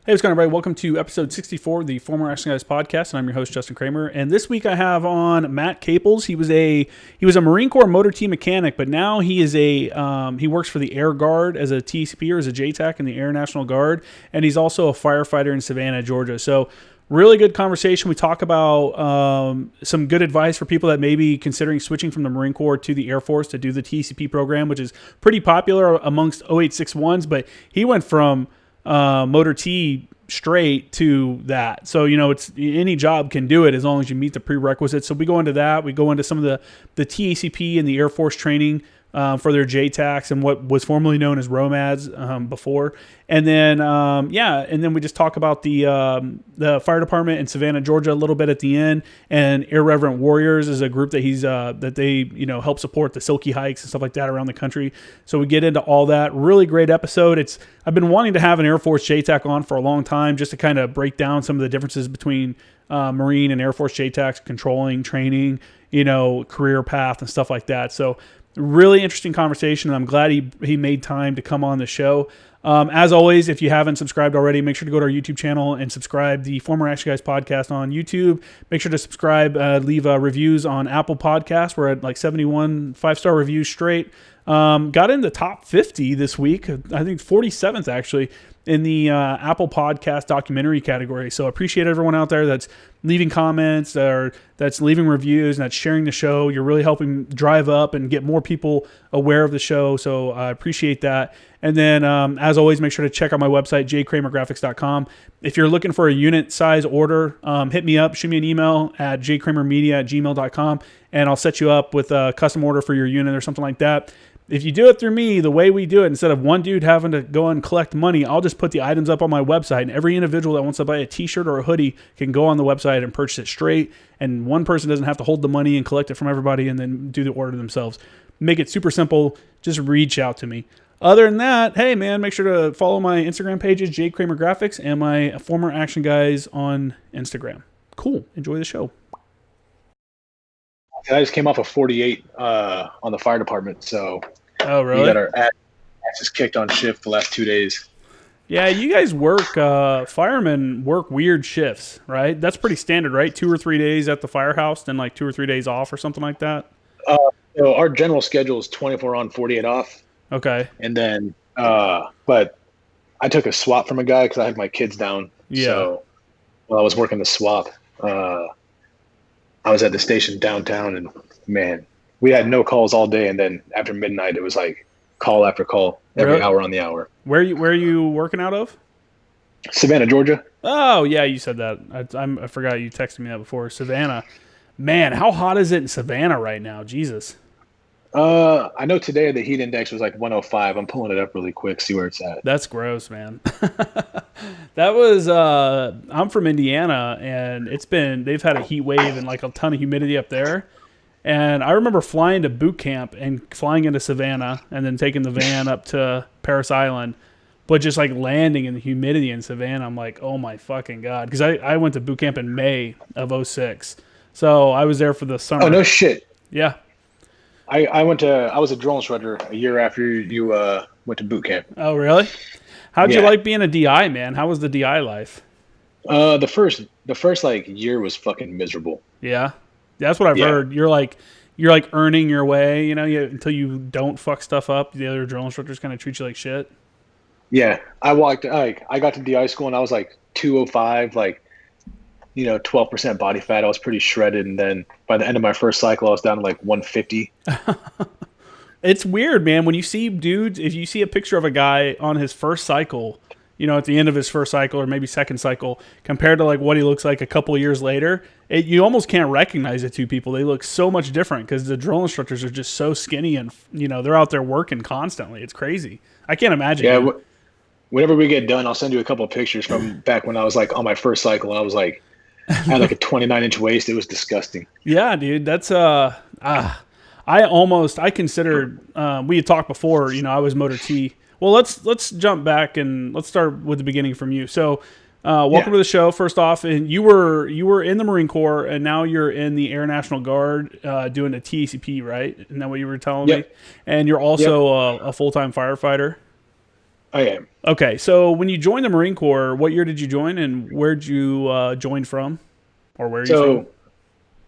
Hey, what's going on, everybody? Welcome to episode 64 of the Former Action Guys podcast, and I'm your host, Justin Kramer. And this week I have on Matt Caples. He was a Marine Corps motor T mechanic, but now he is he works for the Air Guard as a TACP or as a JTAC in the Air National Guard, and he's also a firefighter in Savannah, Georgia. So really good conversation. We talk about some good advice for people that may be considering switching from the Marine Corps to the Air Force to do the TCP program, which is pretty popular amongst 0861s, but he went from motor T straight to that. So, it's any job can do it as long as you meet the prerequisites. So we go into that. We go into some of the TACP and the Air Force training for their JTACs and what was formerly known as ROMADs before. And then, and then we just talk about the fire department in Savannah, Georgia a little bit at the end. And Irreverent Warriors is a group that that they help support the Silky hikes and stuff like that around the country. So we get into all that. Really great episode. I've been wanting to have an Air Force JTAC on for a long time just to kind of break down some of the differences between Marine and Air Force JTACs, controlling, training, career path and stuff like that. So really interesting conversation, and I'm glad he made time to come on the show. As always, if you haven't subscribed already, make sure to go to our YouTube channel and subscribe. The Former Action Guys podcast on YouTube. Make sure to subscribe, leave reviews on Apple Podcasts. We're at like 71 5-star reviews straight. Got in the top 50 this week. I think 47th actually in the Apple Podcast documentary category. So I appreciate everyone out there that's leaving comments or that's leaving reviews and that's sharing the show. You're really helping drive up and get more people aware of the show. So I appreciate that. And then, as always, make sure to check out my website, jkramergraphics.com. If you're looking for a unit size order, hit me up, shoot me an email at jkramermedia@gmail.com, and I'll set you up with a custom order for your unit or something like that. If you do it through me, the way we do it, instead of one dude having to go and collect money, I'll just put the items up on my website, and every individual that wants to buy a t-shirt or a hoodie can go on the website and purchase it straight, and one person doesn't have to hold the money and collect it from everybody and then do the order themselves. Make it super simple. Just reach out to me. Other than that, hey man, make sure to follow my Instagram pages, J Kramer Graphics, and my Former Action Guys on Instagram. Cool. Enjoy the show. I just came off of 48 on the fire department, so oh really? We got our asses kicked on shift the last 2 days. Yeah, you guys work, firemen work weird shifts, right? That's pretty standard, right? 2 or 3 days at the firehouse, then like 2 or 3 days off or something like that? So our general schedule is 24 on, 48 off. Okay. And then, but I took a swap from a guy because I had my kids down. Yeah. So while I was working the swap, I was at the station downtown, and man, we had no calls all day. And then after midnight, it was like call after call every hour on the hour. Where are you working out of? Savannah, Georgia. Oh yeah, you said that. I forgot you texted me that before. Savannah, man, how hot is it in Savannah right now? Jesus. I know today the heat index was like 105. I'm pulling it up really quick, see where it's at. That's gross, man. That was I'm from Indiana, and they've had a heat wave and like a ton of humidity up there. And I remember flying to boot camp and flying into Savannah and then taking the van up to Parris Island, but just like landing in the humidity in Savannah, I'm like, oh my fucking God. Because I went to boot camp in May of 06. So I was there for the summer. Oh, no shit. Yeah. I was a drill instructor a year after you went to boot camp. Oh, really? How'd you like being a DI, man? How was the DI life? The first like year was fucking miserable. Yeah. That's what I've heard. You're like earning your way, until you don't fuck stuff up. The other drill instructors kind of treat you like shit. Yeah. I got to DI school and I was like 205, like 12% body fat. I was pretty shredded, and then by the end of my first cycle, I was down to like 150. It's weird, man. When you see dudes, if you see a picture of a guy on his first cycle, at the end of his first cycle or maybe second cycle, compared to like what he looks like a couple of years later, you almost can't recognize the two people. They look so much different because the drill instructors are just so skinny and they're out there working constantly. It's crazy. I can't imagine. Yeah. Whenever we get done, I'll send you a couple of pictures from back when I was like on my first cycle, and I was like. I had like a 29-inch waist. It was disgusting. Yeah, dude. That's I considered we had talked before, I was motor T. Well, let's jump back and let's start with the beginning from you. So, welcome to the show first off, and you were in the Marine Corps and now you're in the Air National Guard doing a TACP, right? Isn't that what you were telling me? And you're also a full-time firefighter? I am. Okay, so when you joined the Marine Corps, what year did you join, and where'd you join from, or where are you from? So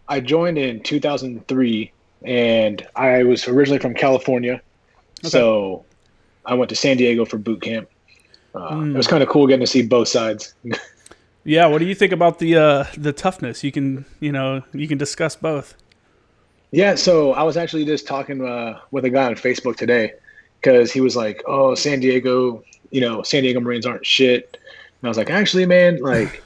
I joined in 2003, and I was originally from California. Okay. So I went to San Diego for boot camp. It was kind of cool getting to see both sides. Yeah, what do you think about the toughness? You can discuss both. Yeah, so I was actually just talking with a guy on Facebook today because he was like, "Oh, San Diego, San Diego Marines aren't shit." And I was like, "Actually, man, like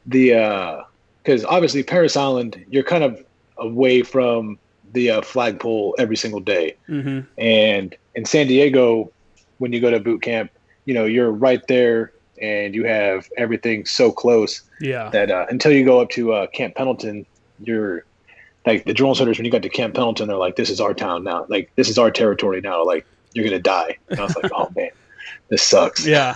because obviously Parris Island, you're kind of away from the flagpole every single day, Mm-hmm. and in San Diego, when you go to boot camp, you're right there, and you have everything so close Yeah. that until you go up to Camp Pendleton, you're like the drill instructors. When you got to Camp Pendleton, they're like, "This is our town now. Like this is our territory now. Like you're gonna die." And I was like, "Oh man, this sucks." Yeah.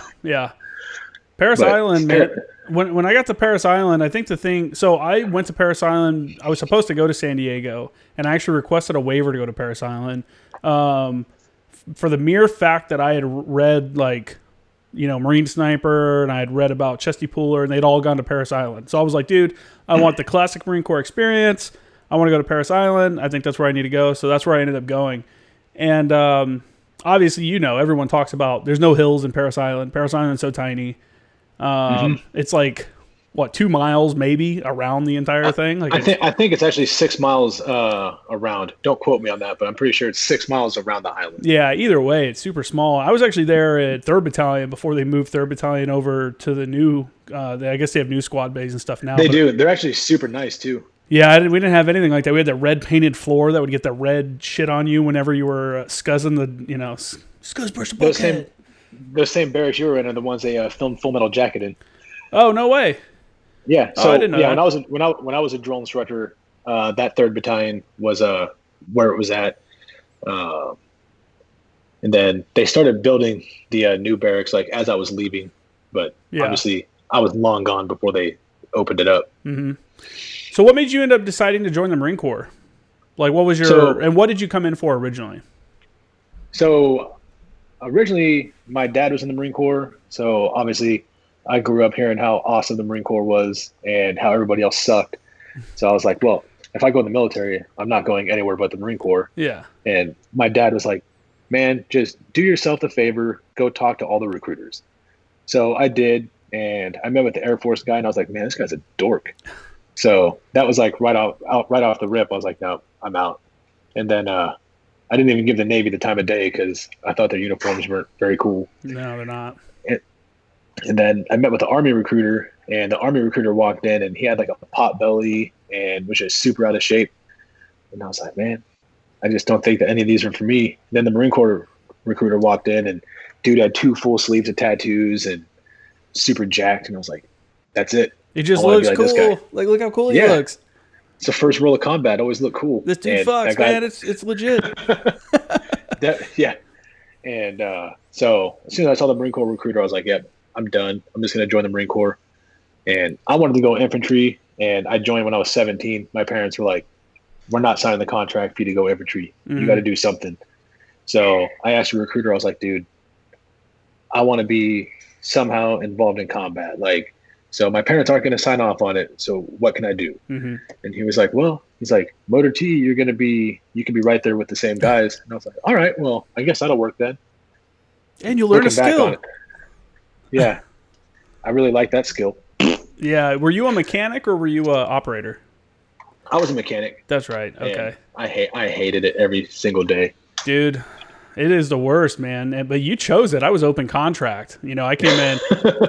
Parris Island, man. When I got to Parris Island, I think the thing. So I went to Parris Island. I was supposed to go to San Diego, and I actually requested a waiver to go to Parris Island, for the mere fact that I had read Marine Sniper, and I had read about Chesty Pooler, and they'd all gone to Parris Island. So I was like, dude, I want the classic Marine Corps experience. I want to go to Parris Island. I think that's where I need to go. So that's where I ended up going. And obviously, everyone talks about there's no hills in Parris Island. Parris Island's so tiny. It's like, 2 miles maybe around the entire thing? I think it's actually 6 miles around. Don't quote me on that, but I'm pretty sure it's 6 miles around the island. Yeah, either way, it's super small. I was actually there at 3rd Battalion before they moved 3rd Battalion over to the new, I guess they have new squad bays and stuff now. They do. They're actually super nice, too. Yeah, we didn't have anything like that. We had that red painted floor that would get the red shit on you whenever you were scuzzing scuzz brush the bucket. Those same barracks you were in are the ones they filmed Full Metal Jacket in. Oh, no way. Yeah. So I didn't know that. when I was a drill instructor, that 3rd Battalion was where it was at. And then they started building the new barracks as I was leaving, but obviously I was long gone before they opened it up. Mm-hmm. So what made you end up deciding to join the Marine Corps? What was and what did you come in for originally? So originally my dad was in the Marine Corps, so obviously I grew up hearing how awesome the Marine Corps was and how everybody else sucked. So I was like, well, if I go in the military, I'm not going anywhere but the Marine Corps. Yeah. And my dad was like, man, just do yourself the favor, go talk to all the recruiters. So I did, and I met with the Air Force guy, and I was like, man, this guy's a dork. So that was like right off the rip. I was like, no, I'm out. And then I didn't even give the Navy the time of day because I thought their uniforms weren't very cool. No, they're not. And then I met with the Army recruiter, and the Army recruiter walked in, and he had like a pot belly and was just super out of shape. And I was like, man, I just don't think that any of these are for me. Then the Marine Corps recruiter walked in, and dude had 2 full sleeves of tattoos and super jacked. And I was like, that's it. He just looks cool. Look how cool he looks. It's the first rule of combat. Always look cool. This dude fucks, man. It's legit. Yeah. And so as soon as I saw the Marine Corps recruiter, I was like, yep, I'm done. I'm just going to join the Marine Corps. And I wanted to go infantry, and I joined when I was 17. My parents were like, we're not signing the contract for you to go infantry. Mm-hmm. You got to do something. So I asked the recruiter, I was like, dude, I want to be somehow involved in combat. So my parents aren't going to sign off on it. So what can I do? Mm-hmm. And he was like, Motor T, you can be right there with the same guys. And I was like, all right, well, I guess that'll work then. And you'll learn a skill. Yeah. I really like that skill. Yeah. Were you a mechanic or were you a operator? I was a mechanic. That's right. Okay. I hated it every single day. Dude, it is the worst, man. But you chose it. I was open contract. I came in.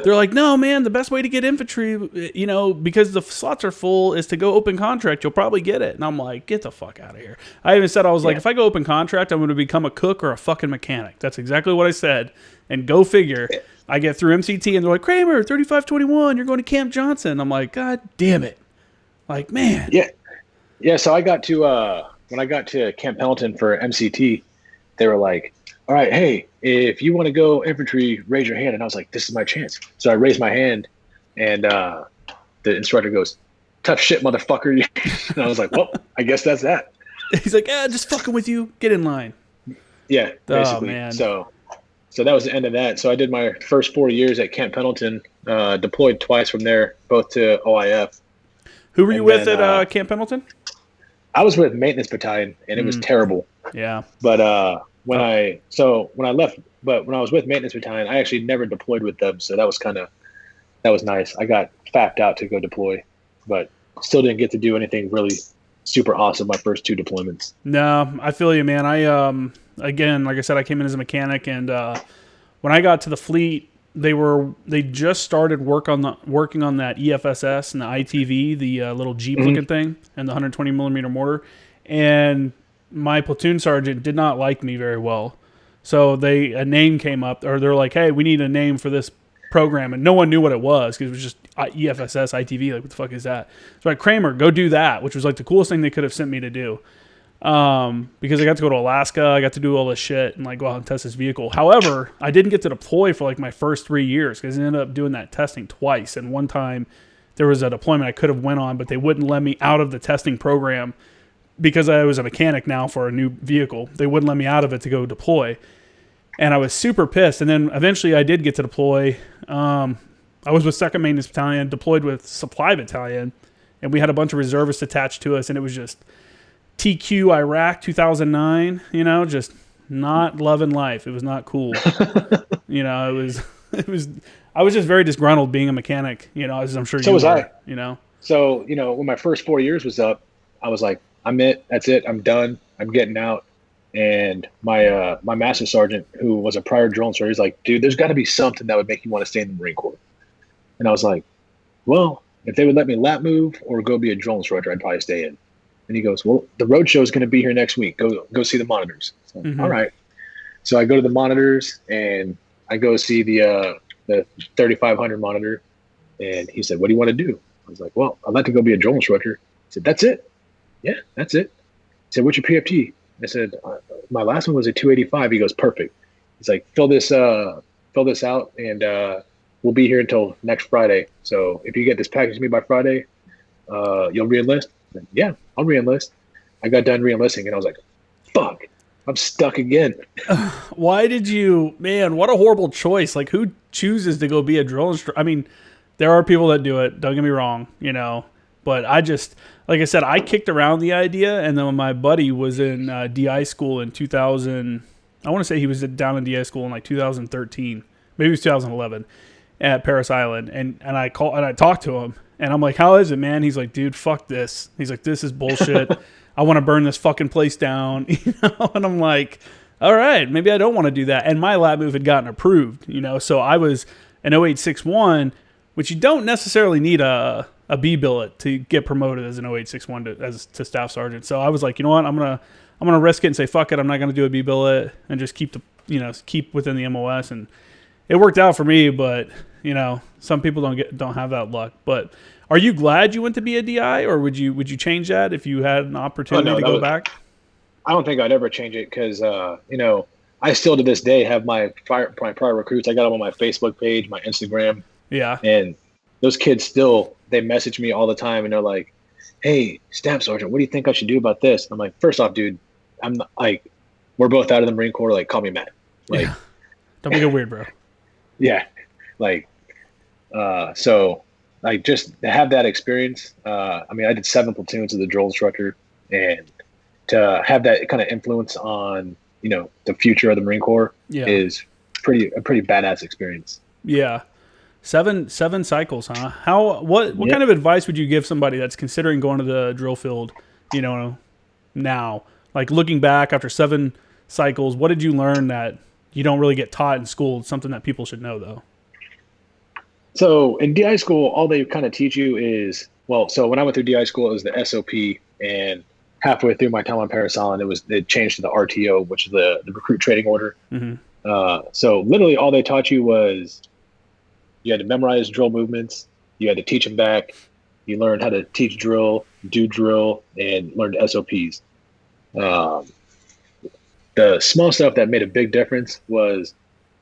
They're like, no, man, the best way to get infantry, because the slots are full, is to go open contract. You'll probably get it. And I'm like, get the fuck out of here. I even said, I was like, if I go open contract, I'm going to become a cook or a fucking mechanic. That's exactly what I said. And go figure. I get through MCT, and they're like, Kramer, 3521, you're going to Camp Johnson. I'm like, God damn it. Like, man. Yeah. Yeah, so I got to, when I got to Camp Pendleton for MCT, they were like, all right, hey, if you want to go infantry, raise your hand. And I was like, this is my chance. So I raised my hand, and the instructor goes, tough shit, motherfucker. And I was like, well, I guess that's that. He's like, just fucking with you. Get in line. Yeah, basically. Oh, man. So so that was the end of that. So I did my first 4 years at Camp Pendleton, deployed twice from there, both to OIF. Who were you with at Camp Pendleton? I was with Maintenance Battalion, and it was terrible. Yeah. But when I was with Maintenance Battalion, I actually never deployed with them, so that was nice. I got fapped out to go deploy, but still didn't get to do anything really super awesome my first 2 deployments. No, I feel you, man. I again, like I said, I came in as a mechanic, and when I got to the fleet, they just started working on that EFSS and the ITV, the little Jeep looking thing, and the 120 millimeter mortar. And my platoon sergeant did not like me very well, so a name came up, or they're like, "Hey, we need a name for this program," and no one knew what it was because it was just EFSS ITV. Like, what the fuck is that? So like, Kramer, go do that, which was like the coolest thing they could have sent me to do. Because I got to go to Alaska, I got to do all this shit and like go out and test this vehicle. However, I didn't get to deploy for like my first 3 years because I ended up doing that testing twice. And one time there was a deployment I could have went on, but they wouldn't let me out of the testing program because I was a mechanic now for a new vehicle. They wouldn't let me out of it to go deploy. And I was super pissed. And then eventually I did get to deploy. I was with 2nd Maintenance Battalion, deployed with Supply Battalion, and we had a bunch of reservists attached to us, and it was just TQ Iraq 2009, just not loving life. It was not cool. it was, I was just very disgruntled being a mechanic, as I'm sure so you was were, I. So, when my first 4 years was up, I was like, that's it. I'm done. I'm getting out. And my master sergeant, who was a prior drill instructor, he's like, dude, there's got to be something that would make you want to stay in the Marine Corps. And I was like, well, if they would let me lap move or go be a drill instructor, I'd probably stay in. And he goes, well, the road show is going to be here next week. Go see the monitors. So, all right. So I go to the monitors and I go see the 3500 monitor. And he said, what do you want to do? I was like, well, I'd like to go be a drill instructor. He said, that's it? Yeah, that's it. He said, what's your PFT? I said, my last one was a 285. He goes, perfect. He's like, fill this out and we'll be here until next Friday. So if you get this package to me by Friday, you'll re-enlist? Said, yeah, I'll re-enlist. I got done re-enlisting and I was like, fuck, I'm stuck again. Why did you, man, what a horrible choice. Like, who chooses to go be a drill instructor? I mean, there are people that do it, don't get me wrong, but I just, like I said, I kicked around the idea, and then when my buddy was in DI school in 2000, I want to say he was down in DI school in like 2013, maybe it was 2011, at Parris Island, and I talked to him, and I'm like, how is it, man? He's like, dude, fuck this. He's like, this is bullshit. I want to burn this fucking place down, and I'm like, all right, maybe I don't want to do that. And my lab move had gotten approved, so I was an 0861, which you don't necessarily need a B billet to get promoted as an 0861 to staff sergeant. So I was like, you know what, I'm gonna risk it and say fuck it. I'm not gonna do a B billet and just keep within the MOS. And it worked out for me, but some people don't have that luck. But are you glad you went to be a DI, or would you change that if you had an opportunity to go back? I don't think I'd ever change it because I still to this day have my prior recruits. I got them on my Facebook page, my Instagram. Yeah. And those kids still, they message me all the time and they're like, hey, Staff Sergeant, what do you think I should do about this? I'm like, first off, dude, I'm not, like, we're both out of the Marine Corps. Like, call me Matt. Like, yeah. Don't make it weird, bro. Yeah. Like, so like just to have that experience. I mean, I did 7 platoons as a drill instructor, and to have that kind of influence on, the future of the Marine Corps is a pretty badass experience. Yeah. Seven cycles, huh? What kind of advice would you give somebody that's considering going to the drill field, now? Like, looking back after 7 cycles, what did you learn that you don't really get taught in school? It's something that people should know, though. So in DI school, all they kind of teach you is, so when I went through DI school, it was the SOP, and halfway through my time on Parris Island, it changed to the RTO, which is the recruit training order. Mm-hmm. So literally all they taught you was you had to memorize drill movements, you had to teach them back, you learned how to teach drill, do drill, and learn SOPs. The small stuff that made a big difference was,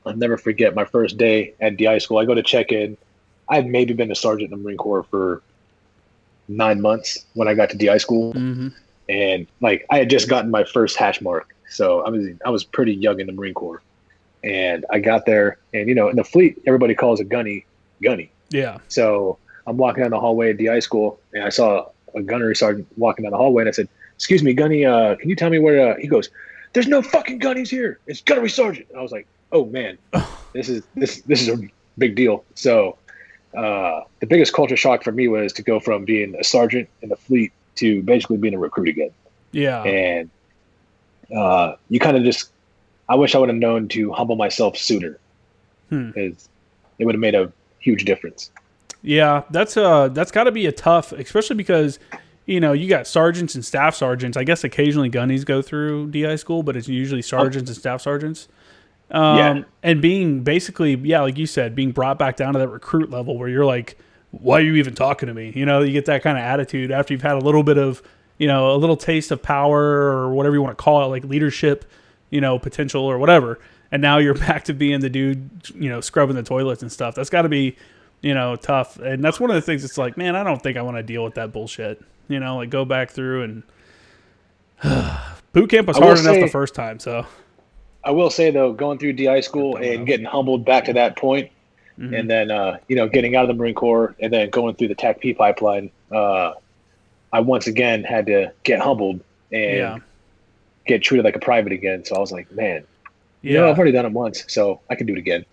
I'll never forget my first day at DI school. I go to check in. I had maybe been a sergeant in the Marine Corps for 9 months when I got to DI school. Mm-hmm. And like, I had just gotten my first hatch mark. So I was pretty young in the Marine Corps. And I got there, and in the fleet, everybody calls a gunny. Yeah. So I'm walking down the hallway at DI school, and I saw a gunnery sergeant walking down the hallway, and I said, "Excuse me, gunny, can you tell me where?" He goes, "There's no fucking gunnies here. It's gunnery sergeant." And I was like, "Oh man, this is a big deal." So the biggest culture shock for me was to go from being a sergeant in the fleet to basically being a recruit again. Yeah. And you kind of just, I wish I would have known to humble myself sooner, because it would have made a huge difference. Yeah, that's got to be a tough, especially because you got sergeants and staff sergeants. I guess occasionally gunnies go through DI school, but it's usually sergeants and staff sergeants. And being basically, like you said, being brought back down to that recruit level where you're like, why are you even talking to me? You get that kind of attitude after you've had a little bit of, a little taste of power or whatever you want to call it, like leadership, potential or whatever. And now you're back to being the dude, scrubbing the toilets and stuff. That's got to be, tough. And that's one of the things it's like, man, I don't think I want to deal with that bullshit. Like go back through and boot camp was hard enough the first time. So I will say though, going through DI school and getting humbled back to that point, and then, getting out of the Marine Corps and then going through the TACP pipeline, I once again had to get humbled and get treated like a private again. So I was like, man, I've already done it once, so I can do it again.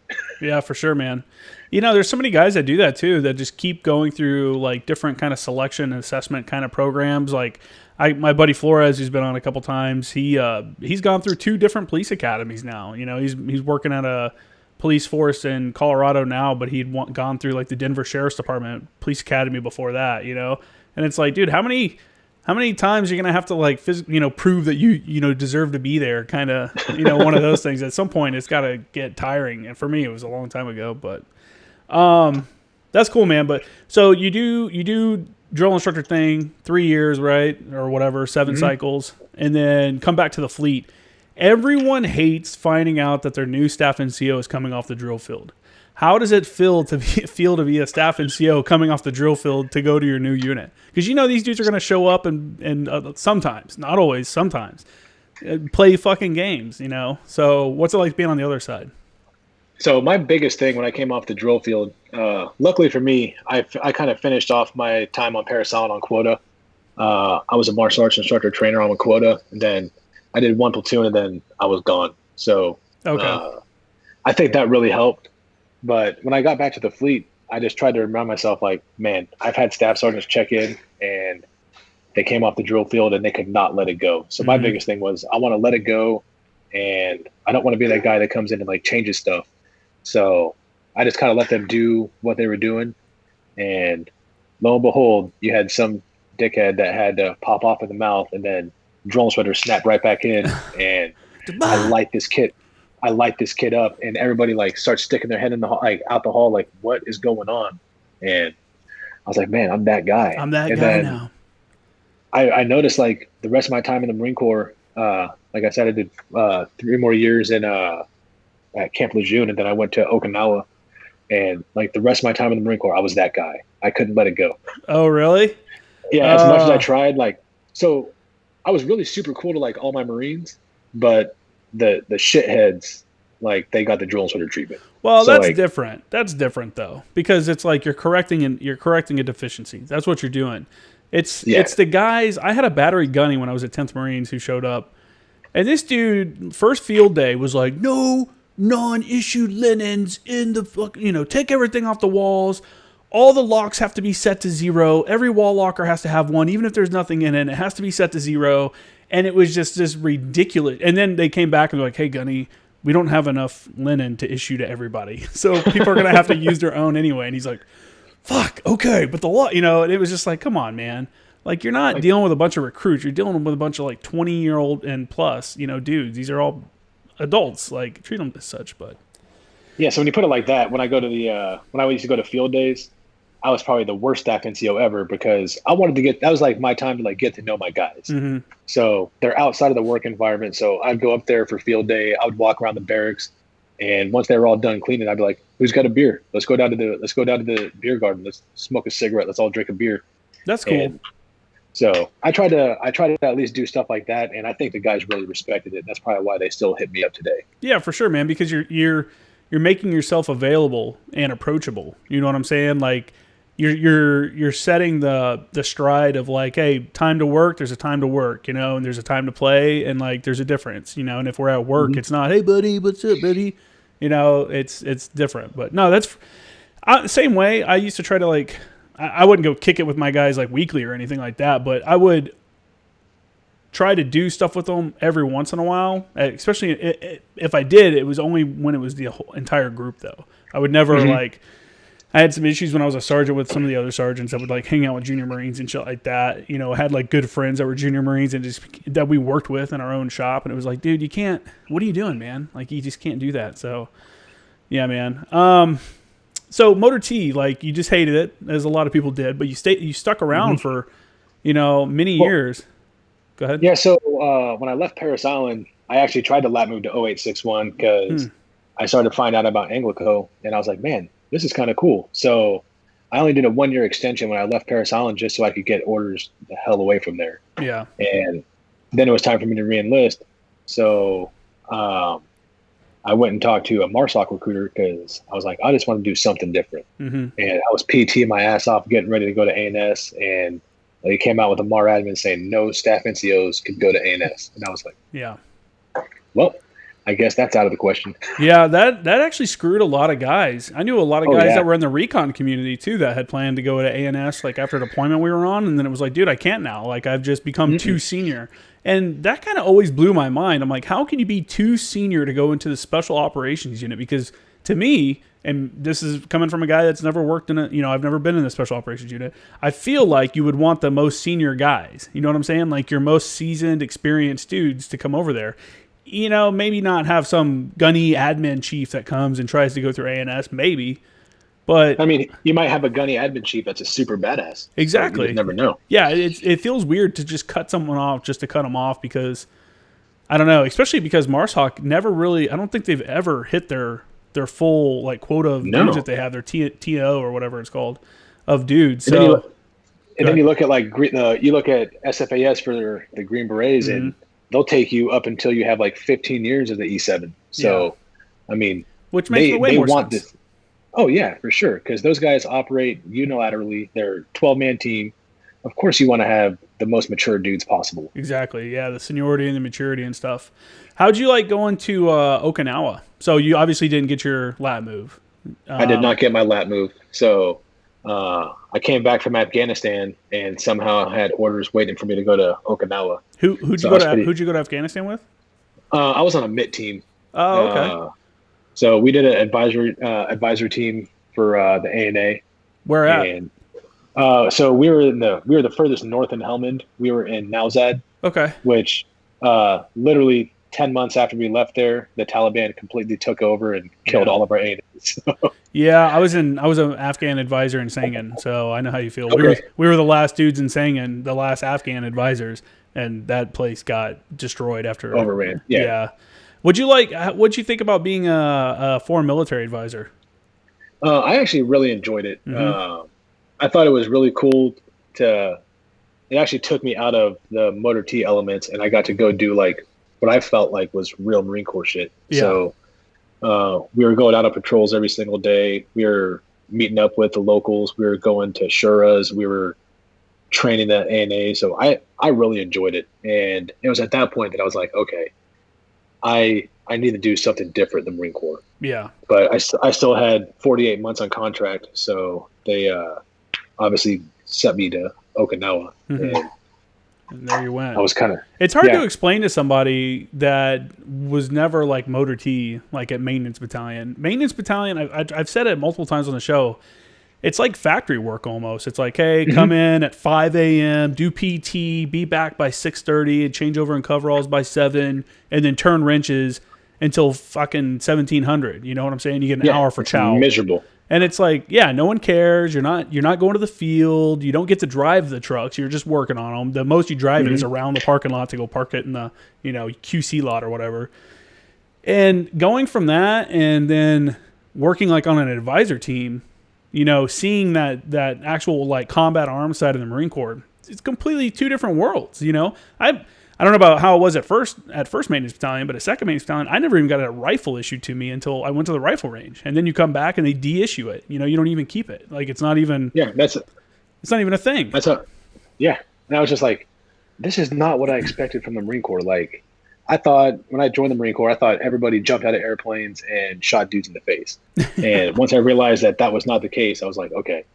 Yeah, for sure, man. There's so many guys that do that too, that just keep going through like different kind of selection and assessment kind of programs. Like my buddy Flores, who's been on a couple times, he's gone through 2 different police academies now. He's working at a police force in Colorado now, but he'd gone through like the Denver Sheriff's Department police academy before that. And it's like, dude, how many times are you gonna have to like prove that you deserve to be there? Kind of one of those things. At some point, it's got to get tiring. And for me, it was a long time ago. But that's cool, man. But so you do drill instructor thing, 3 years, right, or whatever, 7 cycles, and then come back to the fleet. Everyone hates finding out that their new staff NCO is coming off the drill field. How does it feel to be a staff NCO coming off the drill field to go to your new unit? Because these dudes are going to show up and sometimes, not always, sometimes, play fucking games, So what's it like being on the other side? So my biggest thing when I came off the drill field, luckily for me, I kind of finished off my time on Parris Island on quota. I was a martial arts instructor trainer on a quota, and then I did 1 platoon, and then I was gone. So I think that really helped. But when I got back to the fleet, I just tried to remind myself, like, man, I've had staff sergeants check in, and they came off the drill field, and they could not let it go. So my biggest thing was I want to let it go, and I don't want to be that guy that comes in and, like, changes stuff. So I just kind of let them do what they were doing, and lo and behold, you had some dickhead that had to pop off in the mouth, and then drill instructor snapped right back in, and I light this kid up, and everybody like starts sticking their head in the hall, like out the hall, like, what is going on? And I was like, man, I'm that guy. I'm that guy now. I noticed like the rest of my time in the Marine Corps, like I said, I did 3 more years at Camp Lejeune, and then I went to Okinawa, and like the rest of my time in the Marine Corps, I was that guy. I couldn't let it go. Oh, really? Yeah, as much as I tried, like, so I was really super cool to like all my Marines, but the shitheads, like, they got the drill instructor treatment. Well, so, that's different. That's different though, because it's like you're correcting a deficiency. That's what you're doing. It's the guys. I had a battery gunny when I was at 10th Marines who showed up, and this dude first field day was like, no non-issued linens in the fucking, take everything off the walls. All the locks have to be set to 0. Every wall locker has to have one, even if there's nothing in it. It has to be set to 0. And it was just this ridiculous. And then they came back and they're like, hey, Gunny, we don't have enough linen to issue to everybody. So people are going to have to use their own anyway. And he's like, fuck, okay. But the law, and it was just like, come on, man. Like, you're not dealing with a bunch of recruits. You're dealing with a bunch of like 20-year-old and plus, dudes. These are all adults. Like, treat them as such. But yeah, so when you put it like that, when I go to when I used to go to field days, I was probably the worst staff NCO ever, because I wanted to that was like my time to like get to know my guys. Mm-hmm. So they're outside of the work environment. So I'd go up there for field day. I would walk around the barracks, and once they were all done cleaning, I'd be like, "Who's got a beer? Let's go down to the beer garden. Let's smoke a cigarette. Let's all drink a beer." That's cool. And So I try to at least do stuff like that, and I think the guys really respected it. That's probably why they still hit me up today. Yeah, for sure, man. Because you're making yourself available and approachable. You know what I'm saying? Like you're setting the stride of like, hey, time to work. There's a time to work, you know, and there's a time to play, and like there's a difference, you know. And if we're at work, it's not, hey, buddy, what's up, buddy? You know, it's different. But no, that's same way. I used to try to like. I wouldn't go kick it with my guys like weekly or anything like that, but I would try to do stuff with them every once in a while. Especially if I did, it was only when it was the whole entire group, though. I would never like. I had some issues when I was a sergeant with some of the other sergeants that would like hang out with junior Marines and shit like that. You know, I had like good friends that were junior Marines and just that we worked with in our own shop, and it was like, dude, you can't. What are you doing, man? Like, you just can't do that. So, yeah, man. So Motor T, like you just hated it, as a lot of people did, but you stuck around for, you know, many years. Go ahead. Yeah. So when I left Parris Island, I actually tried to lat move to 0861 because I started to find out about Anglico, and I was like, man, this is kind of cool. So I only did a 1-year extension when I left Parris Island just so I could get orders the hell away from there. Yeah. And then it was time for me to re-enlist. So I went and talked to a MARSOC recruiter because I was like, I just want to do something different. And I was PTing my ass off, getting ready to go to A&S, and they came out with a MAR admin saying no staff NCOs could go to A&S. And I was like, yeah, well, I guess that's out of the question. Yeah, that actually screwed a lot of guys. I knew a lot of guys that were in the recon community too that had planned to go to A&S like after a deployment we were on, and then it was like, dude, I can't now. Like, I've just become too senior. And that kind of always blew my mind. I'm like, how can you be too senior to go into the special operations unit? Because to me, and this is coming from a guy that's never worked in I've never been in the special operations unit. I feel like you would want the most senior guys. You know what I'm saying? Like your most seasoned, experienced dudes to come over there. You know, maybe not have some gunny admin chief that comes and tries to go through A&S, maybe. But I mean, you might have a gunny admin chief that's a super badass. Exactly. You never know. Yeah, it feels weird to just cut someone off just to cut them off because, I don't know, especially because MARSOC never really, I don't think they've ever hit their full like quota of dudes that they have, their TO or whatever it's called, of dudes. So, and then you look at like you look at SFAS for the Green Berets, and they'll take you up until you have like 15 years of the E7. So, I mean, which makes way more sense. This. Oh yeah, for sure. Because those guys operate unilaterally. They're 12-man team. Of course, you want to have the most mature dudes possible. Exactly. Yeah, the seniority and the maturity and stuff. How'd you like going to Okinawa? So you obviously didn't get your lat move. I did not get my lat move. So I came back from Afghanistan and somehow had orders waiting for me to go to Okinawa. Who'd you go to Afghanistan with? I was on a MIT team. Oh, okay. So we did an advisor team for the ANA. Where at? And so we were the furthest north in Helmand. We were in Nowzad. Okay. Which literally 10 months after we left there, the Taliban completely took over and killed all of our ANAs. So. Yeah, I was an Afghan advisor in Sangin, so I know how you feel. Okay. We were the last dudes in Sangin, the last Afghan advisors, and that place got destroyed after overran. Yeah. What'd you think about being a foreign military advisor? I actually really enjoyed it. I thought it was really cool it actually took me out of the Motor T elements, and I got to go do like what I felt like was real Marine Corps shit. Yeah. So we were going out on patrols every single day. We were meeting up with the locals. We were going to Shuras. We were training the ANA. So I really enjoyed it. And it was at that point that I was like, okay, I need to do something different than Marine Corps. Yeah. But I still had 48 months on contract. So they obviously sent me to Okinawa. And there you went. I was kind of. It's hard to explain to somebody that was never like Motor T, like at Maintenance Battalion. Maintenance Battalion, I've said it multiple times on the show. It's like factory work almost. It's like, hey, come in at 5 a.m., do PT, be back by 6:30, and change over in coveralls by 7, and then turn wrenches until fucking 1700. You know what I'm saying? You get an hour for chow. Miserable. And it's like, yeah, no one cares. You're not going to the field. You don't get to drive the trucks. You're just working on them. The most you drive it is around the parking lot to go park it in the QC lot or whatever. And going from that and then working like on an advisor team, seeing that actual like combat arms side of the Marine Corps, it's completely two different worlds. You know, I don't know about how it was at first maintenance battalion, but at second maintenance battalion, I never even got a rifle issued to me until I went to the rifle range, and then you come back and they de-issue it. You know, you don't even keep it. Like it's not even it's not even a thing. And I was just like, this is not what I expected from the Marine Corps. Like, I thought when I joined the Marine Corps, I thought everybody jumped out of airplanes and shot dudes in the face. And once I realized that was not the case, I was like, okay,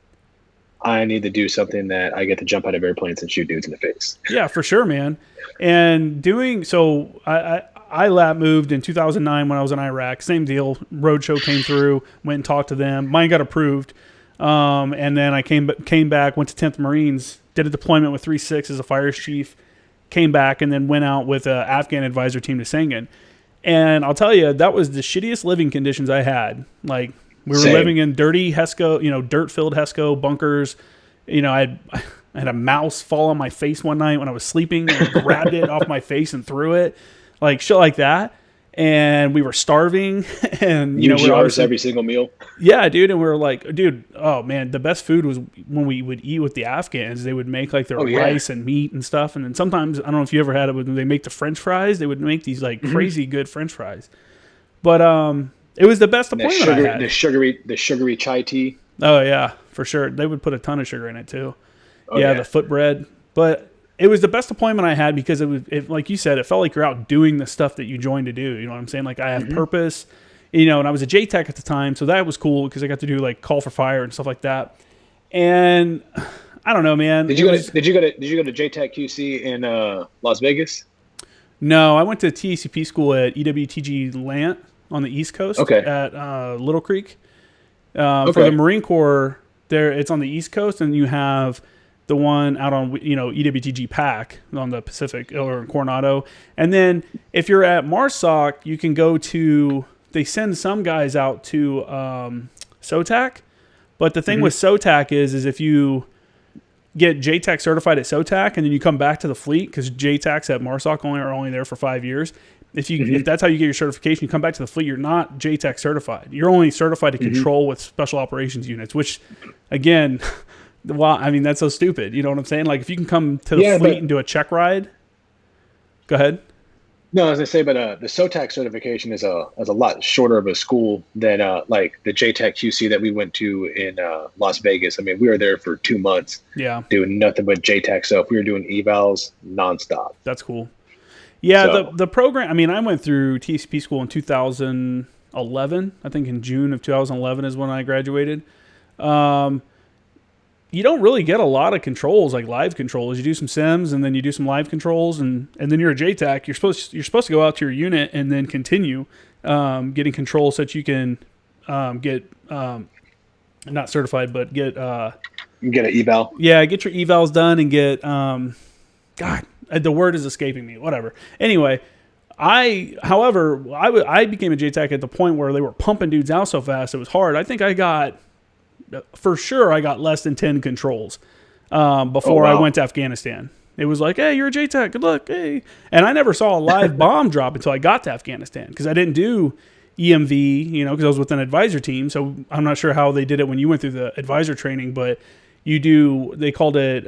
I need to do something that I get to jump out of airplanes and shoot dudes in the face. Yeah, for sure, man. And I lap moved in 2009 when I was in Iraq. Same deal. Roadshow came through, went and talked to them. Mine got approved. And then I came back, went to 10th Marines, did a deployment with 3-6 as a fire chief, came back, and then went out with an Afghan advisor team to Sengen. And I'll tell you, that was the shittiest living conditions I had. Like, we were living in dirty HESCO, dirt-filled HESCO bunkers. You know, I had a mouse fall on my face one night when I was sleeping and grabbed it off my face and threw it. Like, shit like that. And we were starving, and you know, we every single meal. Yeah, dude. And we were like, dude, oh man, the best food was when we would eat with the Afghans. They would make like their rice and meat and stuff. And then sometimes, I don't know if you ever had it, when they make the French fries, they would make these like crazy good French fries. But it was the best deployment I had. The sugary chai tea. Oh yeah, for sure. They would put a ton of sugar in it too. The foot bread, but. It was the best deployment I had because it like you said, it felt like you're out doing the stuff that you joined to do. You know what I'm saying? Like I have purpose, you know, and I was a JTAC at the time. So that was cool because I got to do like call for fire and stuff like that. And I don't know, man. Did you go to JTAC QC in Las Vegas? No, I went to TACP school at EWTG Lant on the East Coast at Little Creek. For the Marine Corps, it's on the East Coast, and you have the one out on, you know, EWTG PAC on the Pacific or in Coronado. And then if you're at MARSOC, you can go to, they send some guys out to SOTAC. But the thing with SOTAC is if you get JTAC certified at SOTAC and then you come back to the fleet, because JTACs at MARSOC are only there for 5 years. If that's how you get your certification, you come back to the fleet, you're not JTAC certified. You're only certified to control with special operations units, which, again... Well, I mean, that's so stupid. You know what I'm saying? Like, if you can come to the fleet and do a check ride. Go ahead. No, as I say, but the SOTAC certification is a lot shorter of a school than like the JTAC QC that we went to in Las Vegas. I mean, we were there for 2 months. Yeah. Doing nothing but JTAC stuff. We were doing evals nonstop. That's cool. Yeah, so, the program. I mean, I went through TSP school in 2011. I think in June of 2011 is when I graduated. You don't really get a lot of controls, like live controls. You do some sims, and then you do some live controls, and then you're a JTAC. You're supposed to go out to your unit and then continue getting controls so that you can get not certified, but get get an eval. Yeah, get your evals done and get God, the word is escaping me. Whatever. Anyway, I became a JTAC at the point where they were pumping dudes out so fast it was hard. I think I got less than 10 controls before I went to Afghanistan. It was like, hey, you're a JTAC, good luck, hey. And I never saw a live bomb drop until I got to Afghanistan because I didn't do EMV, you know, because I was with an advisor team. So I'm not sure how they did it when you went through the advisor training, but they called it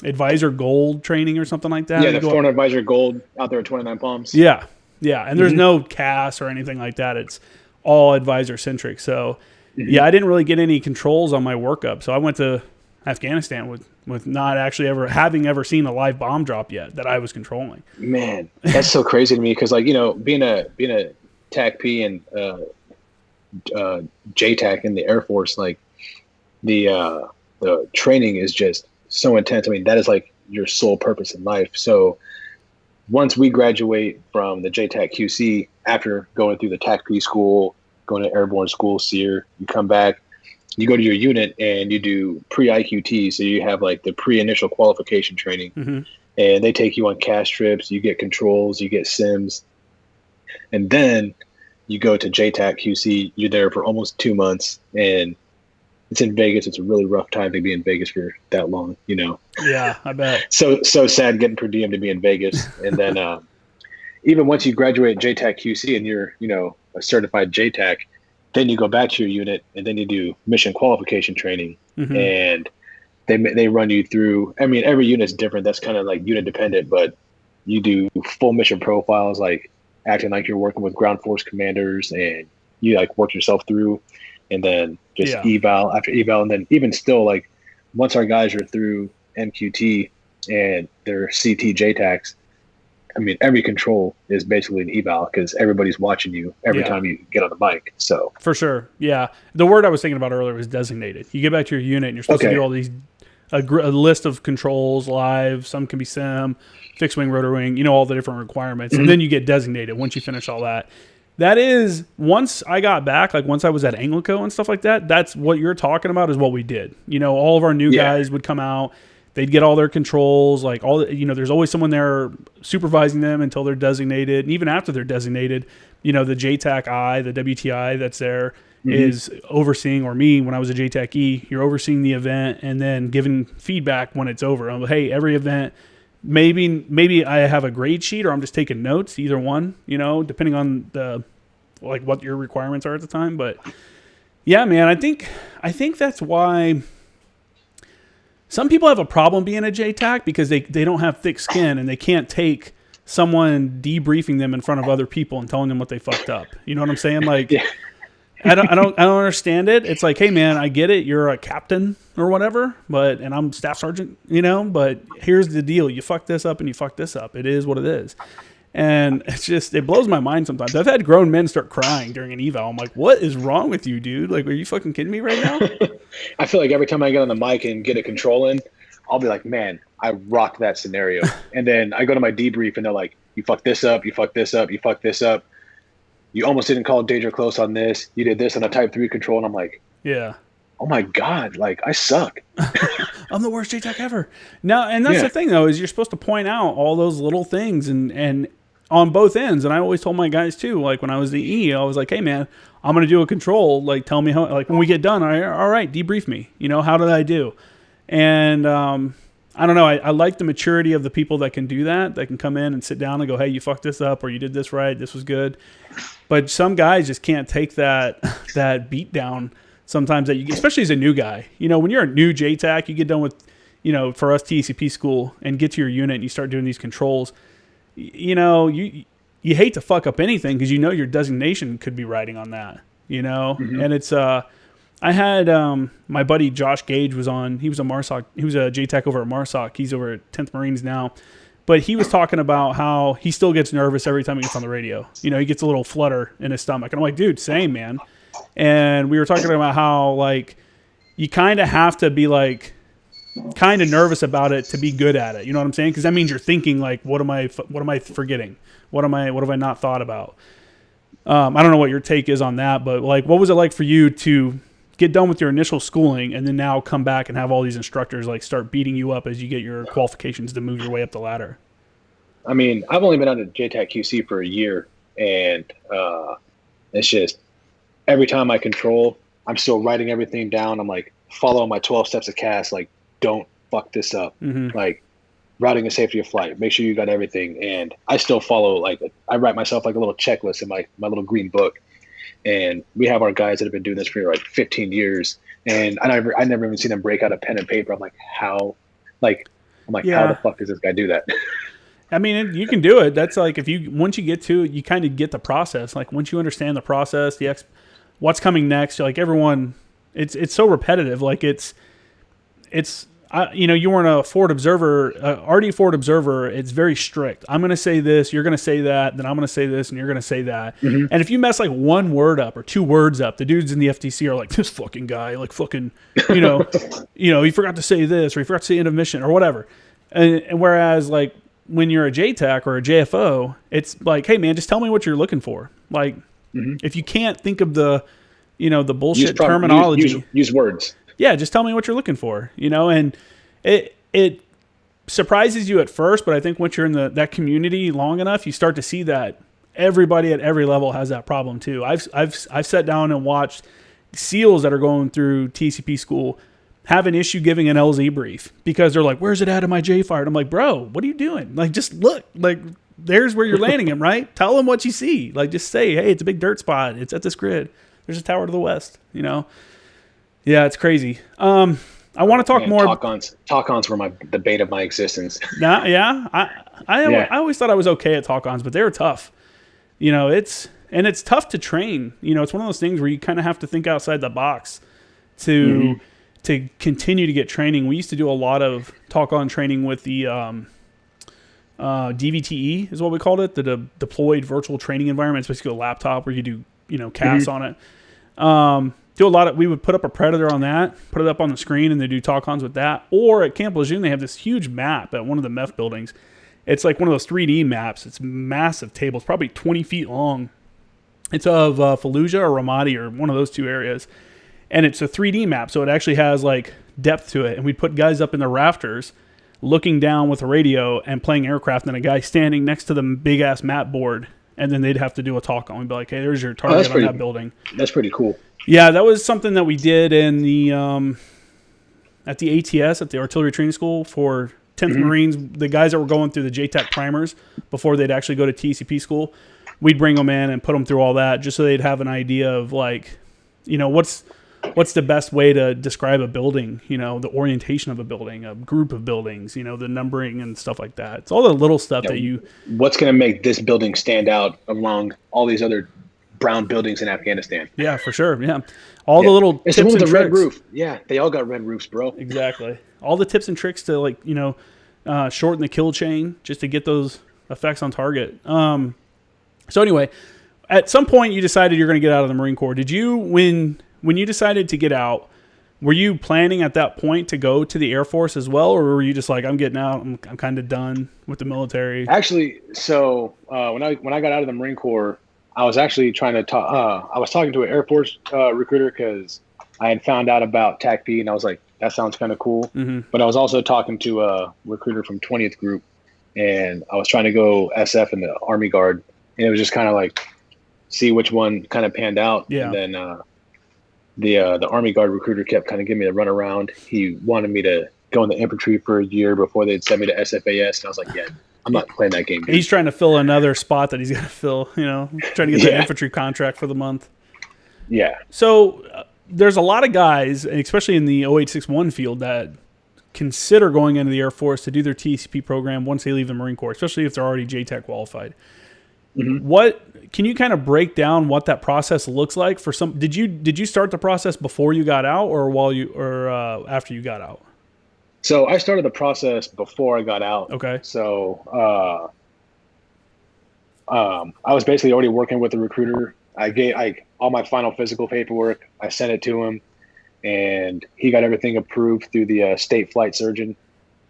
advisor gold training or something like that. Yeah, the foreign advisor gold out there at 29 Palms. Yeah, and there's no CAS or anything like that. It's all advisor centric. So yeah, I didn't really get any controls on my workup. So I went to Afghanistan with not actually ever seen a live bomb drop yet that I was controlling. Man, that's so crazy to me because, like, you know, being a TACP and JTAC in the Air Force, like the training is just so intense. I mean, that is like your sole purpose in life. So once we graduate from the JTAC QC, after going through the TACP school, going to airborne school, SEER, you come back, you go to your unit and you do pre-IQT. So you have like the pre-initial qualification training and they take you on CAS trips, you get controls, you get sims. And then you go to JTAC QC, you're there for almost 2 months and it's in Vegas. It's a really rough time to be in Vegas for that long, you know? Yeah, I bet. So sad getting per diem to be in Vegas. And then even once you graduate JTAC QC and you're, you know, a certified JTAC, then you go back to your unit and then you do mission qualification training. And they run you through. I mean, every unit's different. That's kind of like unit dependent, but you do full mission profiles, like acting like you're working with ground force commanders, and you like work yourself through, and then just eval after eval, and then even still, like once our guys are through MQT and their CT JTACs, I mean, every control is basically an eval because everybody's watching you every time you get on the mic. So for sure, yeah. The word I was thinking about earlier was designated. You get back to your unit and you're supposed to do all these a list of controls live. Some can be sim, fixed wing, rotor wing. You know all the different requirements, and then you get designated once you finish all that. That is, once I got back, like once I was at Anglico and stuff like that, that's what you're talking about is what we did. You know, all of our new guys would come out. They'd get all their controls, like all, you know, there's always someone there supervising them until they're designated. And even after they're designated, you know, the JTAC the WTI that's there is overseeing, or me, when I was a JTAC E, you're overseeing the event and then giving feedback when it's over. I'm like, hey, every event, maybe I have a grade sheet or I'm just taking notes, either one, you know, depending on the, like what your requirements are at the time. But yeah, man, I think that's why some people have a problem being a JTAC because they don't have thick skin and they can't take someone debriefing them in front of other people and telling them what they fucked up. You know what I'm saying? Like, I don't understand it. It's like, hey man, I get it. You're a captain or whatever, and I'm staff sergeant, you know, but here's the deal. You fuck this up and you fuck this up. It is what it is. And it's just, it blows my mind sometimes. I've had grown men start crying during an eval. I'm like, what is wrong with you, dude? Like, are you fucking kidding me right now? I feel like every time I get on the mic and get a control in, I'll be like, man, I rocked that scenario. And then I go to my debrief and they're like, you fucked this up, you fucked this up, you fucked this up. You almost didn't call danger close on this. You did this on a type 3 control. And I'm like, yeah. Oh my God, like I suck. I'm the worst JTAC ever. No, and that's the thing though, is you're supposed to point out all those little things and on both ends. And I always told my guys too, like when I was the E, I was like, hey man, I'm going to do a control. Like tell me how, like when we get done, all right, debrief me. You know, how did I do? And I don't know. I like the maturity of the people that can do that. They can come in and sit down and go, hey, you fucked this up or you did this right. This was good. But some guys just can't take that beat down sometimes that you get, especially as a new guy. You know, when you're a new JTAC, you get done with, you know, for us TACP school and get to your unit and you start doing these controls, you know, you hate to fuck up anything because you know your designation could be riding on that, you know? And it's, I had my buddy Josh Gage was on, he was a MARSOC, he was a JTAC over at MARSOC. He's over at 10th Marines now. But he was talking about how he still gets nervous every time he gets on the radio. You know, he gets a little flutter in his stomach. And I'm like, dude, same, man. And we were talking about how, like, you kind of have to be, like, kind of nervous about it to be good at it. You know what I'm saying? Because that means you're thinking, like, what am I forgetting? What have I not thought about? I don't know what your take is on that, but, like, what was it like for you to get done with your initial schooling and then now come back and have all these instructors like start beating you up as you get your qualifications to move your way up the ladder? I mean, I've only been on a JTAC QC for a year, and it's just every time I control, I'm still writing everything down. I'm like, follow my 12 steps of CAS, like, don't fuck this up. Like, routing and safety of flight, make sure you got everything. And I still follow, like, I write myself like a little checklist in my little green book. And we have our guys that have been doing this for like 15 years, and I never even seen them break out a pen and paper. I'm like, how the fuck does this guy do that? I mean, you can do it. That's like, once you get to it, you kind of get the process. Like once you understand the process, what's coming next, like everyone, it's so repetitive. Like it's you know, you weren't a forward observer, RD forward observer. It's very strict. I'm going to say this, you're going to say that, then I'm going to say this, and you're going to say that. And if you mess like one word up or two words up, the dudes in the FTC are like, this fucking guy, like fucking, you know, he forgot to say this, or he forgot to say end of mission or whatever. And whereas like when you're a JTAC or a JFO, it's like, hey man, just tell me what you're looking for. Like if you can't think of the, you know, the bullshit terminology, use words. Yeah, just tell me what you're looking for, you know, and it surprises you at first, but I think once you're in that community long enough, you start to see that everybody at every level has that problem too. I've sat down and watched SEALs that are going through TCP school have an issue giving an LZ brief because they're like, where's it at in my J-Fire? And I'm like, bro, what are you doing? Like, just look, like, there's where you're landing him, right? Tell them what you see. Like, just say, hey, it's a big dirt spot. It's at this grid. There's a tower to the west, you know? Yeah, it's crazy. I I want to talk more. Talk-ons were the bane of my existence. I always thought I was okay at talk-ons, but they were tough. It's tough to train. It's one of those things where you kind of have to think outside the box to continue to get training. We used to do a lot of talk-on training with the DVTE is what we called it, the deployed virtual training environment. It's basically a laptop where you do casts on it. Do a lot of, we would put up a Predator on that, put it up on the screen, and they do talk-ons with that. Or at Camp Lejeune, they have this huge map at one of the MEF buildings. It's like one of those 3D maps. It's massive tables, probably 20 feet long. It's of Fallujah or Ramadi or one of those two areas. And it's a 3D map, so it actually has like depth to it. And we'd put guys up in the rafters looking down with a radio and playing aircraft, and a guy standing next to the big-ass map board. And then they'd have to do a talk-on. We'd be like, hey, there's your target on that building. That's pretty cool. Yeah, that was something that we did in the at the ATS, at the Artillery Training School for 10th Marines, the guys that were going through the JTAC primers before they'd actually go to TACP school. We'd bring them in and put them through all that just so they'd have an idea of like, what's the best way to describe a building, the orientation of a building, a group of buildings, the numbering and stuff like that. It's all the little stuff that you... What's going to make this building stand out among all these other brown buildings in Afghanistan? Yeah, for sure. Yeah. All the little it's tips the one and with the red tricks. roof. Yeah, they all got red roofs, bro. Exactly. All the tips and tricks to shorten the kill chain just to get those effects on target. So anyway, at some point you decided you're going to get out of the Marine Corps. Did you, when you decided to get out, were you planning at that point to go to the Air Force as well, or were you just like, I'm getting out, I'm kind of done with the military? Actually, so when I got out of the Marine Corps, I was actually trying to talk. I was talking to an Air Force recruiter because I had found out about TACP, and I was like, that sounds kind of cool. Mm-hmm. But I was also talking to a recruiter from 20th Group, and I was trying to go SF in the Army Guard, and it was just kind of like see which one kind of panned out. Yeah. And then the Army Guard recruiter kept kind of giving me the runaround. He wanted me to go in the infantry for a year before they'd send me to SFAS, and I was like, yeah, I'm not playing that game. Dude. He's trying to fill another spot that he's got to fill, trying to get that infantry contract for the month. Yeah. So there's a lot of guys, especially in the 0861 field, that consider going into the Air Force to do their TCP program once they leave the Marine Corps, especially if they're already JTAC qualified. Mm-hmm. What can you kind of break down what that process looks like for some? Did you start the process before you got out, or after you got out? So I started the process before I got out. Okay. So I was basically already working with the recruiter. I gave all my final physical paperwork. I sent it to him, and he got everything approved through the state flight surgeon.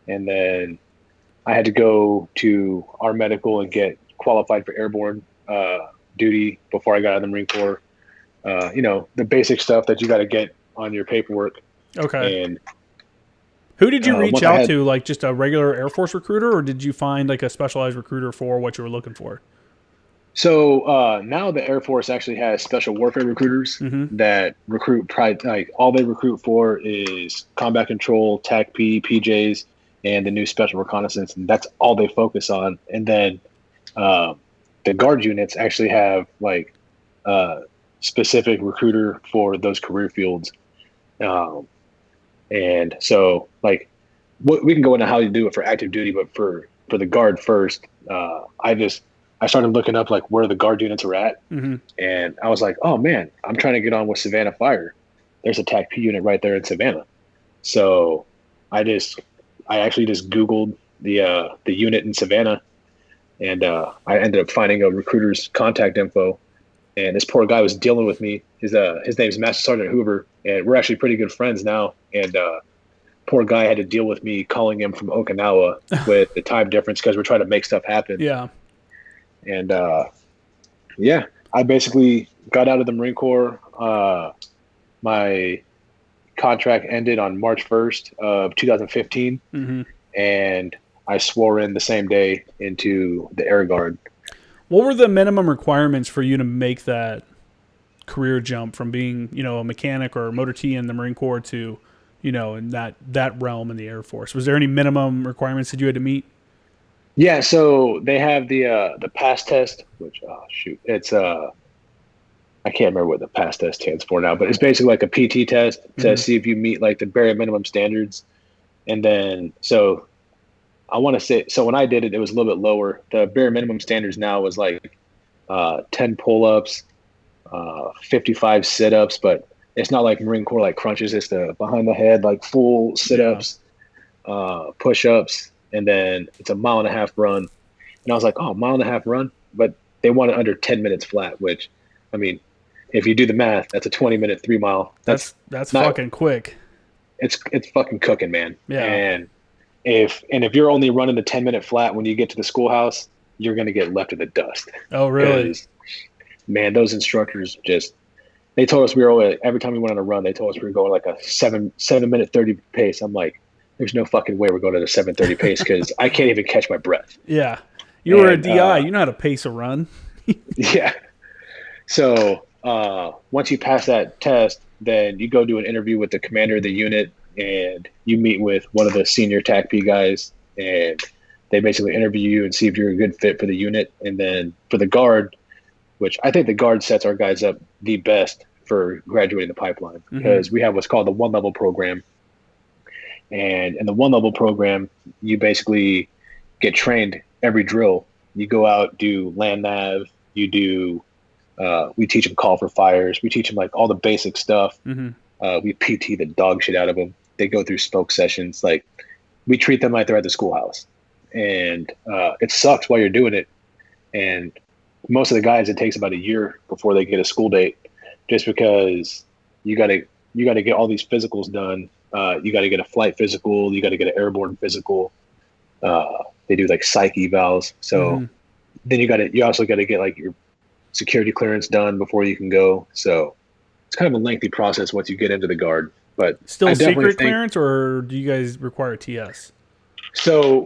And then I had to go to our medical and get qualified for airborne duty before I got out of the Marine Corps. The basic stuff that you got to get on your paperwork. Okay. And who did you reach out to, like just a regular Air Force recruiter, or did you find like a specialized recruiter for what you were looking for? So now the Air Force actually has special warfare recruiters that recruit, like all they recruit for is combat control, TACP, PJs, and the new special reconnaissance, and that's all they focus on. And then the guard units actually have like specific recruiter for those career fields. And so like we can go into how you do it for active duty, but for the guard first, I started looking up like where the guard units are at. Mm-hmm. And I was like, oh man, I'm trying to get on with Savannah Fire. There's a TACP unit right there in Savannah. So I actually just Googled the unit in Savannah, and I ended up finding a recruiter's contact info. And this poor guy was dealing with me. His name's Master Sergeant Hoover, and we're actually pretty good friends now. And poor guy had to deal with me calling him from Okinawa with the time difference because we're trying to make stuff happen. Yeah. And I basically got out of the Marine Corps. My contract ended on March 1st of 2015, and I swore in the same day into the Air Guard. What were the minimum requirements for you to make that career jump from being, a mechanic or a motor T in the Marine Corps to, in that realm in the Air Force? Was there any minimum requirements that you had to meet? Yeah, so they have the pass test, which it's I can't remember what the PASS test stands for now, but it's basically like a PT test to see if you meet like the bare minimum standards. And then, so I want to say, so when I did it, it was a little bit lower. The bare minimum standards now was like 10 pull-ups, 55 sit-ups, but it's not like Marine Corps like crunches. It's the behind the head, like full sit-ups, push-ups, and then it's a 1.5 mile run. And I was like, oh, 1.5 mile run? But they want it under 10 minutes flat, which, I mean, if you do the math, that's a 20-minute 3 mile. That's not, fucking quick. It's fucking cooking, man. Yeah. And if you're only running the 10-minute flat when you get to the schoolhouse, you're going to get left in the dust. Oh, really? Man, those instructors they told us every time we went on a run, they told us we were going like a 7-minute 30 pace. I'm like, there's no fucking way we're going at a 7:30 pace because I can't even catch my breath. Yeah. You were a DI. You know how to pace a run. Yeah. So once you pass that test, then you go do an interview with the commander of the unit, and you meet with one of the senior TACP guys, and they basically interview you and see if you're a good fit for the unit. And then for the guard, which I think the guard sets our guys up the best for graduating the pipeline, because we have what's called the 1-level program. And in the 1-level program, you basically get trained every drill. You go out, do land nav, we teach them call for fires. We teach them like all the basic stuff. We PT the dog shit out of them. They go through spoke sessions. Like, we treat them like they're at the schoolhouse, and it sucks while you're doing it. And most of the guys, it takes about a year before they get a school date, just because you gotta get all these physicals done. You got to get a flight physical. You got to get an airborne physical. They do like psych evals. So then you also got to get like your security clearance done before you can go. So it's kind of a lengthy process once you get into the guard. But still secret clearance, or do you guys require TS? It's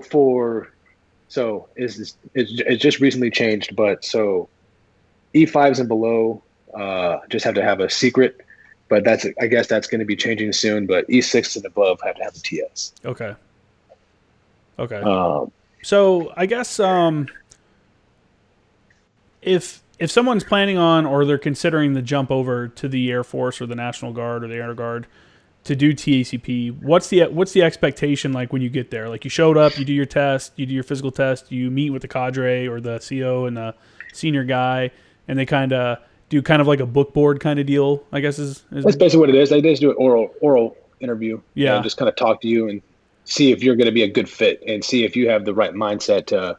just recently changed, but so E5s and below just have to have a secret. But I guess that's going to be changing soon. But E6 and above have to have a TS. Okay. So I guess if someone's planning on, or they're considering the jump over to the Air Force or the National Guard or the Air Guard to do TACP, what's the expectation like when you get there? Like, you showed up, you do your test, you do your physical test, you meet with the cadre or the CO and the senior guy, and they kind of do kind of like a book board kind of deal, I guess is that's basically what it is. They just do an oral interview. Yeah. Just kind of talk to you and see if you're going to be a good fit, and see if you have the right mindset to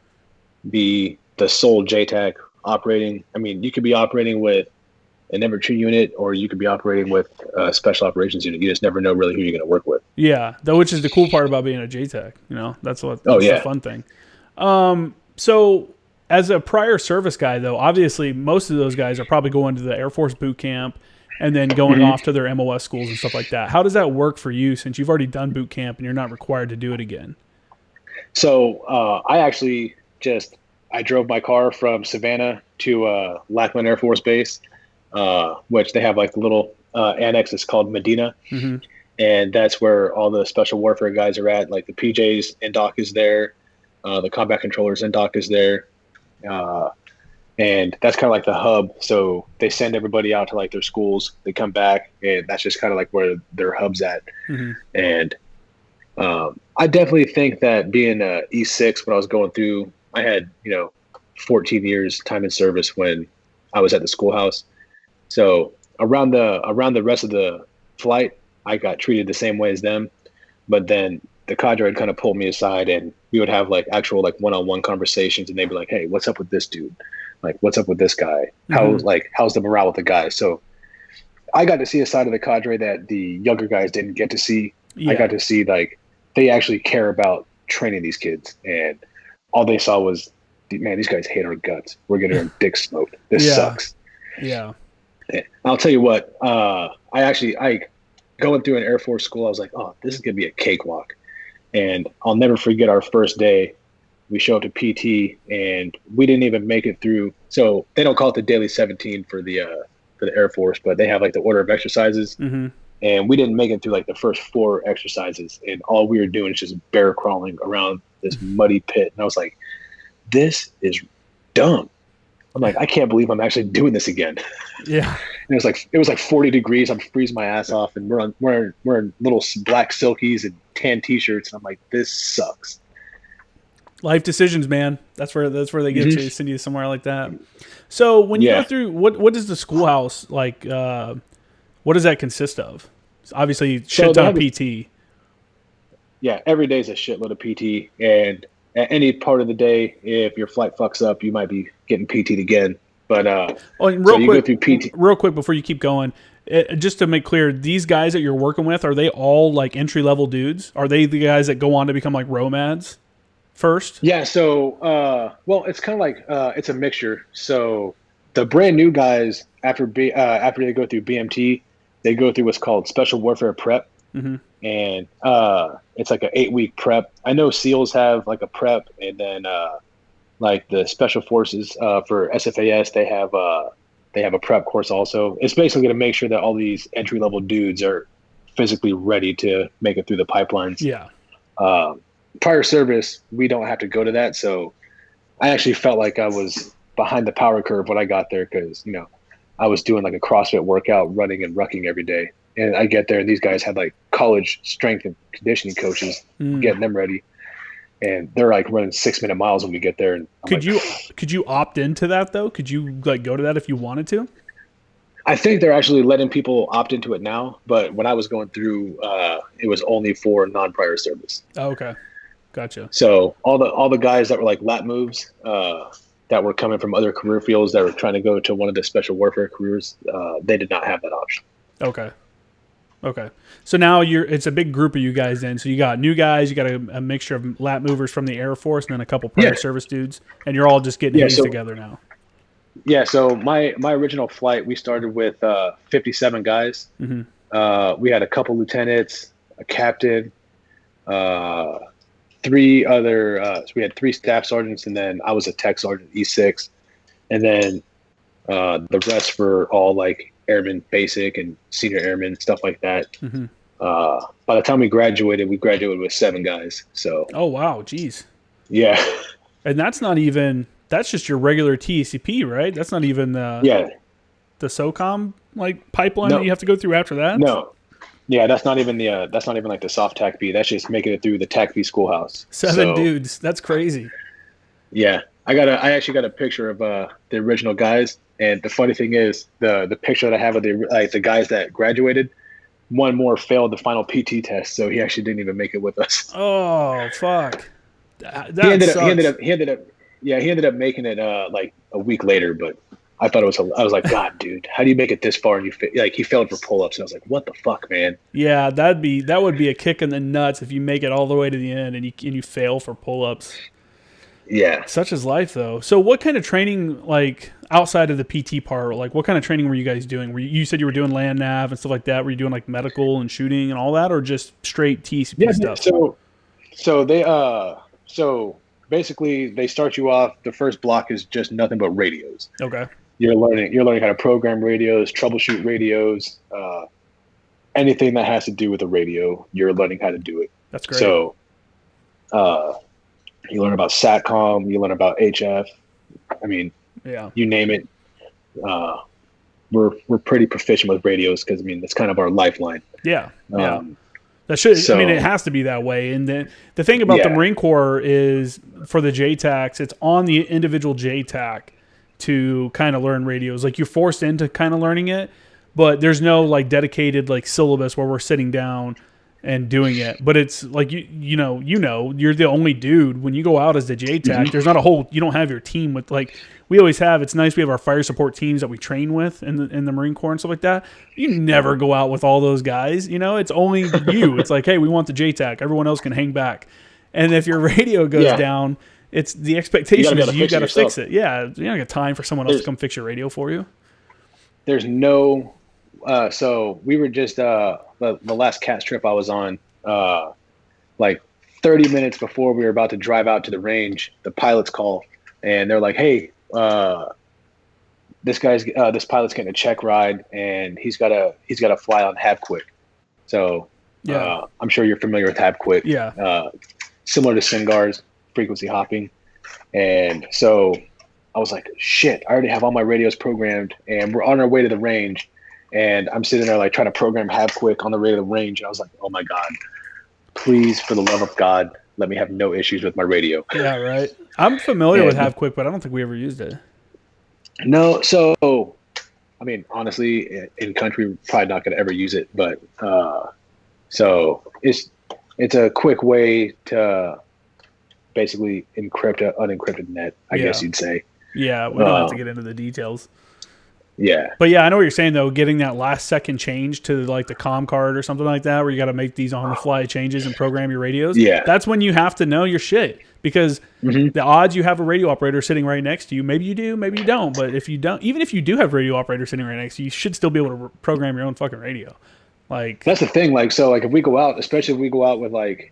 be the sole JTAC operating. I mean, you could be operating with an infantry unit, or you could be operating with a special operations unit. You just never know really who you're going to work with. Yeah, which is the cool part about being a JTAC. That's the fun thing. So as a prior service guy, though, obviously most of those guys are probably going to the Air Force boot camp and then going off to their MOS schools and stuff like that. How does that work for you, since you've already done boot camp and you're not required to do it again? So I drove my car from Savannah to Lackland Air Force Base, which they have like the little annex. It's called Medina. And that's where all the special warfare guys are at. Like the PJs NDOC is there. The combat controllers NDOC is there. And that's kind of like the hub. So they send everybody out to like their schools. They come back, and that's just kind of like where their hub's at. And I definitely think that being a E6, when I was going through, I had 14 years time in service when I was at the schoolhouse. So around the rest of the flight, I got treated the same way as them. But then the cadre would kind of pull me aside, and we would have like actual like one-on-one conversations, and they'd be like, "Hey, what's up with this dude? Like, what's up with this guy? How's the morale with the guy?" So I got to see a side of the cadre that the younger guys didn't get to see. Yeah. I got to see like they actually care about training these kids, and all they saw was, man, these guys hate our guts. We're getting our dicks smoked. This sucks. Yeah. And I'll tell you what, I going through an Air Force school, I was like, oh, this is going to be a cakewalk. And I'll never forget our first day. We show up to PT, and we didn't even make it through. So they don't call it the Daily 17 for the Air Force, but they have like the order of exercises. And we didn't make it through like the first 4 exercises. And all we were doing is just bear crawling around this muddy pit. And I was like, this is dumb. I'm like, I can't believe I'm actually doing this again. Yeah. And it was like 40 degrees. I'm freezing my ass off, and we're wearing little black silkies and tan t-shirts. And I'm like, this sucks. Life decisions, man. That's where they get Mm-hmm. you, send you somewhere like that. So when you go through, what does the schoolhouse like? What does that consist of? Obviously, shit ton of PT. Yeah, every day is a shitload of PT, and at any part of the day, if your flight fucks up, you might be getting PT'd again. But and you go through PT. Real quick before you keep going, just to make clear, these guys that you're working with, are they all like entry level dudes? Are they the guys that go on to become like romads first? Yeah. So, well, it's kind of like it's a mixture. So the brand new guys after they go through BMT, they go through what's called Special Warfare Prep. Mm-hmm. And it's like an 8-week prep. I know SEALs have like a prep, and then like the Special Forces for SFAS, they have a prep course also. It's basically going to make sure that all these entry level dudes are physically ready to make it through the pipelines. Yeah. Prior service, we don't have to go to that, so I actually felt like I was behind the power curve when I got there because I was doing like a CrossFit workout, running and rucking every day. And I get there, and these guys had like college strength and conditioning coaches getting them ready, and they're like running 6-minute miles when we get there. And could you opt into that though? Could you like go to that if you wanted to? I think they're actually letting people opt into it now, but when I was going through, it was only for non-prior service. Oh, okay, gotcha. So all the guys that were like lat moves, that were coming from other career fields that were trying to go to one of the special warfare careers, they did not have that option. Okay. So now it's a big group of you guys then. So you got new guys, you got a mixture of lat movers from the Air Force, and then a couple prior service dudes, and you're all just getting hazed together now. Yeah. So my original flight, we started with 57 guys. Mm-hmm. We had a couple lieutenants, a captain, 3 other. So we had 3 staff sergeants, and then I was a tech sergeant, E6, and then the rest were all like airmen basic and senior airmen, stuff like that. Mm-hmm. By the time we graduated with 7 guys. So oh wow, geez. Yeah. And that's just your regular TACP, right? That's not even the SOCOM like pipeline that you have to go through after that. No. Yeah, that's not even like the soft TACP. That's just making it through the TACP schoolhouse. 7 dudes. That's crazy. Yeah. I actually got a picture of the original guys. And the funny thing is, the picture that I have of the guys that graduated, one more failed the final PT test, so he actually didn't even make it with us. Oh fuck! He ended up making it like a week later, but I thought I was like, God, dude, how do you make it this far and he failed for pull-ups? And I was like, what the fuck, man? Yeah, that would be a kick in the nuts if you make it all the way to the end and you fail for pull-ups. Yeah. Such is life, though. So what kind of training, like, outside of the PT part, like, what kind of training were you guys doing? You said you were doing land nav and stuff like that. Were you doing, like, medical and shooting and all that, or just straight TCP stuff? So basically, they start you off, the first block is just nothing but radios. Okay. You're learning how to program radios, troubleshoot radios, anything that has to do with a radio, you're learning how to do it. That's great. So you learn about SATCOM, you learn about HF. I mean, you name it. We're pretty proficient with radios because, I mean, that's kind of our lifeline. Yeah. That should. I mean, it has to be that way. And the thing about the Marine Corps is, for the JTACs, it's on the individual JTAC to kind of learn radios. Like, you're forced into kind of learning it, but there's no like dedicated like syllabus where we're sitting down and doing it. But it's like you know you're the only dude when you go out as the JTAC. Mm-hmm. There's not you don't have your team with, like we always have. It's nice we have our fire support teams that we train with in the Marine Corps and stuff like that. You never go out with all those guys. It's only you. It's like, hey, we want the JTAC. Everyone else can hang back. And if your radio goes down, it's the expectation is you got to fix it. Yeah, you don't got time for someone else to come fix your radio for you. There's no. So we were just the last CATS trip I was on. Like 30 minutes before we were about to drive out to the range, the pilots call and they're like, "Hey, this pilot's getting a check ride and he's got to fly on HABQuick." So I'm sure you're familiar with HABQuick. Yeah. Similar to SINGAR's frequency hopping, and so I was like, shit, I already have all my radios programmed, and we're on our way to the range. And I'm sitting there like trying to program Have Quick on the way to the range. And I was like, oh my God, please, for the love of God, let me have no issues with my radio. Yeah, right. I'm familiar with Have Quick, but I don't think we ever used it. No, so I mean, honestly, in country, we're probably not going to ever use it. But so it's a quick way to basically encrypt an unencrypted net, I guess you'd say. Yeah, we don't have to get into the details. Yeah. But yeah, I know what you're saying though, getting that last second change to like the comm card or something like that, where you got to make these on the fly changes and program your radios. Yeah. That's when you have to know your shit, because the odds you have a radio operator sitting right next to you, maybe you do, maybe you don't. But if you don't, even if you do have a radio operator sitting right next to you, you should still be able to program your own fucking radio. Like, that's the thing. Like, so like if we go out, especially if we go out with like,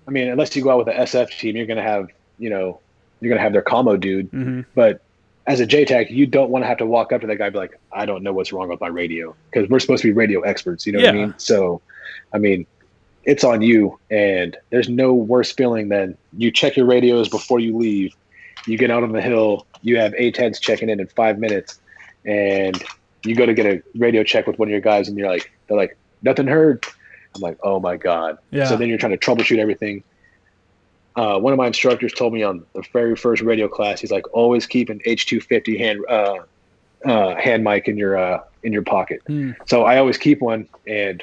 I mean, unless you go out with the SF team, you're going to have, you're going to have their commo dude. But as a JTAC, you don't want to have to walk up to that guy and be like, I don't know what's wrong with my radio, because we're supposed to be radio experts. You know what I mean? So, I mean, it's on you, and there's no worse feeling than you check your radios before you leave. You get out on the hill, you have ATEDs checking in 5 minutes, and you go to get a radio check with one of your guys, and they're like, nothing heard. I'm like, oh my God. Yeah. So then you're trying to troubleshoot everything. One of my instructors told me on the very first radio class, he's like, always keep an H250 hand mic in your pocket. So I always keep one, and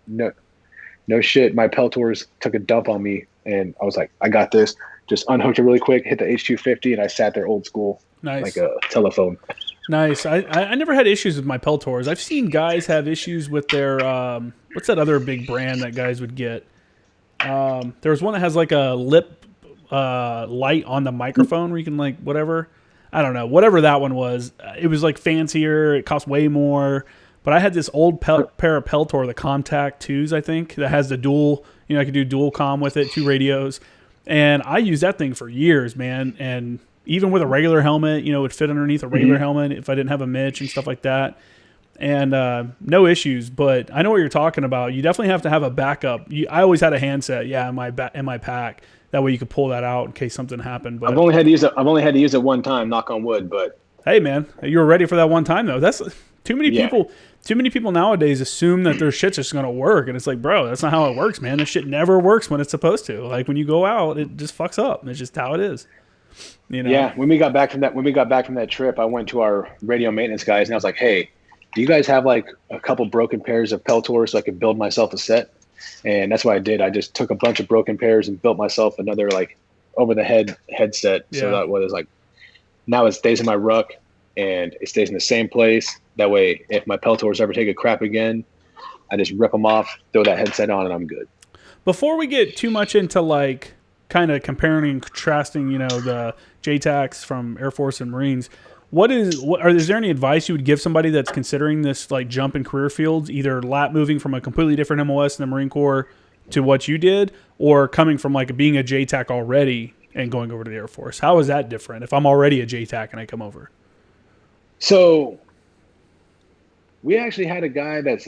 no shit, my Peltors took a dump on me, and I was like, I got this. Just unhooked it really quick, hit the H250, and I sat there old school, like a telephone. Nice. I never had issues with my Peltors. I've seen guys have issues with their what's that other big brand that guys would get? There was one that has like a lip light on the microphone where you can like whatever. I don't know. Whatever that one was. It was like fancier. It cost way more. But I had this old pair of Peltor, the Contact 2s, I think, that has the dual, I could do dual comm with it, 2 radios. And I used that thing for years, man. And even with a regular helmet, it would fit underneath a regular helmet if I didn't have a Mitch and stuff like that. And no issues, but I know what you're talking about. You definitely have to have a backup. I always had a handset, in my pack. That way you could pull that out in case something happened. But I've only had to use it one time, knock on wood. But hey, man, you were ready for that one time though. That's too many people. Too many people nowadays assume that their shit's just gonna work, and it's like, bro, that's not how it works, man. This shit never works when it's supposed to. Like when you go out, it just fucks up. It's just how it is. Yeah. When we got back from that trip, I went to our radio maintenance guys, and I was like, hey, do you guys have like a couple broken pairs of Peltors so I could build myself a set? And that's what I did. I just took a bunch of broken pairs and built myself another like over the head headset. So that was like, now it stays in my ruck and it stays in the same place. That way, if my Peltors ever take a crap again, I just rip them off, throw that headset on, and I'm good. Before we get too much into like kind of comparing and contrasting, the JTACs from Air Force and Marines, is there any advice you would give somebody that's considering this like jump in career fields, either moving from a completely different MOS in the Marine Corps to what you did, or coming from like being a JTAC already and going over to the Air Force? How is that different if I'm already a JTAC and I come over? So we actually had a guy that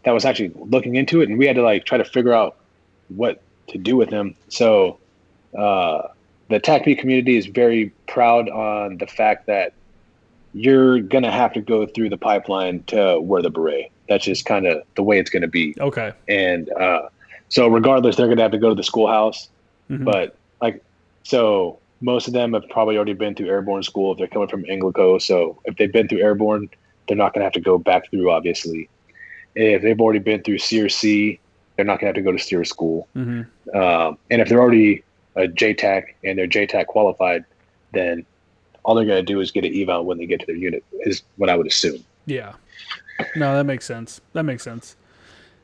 was actually looking into it, and we had to like try to figure out what to do with him. So the TACP community is very proud on the fact that you're going to have to go through the pipeline to wear the beret. That's just kind of the way it's going to be. Okay. And so regardless, they're going to have to go to the schoolhouse. But so most of them have probably already been through airborne school if they're coming from Anglico. So if they've been through airborne, they're not going to have to go back through, obviously. If they've already been through CRC, they're not going to have to go to SEER school. And if they're already a JTAC and they're JTAC qualified, then all they're going to do is get an eval when they get to their unit, is what I would assume. Yeah. No, that makes sense.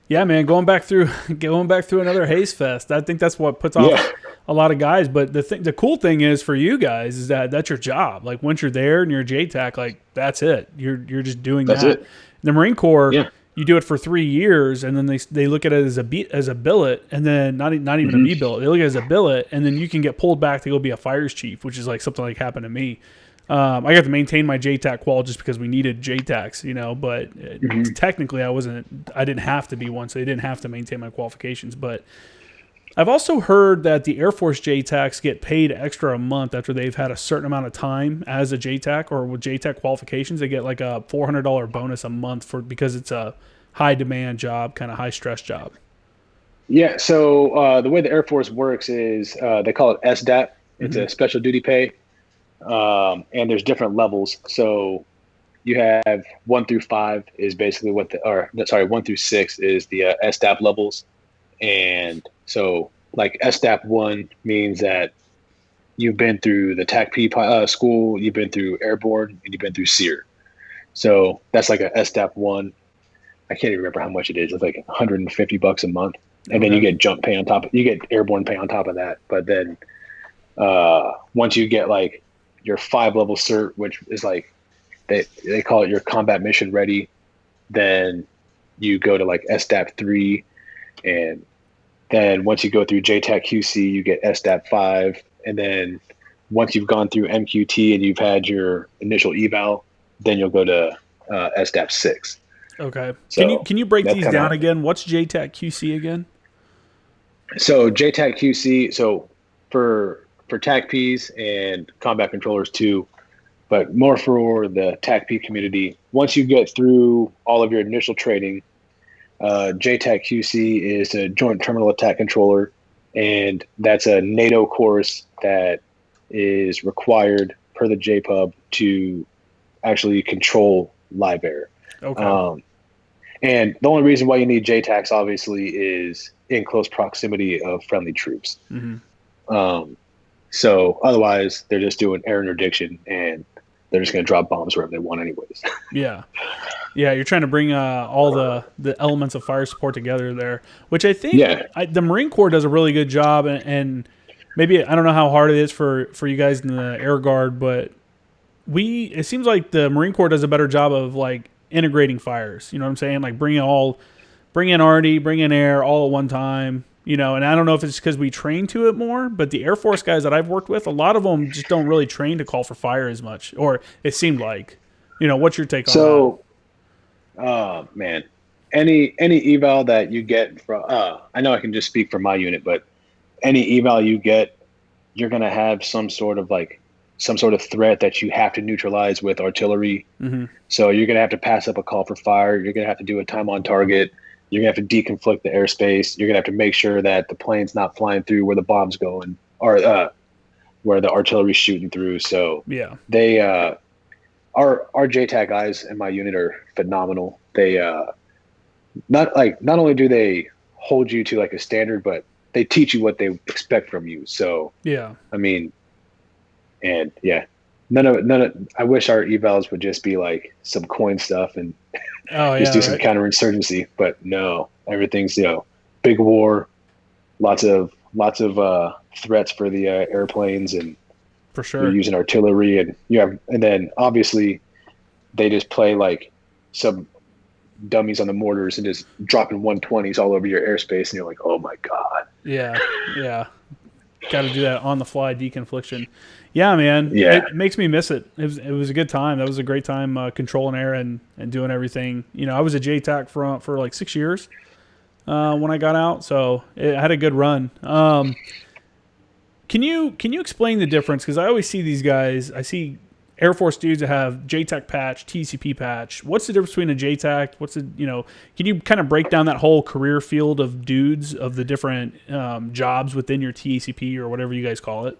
Yeah, man, going back through another haze fest. I think that's what puts off a lot of guys. But the cool thing is for you guys is that that's your job. Like once you're there and you're a JTAC, like that's it. You're just doing that. It. The Marine Corps, you do it for 3 years, and then they look at it as a billet, and then not even a B billet. They look at it as a billet, and then you can get pulled back to go be a fires chief, which is like something like happened to me. I got to maintain my JTAC qual just because we needed JTACs, but technically I didn't have to be one, so they didn't have to maintain my qualifications. But I've also heard that the Air Force JTACs get paid extra a month after they've had a certain amount of time as a JTAC or with JTAC qualifications. They get like a $400 bonus a month because it's a high demand job, kind of high stress job. Yeah. So the way the Air Force works is they call it SDAP. It's a special duty pay, and there's different levels. So you have 1 through 5 is basically 1 through 6 is the SDAP levels. And so like SDAP 1 means that you've been through the TACP school, you've been through airborne, and you've been through SEER. So that's like a SDAP 1. I can't even remember how much it is. It's like $150 a month. And then you get jump pay on top. You get airborne pay on top of that. But then once you get like your 5-level cert, which is like they call it your combat mission ready, then you go to like SDAP 3, and then once you go through JTAC QC, you get SDAP 5, and then once you've gone through MQT and you've had your initial eval, then you'll go to SDAP 6. Okay. So can you break these down again? What's JTAC QC again? So JTAC QC, so for TACPs and combat controllers too, but more for the TACP community. Once you get through all of your initial training, JTAC QC is a Joint Terminal Attack Controller, and that's a NATO course that is required per the JPUB to actually control live air. Okay. And the only reason why you need JTACs, obviously, is in close proximity of friendly troops. So otherwise, they're just doing air interdiction, and they're just going to drop bombs wherever they want anyways. Yeah. You're trying to bring all the elements of fire support together there, which I think the Marine Corps does a really good job, and maybe I don't know how hard it is for you guys in the Air Guard, but it seems like the Marine Corps does a better job of like integrating fires. You know what I'm saying? Like bring in RD, bring in air all at one time. And I don't know if it's because we train to it more, but the Air Force guys that I've worked with, a lot of them just don't really train to call for fire as much, or it seemed like. What's your take on that? Man, any eval that you get from, I know I can just speak for my unit, but any eval you get, you're going to have some sort of threat that you have to neutralize with artillery. So you're going to have to pass up a call for fire. You're going to have to do a time on target. You're going to have to deconflict the airspace. You're going to have to make sure that the plane's not flying through where the bomb's going, or where the artillery's shooting through. So they, our JTAC guys in my unit are phenomenal. They not only do they hold you to like a standard, but they teach you what they expect from you. So I mean, and none of I wish our evals would just be like some coin stuff and just do some counterinsurgency, but no, everything's big war, lots of threats for the airplanes, and for sure you're using artillery, and and then obviously they just play like some dummies on the mortars and just dropping 120s all over your airspace, and you're like, oh my god. Got to do that on the fly deconfliction. Yeah, man. It makes me miss it. It was a good time. That was a great time controlling air and doing everything. I was a JTAC for like 6 years when I got out, so I had a good run. Can you explain the difference? Because I always see these guys. I see Air Force dudes that have JTAC patch, TCP patch. What's the difference between a JTAC? Can you kind of break down that whole career field of dudes of the different jobs within your TACP or whatever you guys call it?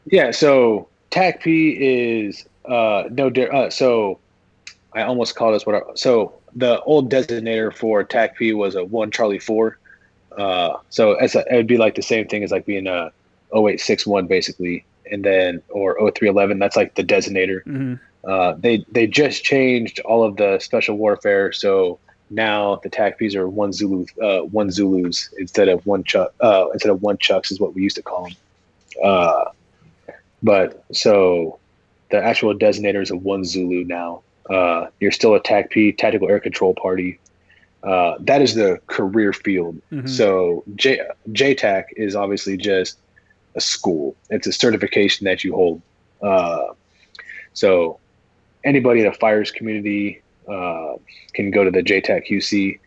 Yeah, so TACP is so I almost call this so the old designator for TACP was a 1 Charlie 4. So it would be like the same thing as like being a 0861 basically, and then or 0311. That's like the designator. They just changed all of the special warfare, so now the TACPs are one Zulus instead of one Chucks is what we used to call them. But so the actual designator is a 1 Zulu now. You're still a TACP, Tactical Air Control Party. That is the career field. So JTAC is obviously just a school. It's a certification that you hold. So anybody in the fires community can go to the JTAC QC,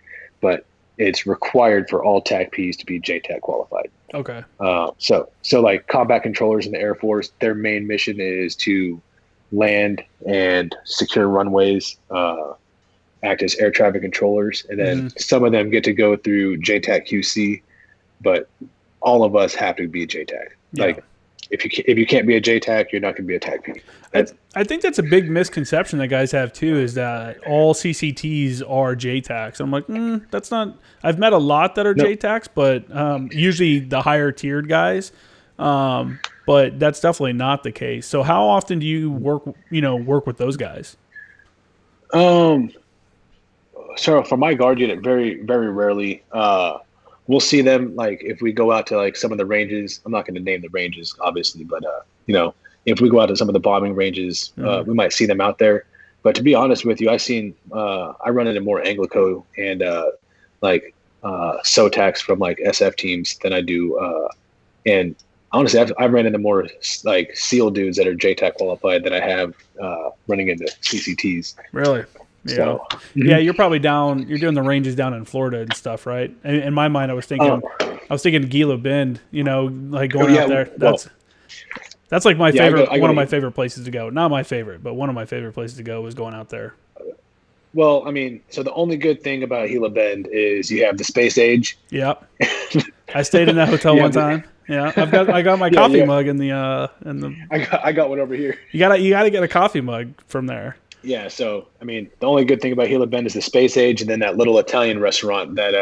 but it's required for all TACPs to be JTAC qualified. Okay. So like combat controllers in the Air Force, their main mission is to land and secure runways, act as air traffic controllers, and then some of them get to go through JTAC QC, but all of us have to be a JTAC. Yeah. Like if you can't be a JTAC, you're not going to be a TACP. I think that's a big misconception that guys have too, is that all CCTs are JTACs. I'm like, that's not. I've met a lot that are JTACs, but usually the higher tiered guys. But that's definitely not the case. So how often do you work with those guys? So for my guard unit, very, very rarely. We'll see them like if we go out to like some of the ranges. I'm not going to name the ranges, obviously, but if we go out to some of the bombing ranges, we might see them out there. But to be honest with you, I run into more Anglico and SOTACs from like SF teams than I do. And honestly, I've ran into more like SEAL dudes that are JTAC qualified than I have running into CCTs. Really? Yeah. So, yeah, you're probably down. You're doing the ranges down in Florida and stuff, right? In my mind, I was thinking Gila Bend. Like going out there. That's like my favorite. One of my favorite places to go. Not my favorite, but one of my favorite places to go was going out there. Well, I mean, so the only good thing about Gila Bend is you have the space age. Yeah. I stayed in that hotel one time. Yeah, I got my coffee mug in the. I got one over here. You gotta get a coffee mug from there. Yeah, so I mean, the only good thing about Gila Bend is the space age, and then that little Italian restaurant that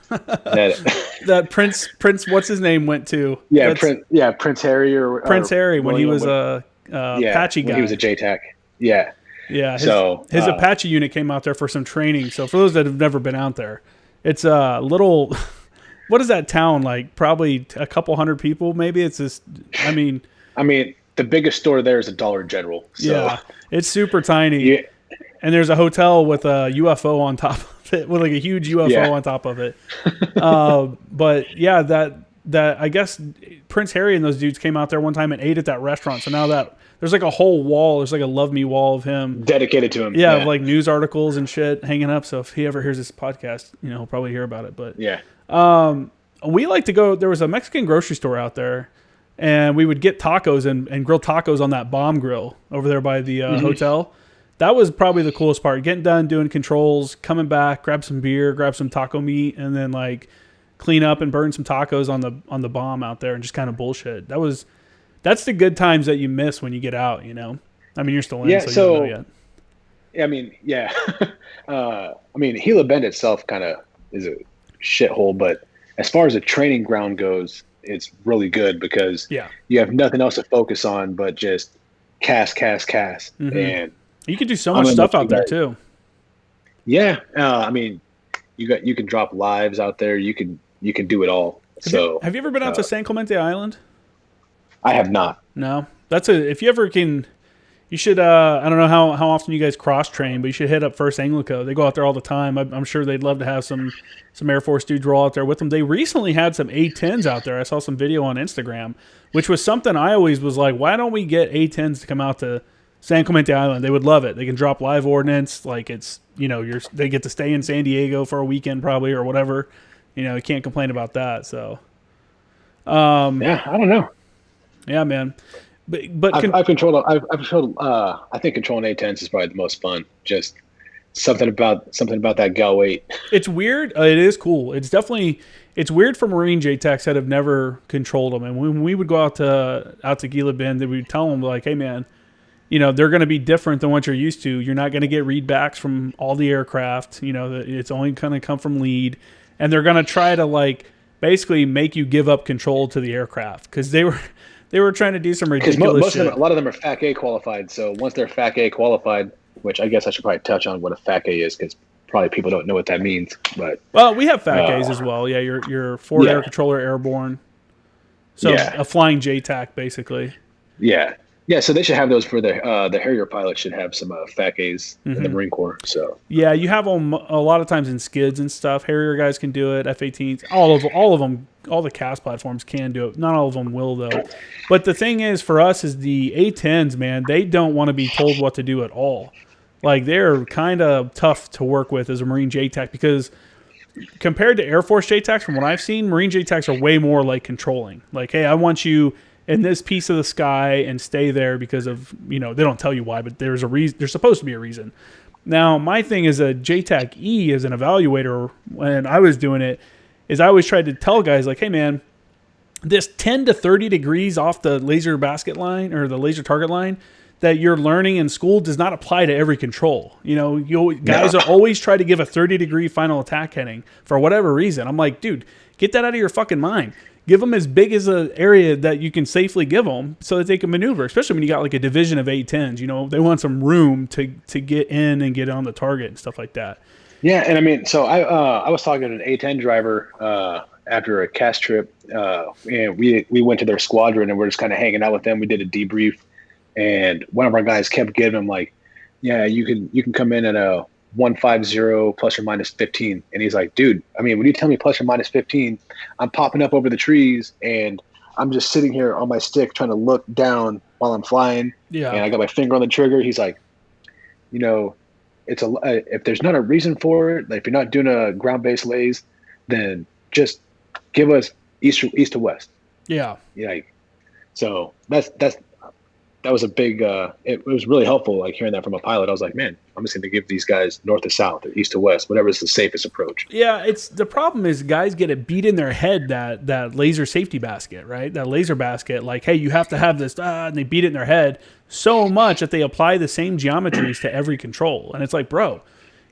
that Prince, what's his name, went to. Yeah, Prince Harry Prince Harry when he was a Apache guy. He was a JTAC. Yeah. Yeah. His Apache unit came out there for some training. So for those that have never been out there, it's a little. What is that town like? Probably a couple hundred people, maybe. It's just. I mean, the biggest store there is a Dollar General. So. Yeah, it's super tiny. Yeah. And there's a hotel with a UFO on top of it, with like a huge UFO on top of it. But yeah, that I guess Prince Harry and those dudes came out there one time and ate at that restaurant. So now that there's like a whole wall, there's like a love me wall of him dedicated to him. Yeah, with like news articles and shit hanging up. So if he ever hears this podcast, he'll probably hear about it. But yeah, we like to go. There was a Mexican grocery store out there. And we would get tacos and grill tacos on that bomb grill over there by the hotel. That was probably the coolest part. Getting done doing controls, coming back, grab some beer, grab some taco meat, and then like clean up and burn some tacos on the bomb out there and just kind of bullshit. That's the good times that you miss when you get out. I mean, you're still in, so you don't know yet. I mean, yeah. Gila Bend itself kind of is a shithole, but as far as a training ground goes, it's really good because you have nothing else to focus on but just cast, and you can do so much stuff out there too. Yeah, you can drop lives out there. You can do it all. Have you ever been out to San Clemente Island? I have not. No, if you ever can. You should, I don't know how often you guys cross-train, but you should hit up First Anglico. They go out there all the time. I'm sure they'd love to have some Air Force dudes roll out there with them. They recently had some A-10s out there. I saw some video on Instagram, which was something I always was like, why don't we get A-10s to come out to San Clemente Island? They would love it. They can drop live ordnance. Like it's, they get to stay in San Diego for a weekend probably or whatever. You can't complain about that. So, yeah, I don't know. Yeah, man. But I've controlled. I think controlling A-10s is probably the most fun. Just something about that gal weight. It's weird. It is cool. It's weird for Marine JTACs that have never controlled them. And when we would go out to Gila Bend, we would tell them like, "Hey, man, they're going to be different than what you're used to. You're not going to get readbacks from all the aircraft. It's only going to come from lead, and they're going to try to like basically make you give up control to the aircraft because they were." They were trying to do some ridiculous shit. A lot of them are FAC-A qualified. So once they're FAC-A qualified, which I guess I should probably touch on what a FAC-A is because probably people don't know what that means. But we have FAC-As as well. Yeah, you're forward air controller airborne. So a flying JTAC basically. Yeah. Yeah, so they should have those for the Harrier pilots should have some FAC-As in the Marine Corps. So yeah, you have them a lot of times in skids and stuff. Harrier guys can do it. F-18s, all of them, all the CAS platforms can do it. Not all of them will though. But the thing is, for us, is the A-10s, man. They don't want to be told what to do at all. Like they're kind of tough to work with as a Marine JTAC because compared to Air Force JTACs, from what I've seen, Marine JTACs are way more like controlling. Like, hey, I want you in this piece of the sky and stay there because of, they don't tell you why, but there's a reason. There's supposed to be a reason. Now, my thing as a JTAC E, as an evaluator, when I was doing it, is I always tried to tell guys, like, hey, man, this 10 to 30 degrees off the laser basket line or the laser target line that you're learning in school does not apply to every control. Guys are always try to give a 30-degree final attack heading for whatever reason. I'm like, dude, get that out of your fucking mind. Give them as big as an area that you can safely give them so that they can maneuver, especially when you got like a division of A-10s. They want some room to get in and get on the target and stuff like that. Yeah, and I mean, so I was talking to an A-10 driver after a cast trip, and we went to their squadron, and we're just kind of hanging out with them. We did a debrief, and one of our guys kept giving him like, yeah, you can come in at a 150 plus or minus 15. And he's like, dude, I mean, when you tell me plus or minus 15, I'm popping up over the trees and I'm just sitting here on my stick trying to look down while I'm flying. Yeah. And I got my finger on the trigger. He's like, if there's not a reason for it, like if you're not doing a ground-based lays, then just give us east to west. Yeah. So that was a big, it was really helpful, like hearing that from a pilot. I was like, man, I'm just going to give these guys north to south or east to west, whatever is the safest approach. Yeah, the problem is guys get it beat in their head, that laser safety basket, right? That laser basket, like, hey, you have to have this, and they beat it in their head so much that they apply the same geometries to every control. And it's like, bro,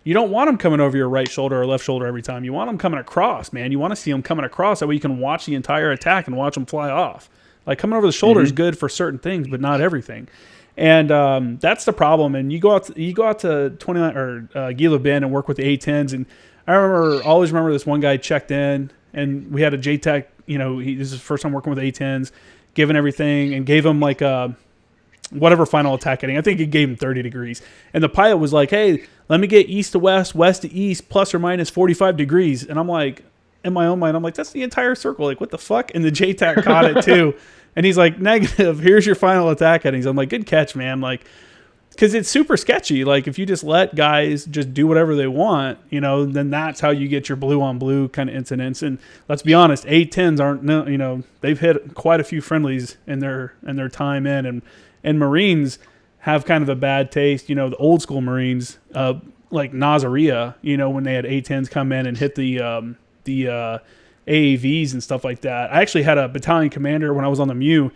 you don't want them coming over your right shoulder or left shoulder every time. You want them coming across, man. You want to see them coming across. That way you can watch the entire attack and watch them fly off. Like, coming over the shoulder is good for certain things, but not everything. And that's the problem. And you go out to 29 or Gila Bend and work with the A-10s. And I always remember this one guy checked in, and we had a JTAC. This is his first time working with A-10s, giving everything, and gave him like whatever final attack heading. I think he gave him 30 degrees. And the pilot was like, hey, let me get east to west, west to east, plus or minus 45 degrees. And I'm like, in my own mind, I'm like, that's the entire circle. Like, what the fuck? And the JTAC caught it too. And he's like, negative, here's your final attack headings. I'm like, good catch, man. Like, because it's super sketchy. Like, if you just let guys just do whatever they want, then that's how you get your blue on blue kind of incidents. And let's be honest, A-10s aren't, they've hit quite a few friendlies in their time in. And Marines have kind of a bad taste, the old school Marines, like Nazaria, when they had A-10s come in and hit the AAVs and stuff like that. I actually had a battalion commander when I was on the MEU.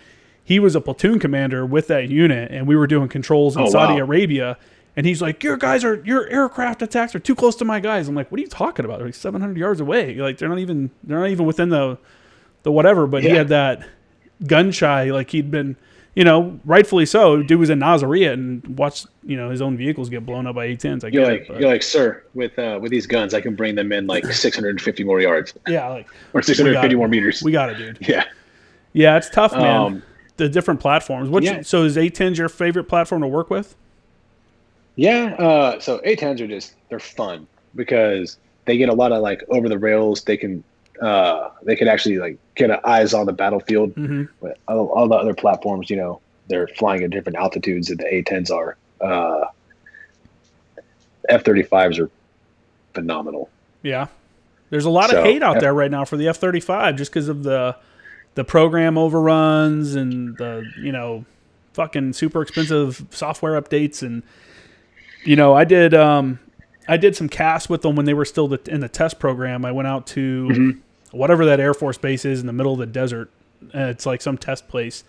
He was a platoon commander with that unit, and we were doing controls in Saudi Arabia. And he's like, your aircraft attacks are too close to my guys. I'm like, what are you talking about? They're like 700 yards away. Like, they're not even within the whatever. But he had that gun shy, like he'd been, rightfully so. Dude was in Nazaria and watched, his own vehicles get blown up by A-10s. You're like, sir, with these guns, I can bring them in like 650 more yards. Yeah, or 650 more meters. We got it, dude. Yeah, it's tough, man. The different platforms. So is A-10s your favorite platform to work with? Yeah. So A-10s they're fun because they get a lot of like over the rails. They can actually like get eyes on the battlefield. But all the other platforms, they're flying at different altitudes that the A-10s are. F-35s are phenomenal. Yeah. There's a lot of hate out there right now for the F-35 just because of the program overruns and the, fucking super expensive software updates. And, I did some casts with them when they were still in the test program. I went out to whatever that Air Force base is in the middle of the desert. It's like some test place.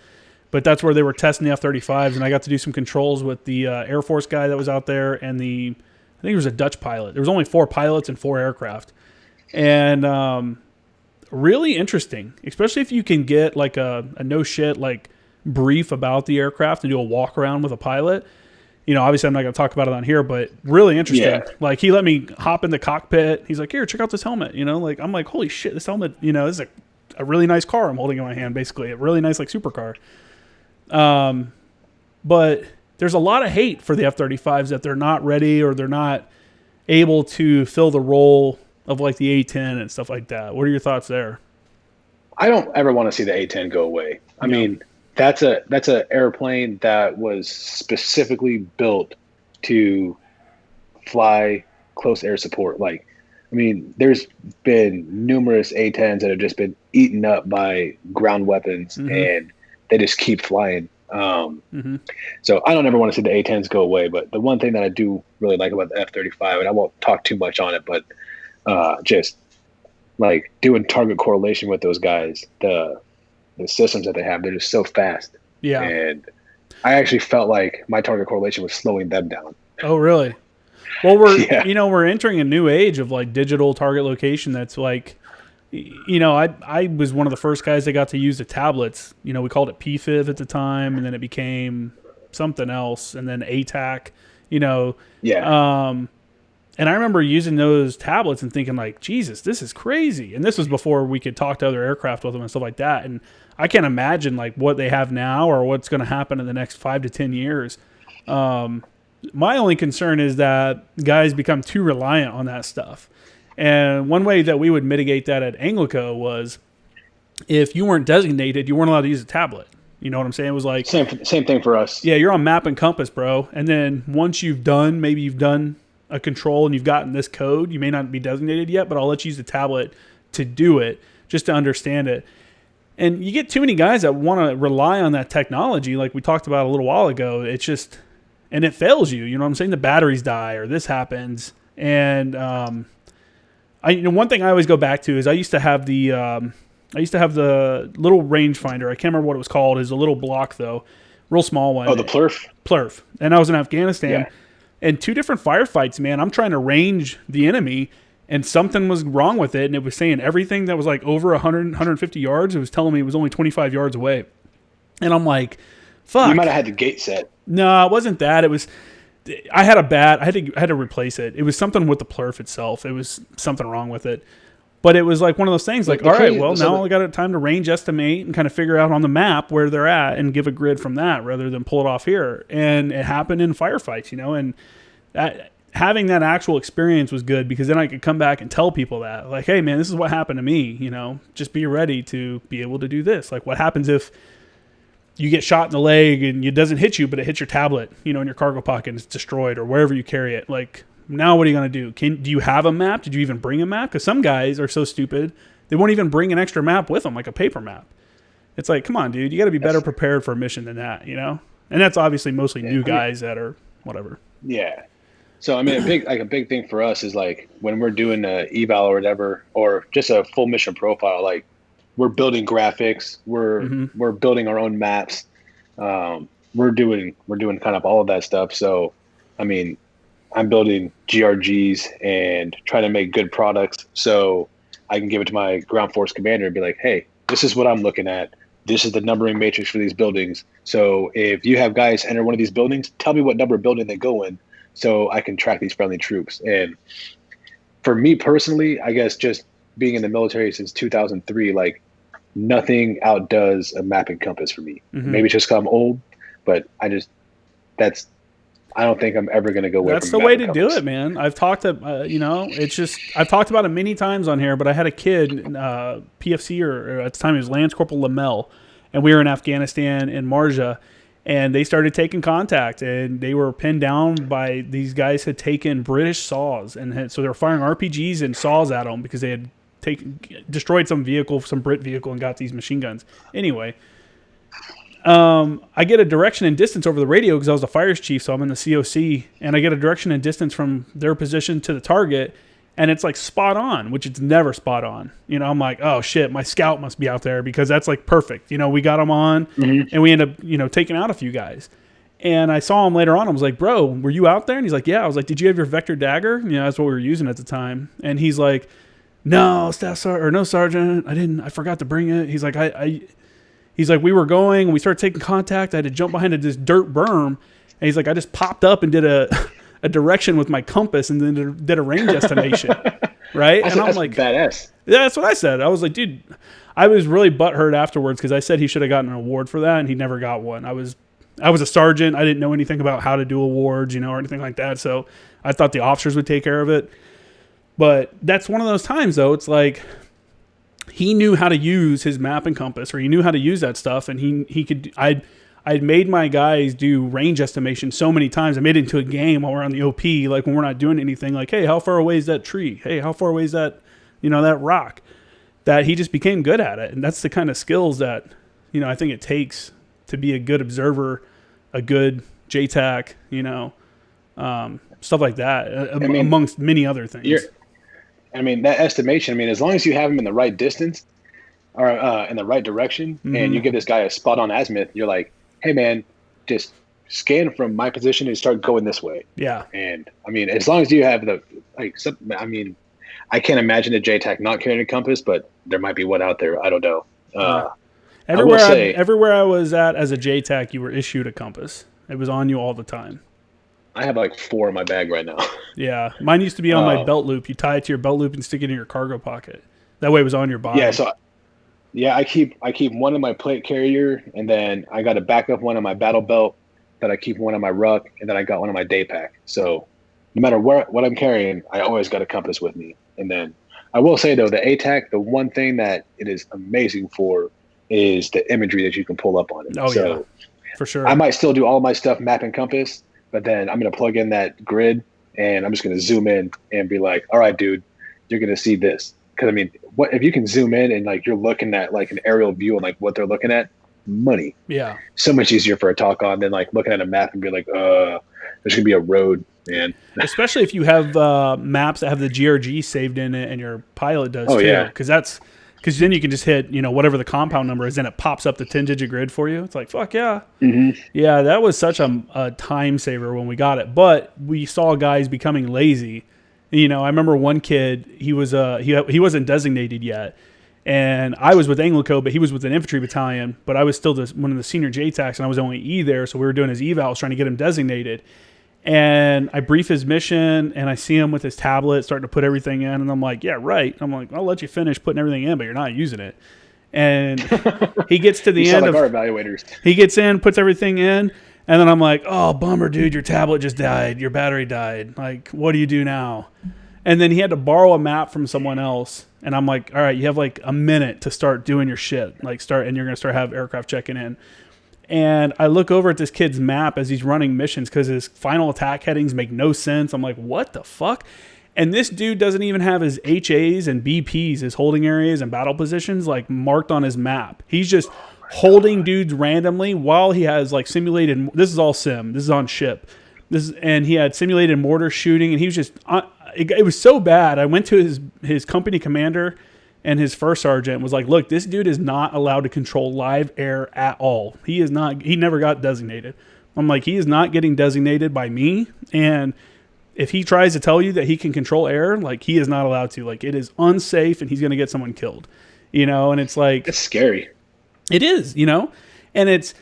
But that's where they were testing the F-35s, and I got to do some controls with the Air Force guy that was out there and I think it was a Dutch pilot. There was only 4 pilots and 4 aircraft. And really interesting, especially if you can get like a no-shit like brief about the aircraft and do a walk-around with a pilot. Obviously I'm not going to talk about it on here, but really interesting. Yeah. Like, he let me hop in the cockpit. He's like, here, check out this helmet. I'm like, holy shit, this helmet, this is a really nice car I'm holding in my hand, basically. A really nice, like, supercar. But there's a lot of hate for the F-35s that they're not ready or they're not able to fill the role of, like, the A-10 and stuff like that. What are your thoughts there? I don't ever want to see the A-10 go away. I mean, that's a airplane that was specifically built to fly close air support. Like, I mean, there's been numerous A-10s that have just been eaten up by ground weapons, and they just keep flying. So I don't ever want to see the A-10s go away, but the one thing that I do really like about the F-35, and I won't talk too much on it, but just like doing target correlation with those guys, the systems that they have, they're just so fast. Yeah. And I actually felt like my target correlation was slowing them down. Oh, really? Well, we're entering a new age of like digital target location. That's like, I was one of the first guys that got to use the tablets. We called it PFIV at the time, and then it became something else, and then ATAC. And I remember using those tablets and thinking like, Jesus, this is crazy. And this was before we could talk to other aircraft with them and stuff like that. And I can't imagine like what they have now or what's going to happen in the next 5 to 10 years. My only concern is that guys become too reliant on that stuff. And one way that we would mitigate that at Anglico was if you weren't designated, you weren't allowed to use a tablet. You know what I'm saying? It was like same thing for us. Yeah, you're on map and compass, bro. And then once you've done a control and you've gotten this code, you may not be designated yet, but I'll let you use the tablet to do it, just to understand it. And you get too many guys that want to rely on that technology, like we talked about a little while ago. It's just, and it fails you. You know what I'm saying? The batteries die or this happens. And one thing I always go back to is I used to have the little rangefinder. I can't remember what it was called. It's a little block though, real small one. Oh, the plurf. Plurf. And I was in Afghanistan. Yeah. And 2 different firefights, man. I'm trying to range the enemy, and something was wrong with it, and it was saying everything that was like over 100, 150 yards, it was telling me it was only 25 yards away. And I'm like, fuck. You might have had the gate set. No, it wasn't that. It was, I had a bat. I had to replace it. It was something with the plurf itself. It was something wrong with it. But it was like one of those things like, all right, well, now I got time to range estimate and kind of figure out on the map where they're at and give a grid from that rather than pull it off here. And it happened in firefights, and having that actual experience was good because then I could come back and tell people that, like, hey, man, this is what happened to me, just be ready to be able to do this. Like, what happens if you get shot in the leg and it doesn't hit you, but it hits your tablet, in your cargo pocket and it's destroyed or wherever you carry it. Like, now what are you going to do? Do you have a map? Did you even bring a map? Because some guys are so stupid, they won't even bring an extra map with them, like a paper map. It's like, come on, dude, you got to be better prepared for a mission than that, And that's obviously mostly new guys that are whatever. Yeah. So, I mean, a big thing for us is like when we're doing an eval or whatever, or just a full mission profile, like we're building graphics, we're building our own maps. We're doing kind of all of that stuff. So, I mean, I'm building GRGs and trying to make good products so I can give it to my ground force commander and be like, hey, this is what I'm looking at. This is the numbering matrix for these buildings. So if you have guys enter one of these buildings, tell me what number building they go in so I can track these friendly troops. And for me personally, I guess just being in the military since 2003, like nothing outdoes a map and compass for me. Maybe it's just because I'm old, but I don't think I'm ever going to go away That's from the way map to and do compass. it, man. I've talked I've talked about it many times on here, but I had a kid, PFC, or at the time he was Lance Corporal Lamel, and we were in Afghanistan in Marja, and they started taking contact, and they were pinned down by these guys had taken British saws, and so they were firing RPGs and saws at them because they had destroyed some Brit vehicle, and got these machine guns. Anyway, I get a direction and distance over the radio because I was the fires chief, so I'm in the COC, and I get a direction and distance from their position to the target, and it's like spot on, which it's never spot on. I'm like, oh shit, my scout must be out there because that's like perfect. We got him on, and we end up, taking out a few guys. And I saw him later on. I was like, bro, were you out there? And he's like, yeah. I was like, did you have your Vector dagger? That's what we were using at the time. And he's like, no, no, Sergeant, I didn't. I forgot to bring it. He's like, He's like, we were going, and we started taking contact. I had to jump behind this dirt berm. And he's like, I just popped up and did a direction with my compass and then did a range estimation. Right? And I'm like, badass. Yeah, that's what I said. I was like, dude, I was really butthurt afterwards because I said he should have gotten an award for that, and he never got one. I was a sergeant. I didn't know anything about how to do awards, or anything like that. So I thought the officers would take care of it. But that's one of those times, though. It's like, he knew how to use his map and compass, or he knew how to use that stuff, and he could. I I'd made my guys do range estimation so many times. I made it into a game while we're on the OP, like when we're not doing anything, like, hey, how far away is that tree? Hey, how far away is that, that rock? That he just became good at it. And that's the kind of skills that, I think it takes to be a good observer, a good JTAC, stuff like that, amongst many other things. That estimation, as long as you have him in the right distance or in the right direction, and you give this guy a spot on azimuth, you're like, hey, man, just scan from my position and start going this way. Yeah. And, as long as you have I can't imagine a JTAC not carrying a compass, but there might be one out there. I don't know. Everywhere I was at as a JTAC, you were issued a compass. It was on you all the time. I have like 4 in my bag right now. Yeah. Mine used to be on my belt loop. You tie it to your belt loop and stick it in your cargo pocket. That way it was on your body. Yeah. So, I keep one in my plate carrier, and then I got a backup one on my battle belt, that I keep one on my ruck, and then I got one on my day pack. So no matter what I'm carrying, I always got a compass with me. And then I will say, though, the ATAC, the one thing that it is amazing for is the imagery that you can pull up on it. Oh, yeah, for sure. I might still do all my stuff map and compass, but then I'm going to plug in that grid, and I'm just going to zoom in and be like, all right, dude, you're going to see this. Because, what if you can zoom in and, like, you're looking at, like, an aerial view and, like, what they're looking at? Money. Yeah. So much easier for a talk on than, like, looking at a map and be like, there's going to be a road, man. Especially if you have maps that have the GRG saved in it and your pilot does, too. Yeah. Because then you can just hit, whatever the compound number is, and it pops up the 10-digit grid for you. It's like, fuck yeah. Mm-hmm. Yeah, that was such a time saver when we got it. But we saw guys becoming lazy. I remember one kid, he wasn't designated yet. And I was with Anglico, but he was with an infantry battalion. But I was still one of the senior JTACs, and I was only E there. So we were doing his evals, trying to get him designated. And I brief his mission, and I see him with his tablet starting to put everything in. And I'm like, yeah, right. I'm like, I'll let you finish putting everything in, but you're not using it. And he gets to the end of our evaluators. He gets in, puts everything in, and then I'm like, oh, bummer, dude, your tablet just died. Your battery died. Like, what do you do now? And then he had to borrow a map from someone else. And I'm like, all right, you have like a minute to start doing your shit. And you're going to start have aircraft checking in. And I look over at this kid's map as he's running missions because his final attack headings make no sense. I'm like, what the fuck? And this dude doesn't even have his HAs and BPs, his holding areas and battle positions, like marked on his map. He's just holding dudes randomly while he has like simulated. This is all sim. This is on ship. And he had simulated mortar shooting, and he was just. It was so bad. I went to his company commander and his first sergeant was like, look, this dude is not allowed to control live air at all. He never got designated. I'm like, he is not getting designated by me. And if he tries to tell you that he can control air, like he is not allowed to. Like it is unsafe and he's going to get someone killed, and it's like. It's scary. It is, and it's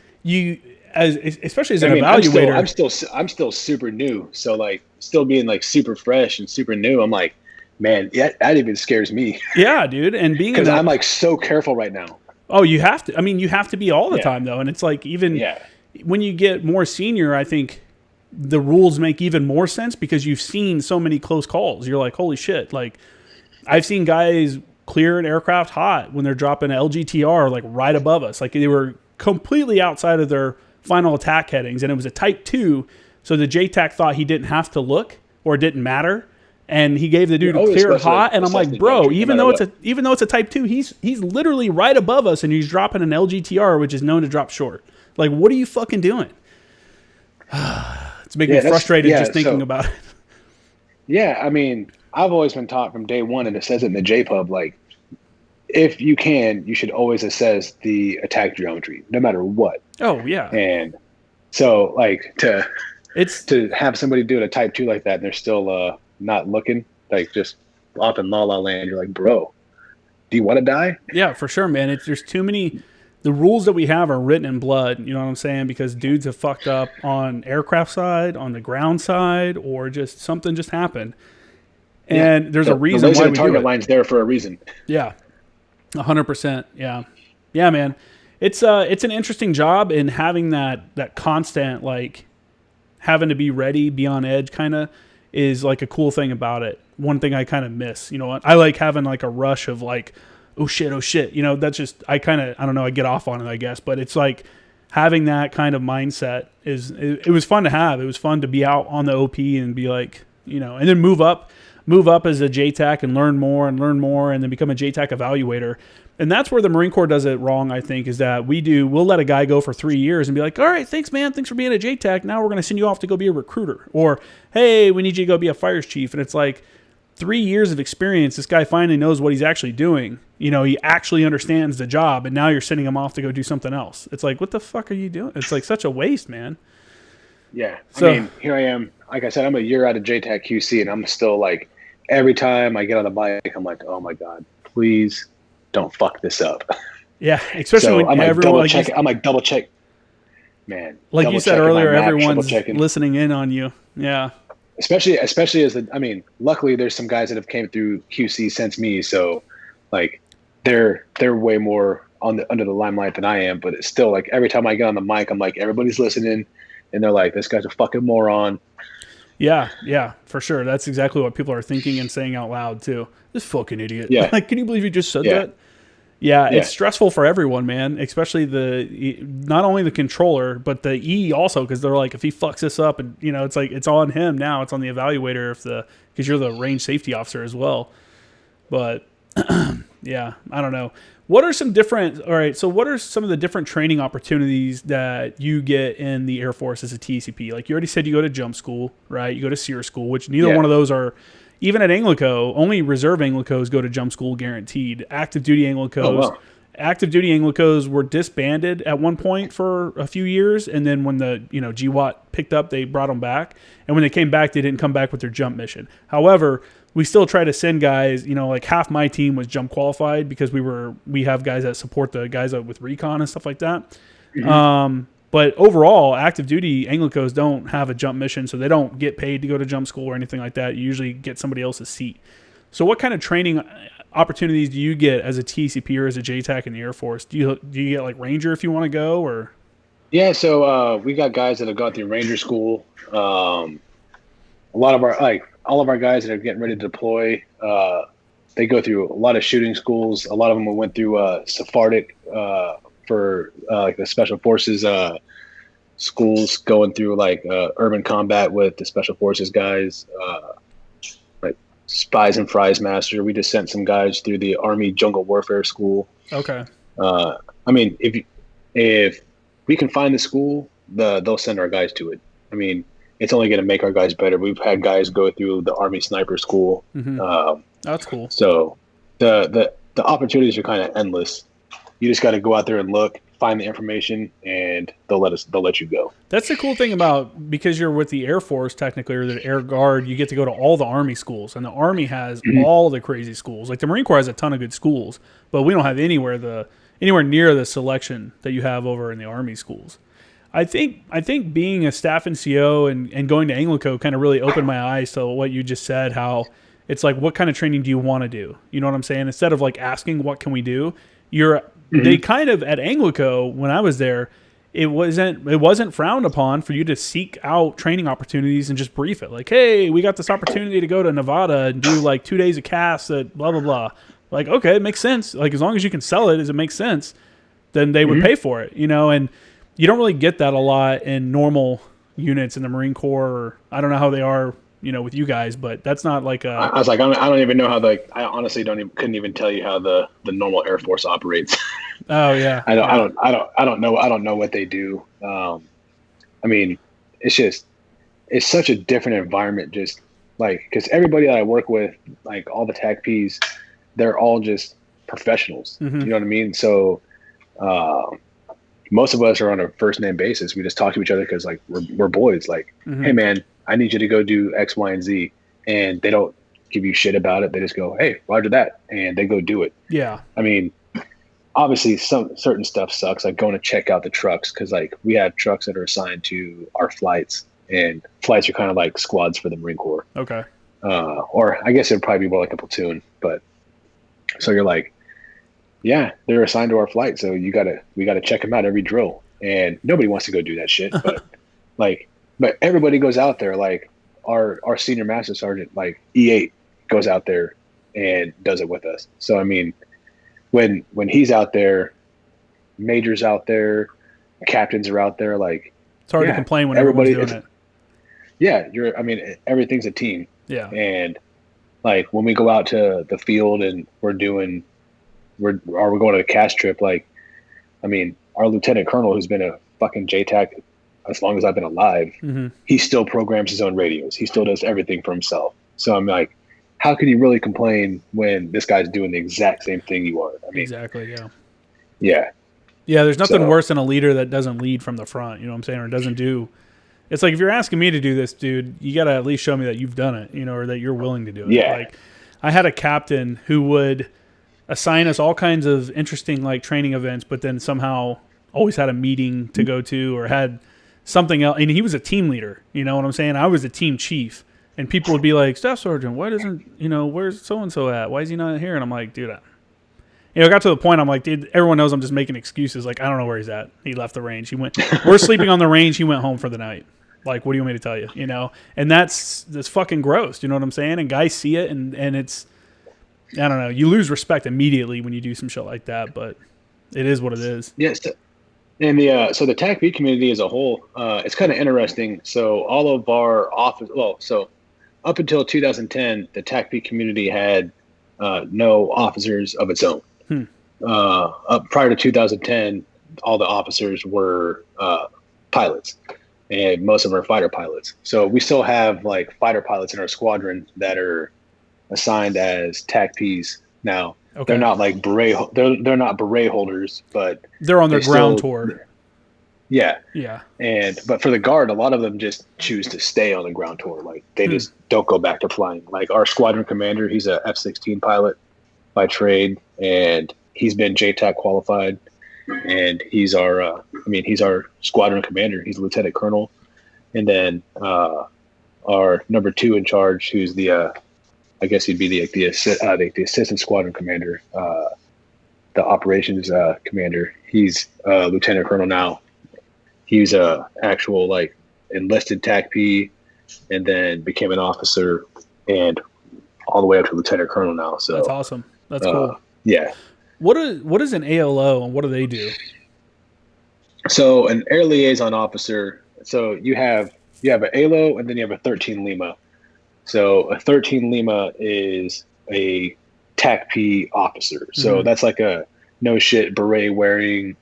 especially as an evaluator. I'm still super new. So like still being like super fresh and super new. I'm like, man, yeah, that even scares me. Yeah, dude. And being because I'm like so careful right now. Oh, you have to. You have to be all the time though. And it's like even when you get more senior, I think the rules make even more sense because you've seen so many close calls. You're like, holy shit. Like I've seen guys clear an aircraft hot when they're dropping an LGTR like right above us. Like they were completely outside of their final attack headings, and it was a Type 2, so the JTAC thought he didn't have to look or it didn't matter, and he gave the dude a clear hot, and I'm like, bro, even though it's a Type 2, he's literally right above us, and he's dropping an LGTR, which is known to drop short. Like, what are you fucking doing? It's making me frustrated just thinking about it. Yeah, I've always been taught from day one, and it says it in the JPub, like, if you can, you should always assess the attack geometry, no matter what. Oh, yeah. And so, like, to have somebody do a Type 2 like that, and they're still not looking, like, just off in la-la land, you're like, bro, do you want to die? Yeah, for sure, man. There's too many. The rules that we have are written in blood, you know what I'm saying? Because dudes have fucked up on aircraft side, on the ground side, or just something just happened. And there's a reason why we do it. The target line's there for a reason. Yeah. 100%. Yeah. Yeah, man. It's an interesting job, and having that constant, like, having to be ready, be on edge kind of is like a cool thing about it. One thing I kind of miss, I like having like a rush of like, oh shit. That's just, I don't know, I get off on it, I guess, but it's like, having that kind of mindset it was fun to have. It was fun to be out on the OP and be like, and then move up as a JTAC and learn more, and then become a JTAC evaluator. And that's where the Marine Corps does it wrong, I think, is that we'll let a guy go for 3 years and be like, all right, thanks, man. Thanks for being a JTAC. Now we're going to send you off to go be a recruiter. Or, hey, we need you to go be a fires chief. And it's like 3 years of experience. This guy finally knows what he's actually doing. He actually understands the job. And now you're sending him off to go do something else. It's like, what the fuck are you doing? It's like such a waste, man. Yeah. So, here I am. Like I said, I'm a year out of JTAC QC, and I'm still like, every time I get on the bike, I'm like, oh my God, please don't fuck this up. Yeah, especially when everyone I'm like double check, man. Like you said earlier, everyone's listening in on you. Yeah. Especially luckily there's some guys that have came through QC since me, so like they're way more under the limelight than I am. But it's still like every time I get on the mic, I'm like, everybody's listening, and they're like, this guy's a fucking moron. Yeah, for sure. That's exactly what people are thinking and saying out loud too. This fucking idiot. Yeah. Like, can you believe you just said that? Yeah, it's stressful for everyone, man. Especially not only the controller, but the E also, because they're like, if he fucks this up, and it's like it's on him now. It's on the evaluator because you're the range safety officer as well. But yeah, I don't know. What are some of the different training opportunities that you get in the Air Force as a TACP? Like you already said, you go to jump school, right? You go to SEER school, which neither one of those are, even at Anglico, only reserve Anglicos go to jump school guaranteed. Active duty Anglicos were disbanded at one point for a few years, and then when the GWAT picked up, they brought them back. And when they came back, they didn't come back with their jump mission. However, we still try to send guys, like half my team was jump qualified because we have guys that support the guys with recon and stuff like that. Mm-hmm. But overall, active duty Anglicos don't have a jump mission, so they don't get paid to go to jump school or anything like that. You usually get somebody else's seat. So what kind of training opportunities do you get as a TCP or as a JTAC in the Air Force? Do you get like Ranger if you want to go, or? Yeah, so we got guys that have gone through Ranger school. A lot of all of our guys that are getting ready to deploy, they go through a lot of shooting schools. A lot of them went through Sephardic for like the Special Forces schools, going through like urban combat with the Special Forces guys, like Spies and Fries Master. We just sent some guys through the Army Jungle Warfare School. Okay. If we can find the school, they'll send our guys to it. It's only going to make our guys better. We've had guys go through the Army Sniper School. Mm-hmm. That's cool. So the opportunities are kind of endless. You just got to go out there and look, find the information, and they'll let you go. That's the cool thing about, because you're with the Air Force technically, or the Air Guard, you get to go to all the Army schools, and the Army has all the crazy schools. Like the Marine Corps has a ton of good schools, but we don't have anywhere near the selection that you have over in the Army schools. I think being a staff NCO and going to Anglico kind of really opened my eyes to what you just said, how it's like, what kind of training do you want to do? You know what I'm saying? Instead of like asking, what can we do? They kind of, at Anglico, when I was there, it wasn't frowned upon for you to seek out training opportunities and just brief it. Like, hey, we got this opportunity to go to Nevada and do like 2 days of casts at blah, blah, blah. Like, okay, it makes sense. Like, as long as you can sell it, as it makes sense, then they would pay for it, and you don't really get that a lot in normal units in the Marine Corps. Or I don't know how they are, with you guys, but that's not like a. I was like, I don't even know how I honestly couldn't even tell you how the normal Air Force operates. Oh yeah. I don't know what they do. It's such a different environment, just like, because everybody that I work with, like all the TACPs, they're all just professionals. Mm-hmm. You know what I mean? So. Most of us are on a first name basis. We just talk to each other because like we're boys. Like, hey man, I need you to go do X, Y, and Z, and they don't give you shit about it. They just go, hey, roger that, and they go do it. Yeah. Obviously, some certain stuff sucks, like going to check out the trucks, because like we have trucks that are assigned to our flights, and flights are kind of like squads for the Marine Corps. Okay. Or I guess it'd probably be more like a platoon, but so you're like. Yeah, they're assigned to our flight, so we gotta check them out every drill, and nobody wants to go do that shit. But but everybody goes out there. Like our senior master sergeant, like E8, goes out there and does it with us. So when he's out there, Major's out there, captains are out there. Like, it's hard to complain when everybody's doing it. Yeah, everything's a team. Yeah. And like when we go out to the field and we're going on a cast trip, like, I mean, our lieutenant colonel, who's been a fucking JTAC as long as I've been alive, he still programs his own radios. He still does everything for himself. So I'm like, how can you really complain when this guy's doing the exact same thing you are? I mean, exactly. Yeah. Yeah. Yeah. There's nothing worse than a leader that doesn't lead from the front. You know what I'm saying? Or doesn't do. It's like, if you're asking me to do this, dude, you got to at least show me that you've done it, you know, or that you're willing to do it. Yeah. Like, I had a captain who would assign us all kinds of interesting, like, training events, but then somehow always had a meeting to go to or had something else. And he was a team leader. You know what I'm saying? I was a team chief. And people would be like, Staff Sergeant, why doesn't, you know, where's so-and-so at? Why is he not here? And I'm like, dude, it got to the point, I'm like, dude, everyone knows I'm just making excuses. Like, I don't know where he's at. He left the range. We're sleeping on the range. He went home for the night. Like, what do you want me to tell you? You know? And that's fucking gross. You know what I'm saying? And guys see it, and it's, I don't know. You lose respect immediately when you do some shit like that, but it is what it is. Yes. And the TACP community as a whole, it's kind of interesting. So all of our up until 2010, the TACP community had no officers of its own. Prior to 2010, all the officers were pilots, and most of them are fighter pilots. So we still have like fighter pilots in our squadron that are assigned as TACPs now. Okay. They're not like beret. They're not beret holders, but they're on their ground tour. Yeah. Yeah. But for the Guard, a lot of them just choose to stay on the ground tour. Like, they just don't go back to flying. Like, our squadron commander, he's a F-16 pilot by trade, and he's been JTAC qualified, and he's our squadron commander. He's a lieutenant colonel. And then our number 2 in charge, who's the I guess he'd be the assistant squadron commander, the operations commander. He's lieutenant colonel now. He's a actual like enlisted TACP, and then became an officer, and all the way up to lieutenant colonel now. So that's awesome. That's cool. Yeah. What is an ALO, and what do they do? So an air liaison officer. So you have an ALO, and then you have a 13 Lima. So a 13 Lima is a TACP officer. So that's like a no shit beret wearing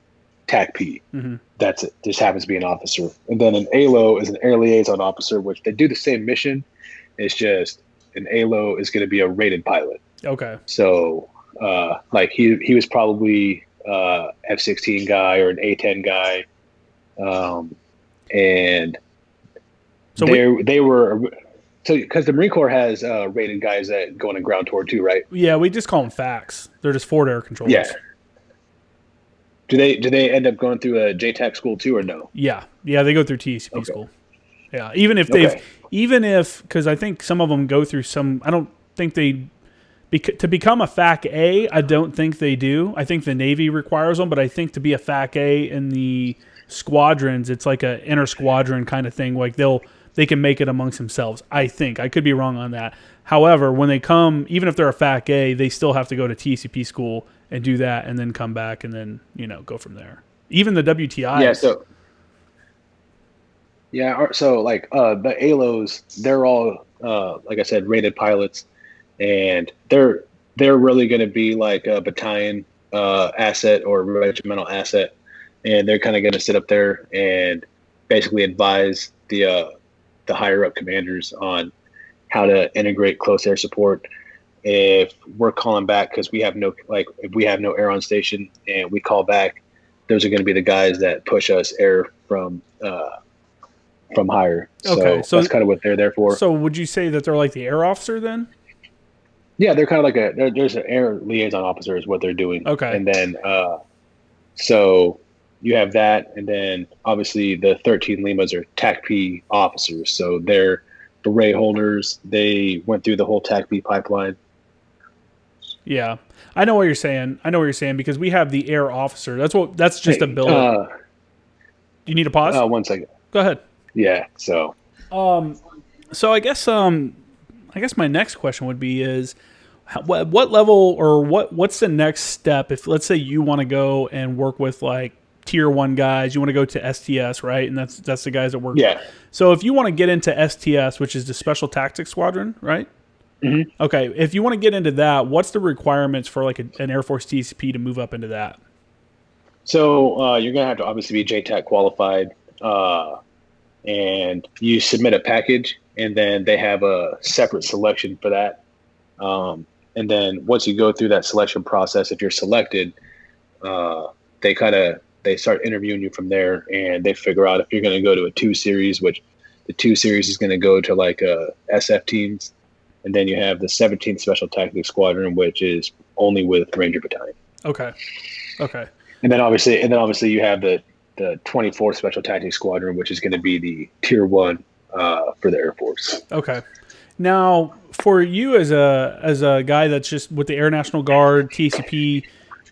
TACP. That's it. Just happens to be an officer. And then an ALO is an air liaison officer, which they do the same mission. It's just an ALO is going to be a rated pilot. Okay. So like he was probably F-16 guy or an A-10 guy. And so they were. So, because the Marine Corps has rated guys that go on a ground tour too, right? Yeah, we just call them FACs. They're just forward air controllers. Yeah. Do they end up going through a JTAC school too, or no? Yeah, they go through TSgt school. Yeah, even if because I think some of them go through some. I don't think they to become a FAC A. I don't think they do. I think the Navy requires them, but I think to be a FAC A in the squadrons, it's like a inter squadron kind of thing. Like they can make it amongst themselves. I think. I could be wrong on that. However, when they come, even if they're a FAC A, they still have to go to TCP school and do that, and then come back, and then go from there. Even the WTI. Yeah. So like the ALOs, they're all like I said, rated pilots, and they're really going to be like a battalion asset or regimental asset, and they're kind of going to sit up there and basically advise the higher up commanders on how to integrate close air support. If we're calling back because if we have no air on station and we call back, those are going to be the guys that push us air from higher. Okay, so that's kind of what they're there for. So would you say that they're like the air officer then? Yeah, they're kind of like there's an air liaison officer is what they're doing. Okay, and then so you have that, and then obviously the 13 Limas are TACP officers, so they're beret holders. They went through the whole TACP pipeline. Yeah, I know what you're saying. Because we have the air officer. That's just a billet. Do you need a pause? 1 second. Go ahead. Yeah. So I guess my next question would be is what level or what's the next step if let's say you want to go and work with like tier 1 guys. You want to go to STS, right? And that's the guys that work. Yeah. So if you want to get into STS, which is the Special Tactics Squadron, right? Mm-hmm. Okay. If you want to get into that, what's the requirements for like an Air Force TCP to move up into that? So you're going to have to obviously be JTAC qualified, and you submit a package, and then they have a separate selection for that. And then once you go through that selection process, if you're selected, they start interviewing you from there, and they figure out if you're going to go to a 2 series, which the 2 series is going to go to like SF teams. And then you have the 17th Special Tactics Squadron, which is only with Ranger Battalion. Okay. And then obviously you have the 24th Special Tactics Squadron, which is going to be the tier 1 for the Air Force. Okay. Now, for you as a guy that's just with the Air National Guard, TCP,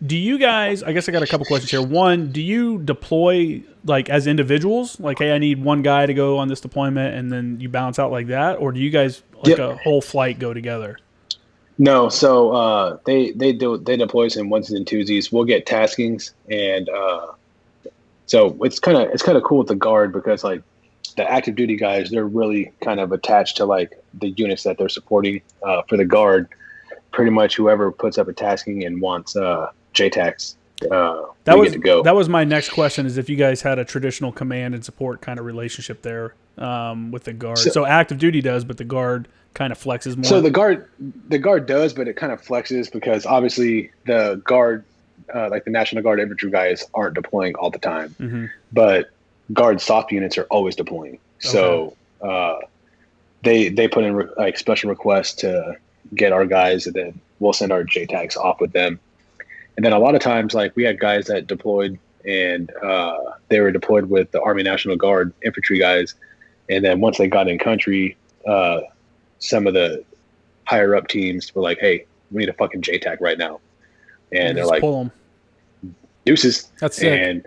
do you guys, I guess I got a couple questions here. One, do you deploy like as individuals? Like, hey, I need one guy to go on this deployment, and then you bounce out like that? Or do you guys, like a whole flight, go together? No, so they deploy us in onesies and twosies. We'll get taskings, and so it's kind of cool with the Guard because like the active duty guys, they're really kind of attached to like the units that they're supporting. For the Guard, pretty much whoever puts up a tasking and wants JTACs, get to go. That was my next question: is if you guys had a traditional command and support kind of relationship there with the Guard. So active duty does, but the Guard kind of flexes more. So the Guard does, but it kind of flexes because obviously the Guard, like the National Guard infantry guys, aren't deploying all the time. Mm-hmm. But Guard soft units are always deploying. So they put in like special requests to get our guys, and then we'll send our JTACs off with them. And then a lot of times, like we had guys that deployed, and they were deployed with the Army National Guard infantry guys. And then once they got in country, some of the higher up teams were like, "Hey, we need a fucking JTAC right now," and they're like, pull them. "Deuces." That's sick. And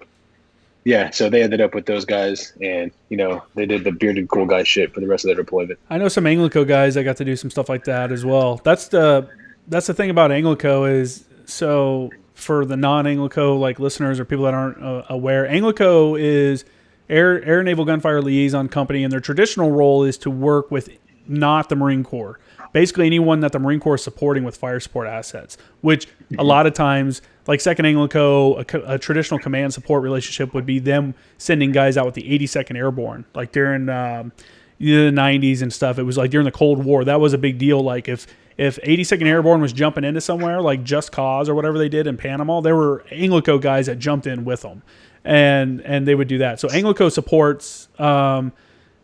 yeah, so they ended up with those guys, and they did the bearded cool guy shit for the rest of their deployment. I know some Anglico guys that got to do some stuff like that as well. That's the thing about Anglico is, so for the non-Anglico like listeners or people that aren't aware, Anglico is Air Naval Gunfire Liaison Company, and their traditional role is to work with not the Marine Corps. Basically anyone that the Marine Corps is supporting with fire support assets, which a lot of times, like 2nd Anglico, a traditional command support relationship would be them sending guys out with the 82nd Airborne. Like during the 90s and stuff, it was like during the Cold War, that was a big deal. Like if 82nd Airborne was jumping into somewhere, like Just Cause or whatever they did in Panama, there were Anglico guys that jumped in with them. And they would do that. So Anglico supports...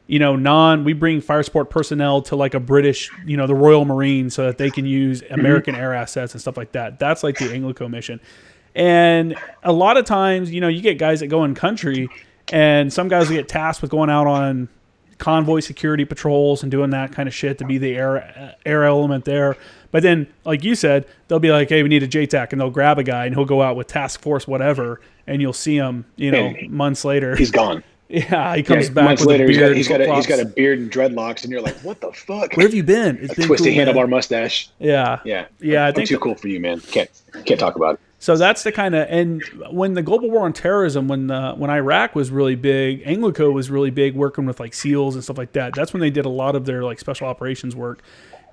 we bring fire support personnel to like a British, the Royal Marines, so that they can use American air assets and stuff like that. That's like the Anglico mission. And a lot of times, you get guys that go in country, and some guys will get tasked with going out on convoy security patrols and doing that kind of shit to be the air element there. But then, like you said, they'll be like, hey, we need a JTAC, and they'll grab a guy, and he'll go out with task force whatever, and you'll see him, months later. He's gone. Yeah, he comes back with later, a beard. He's got a beard and dreadlocks, and you're like, "What the fuck? Where have you been?" It's a been twisty cool, handlebar mustache. Yeah. I think too cool for you, man. Can't talk about it. So that's the kind of, and when the global war on terrorism, when Iraq was really big, Anglico was really big, working with like SEALs and stuff like that. That's when they did a lot of their like special operations work.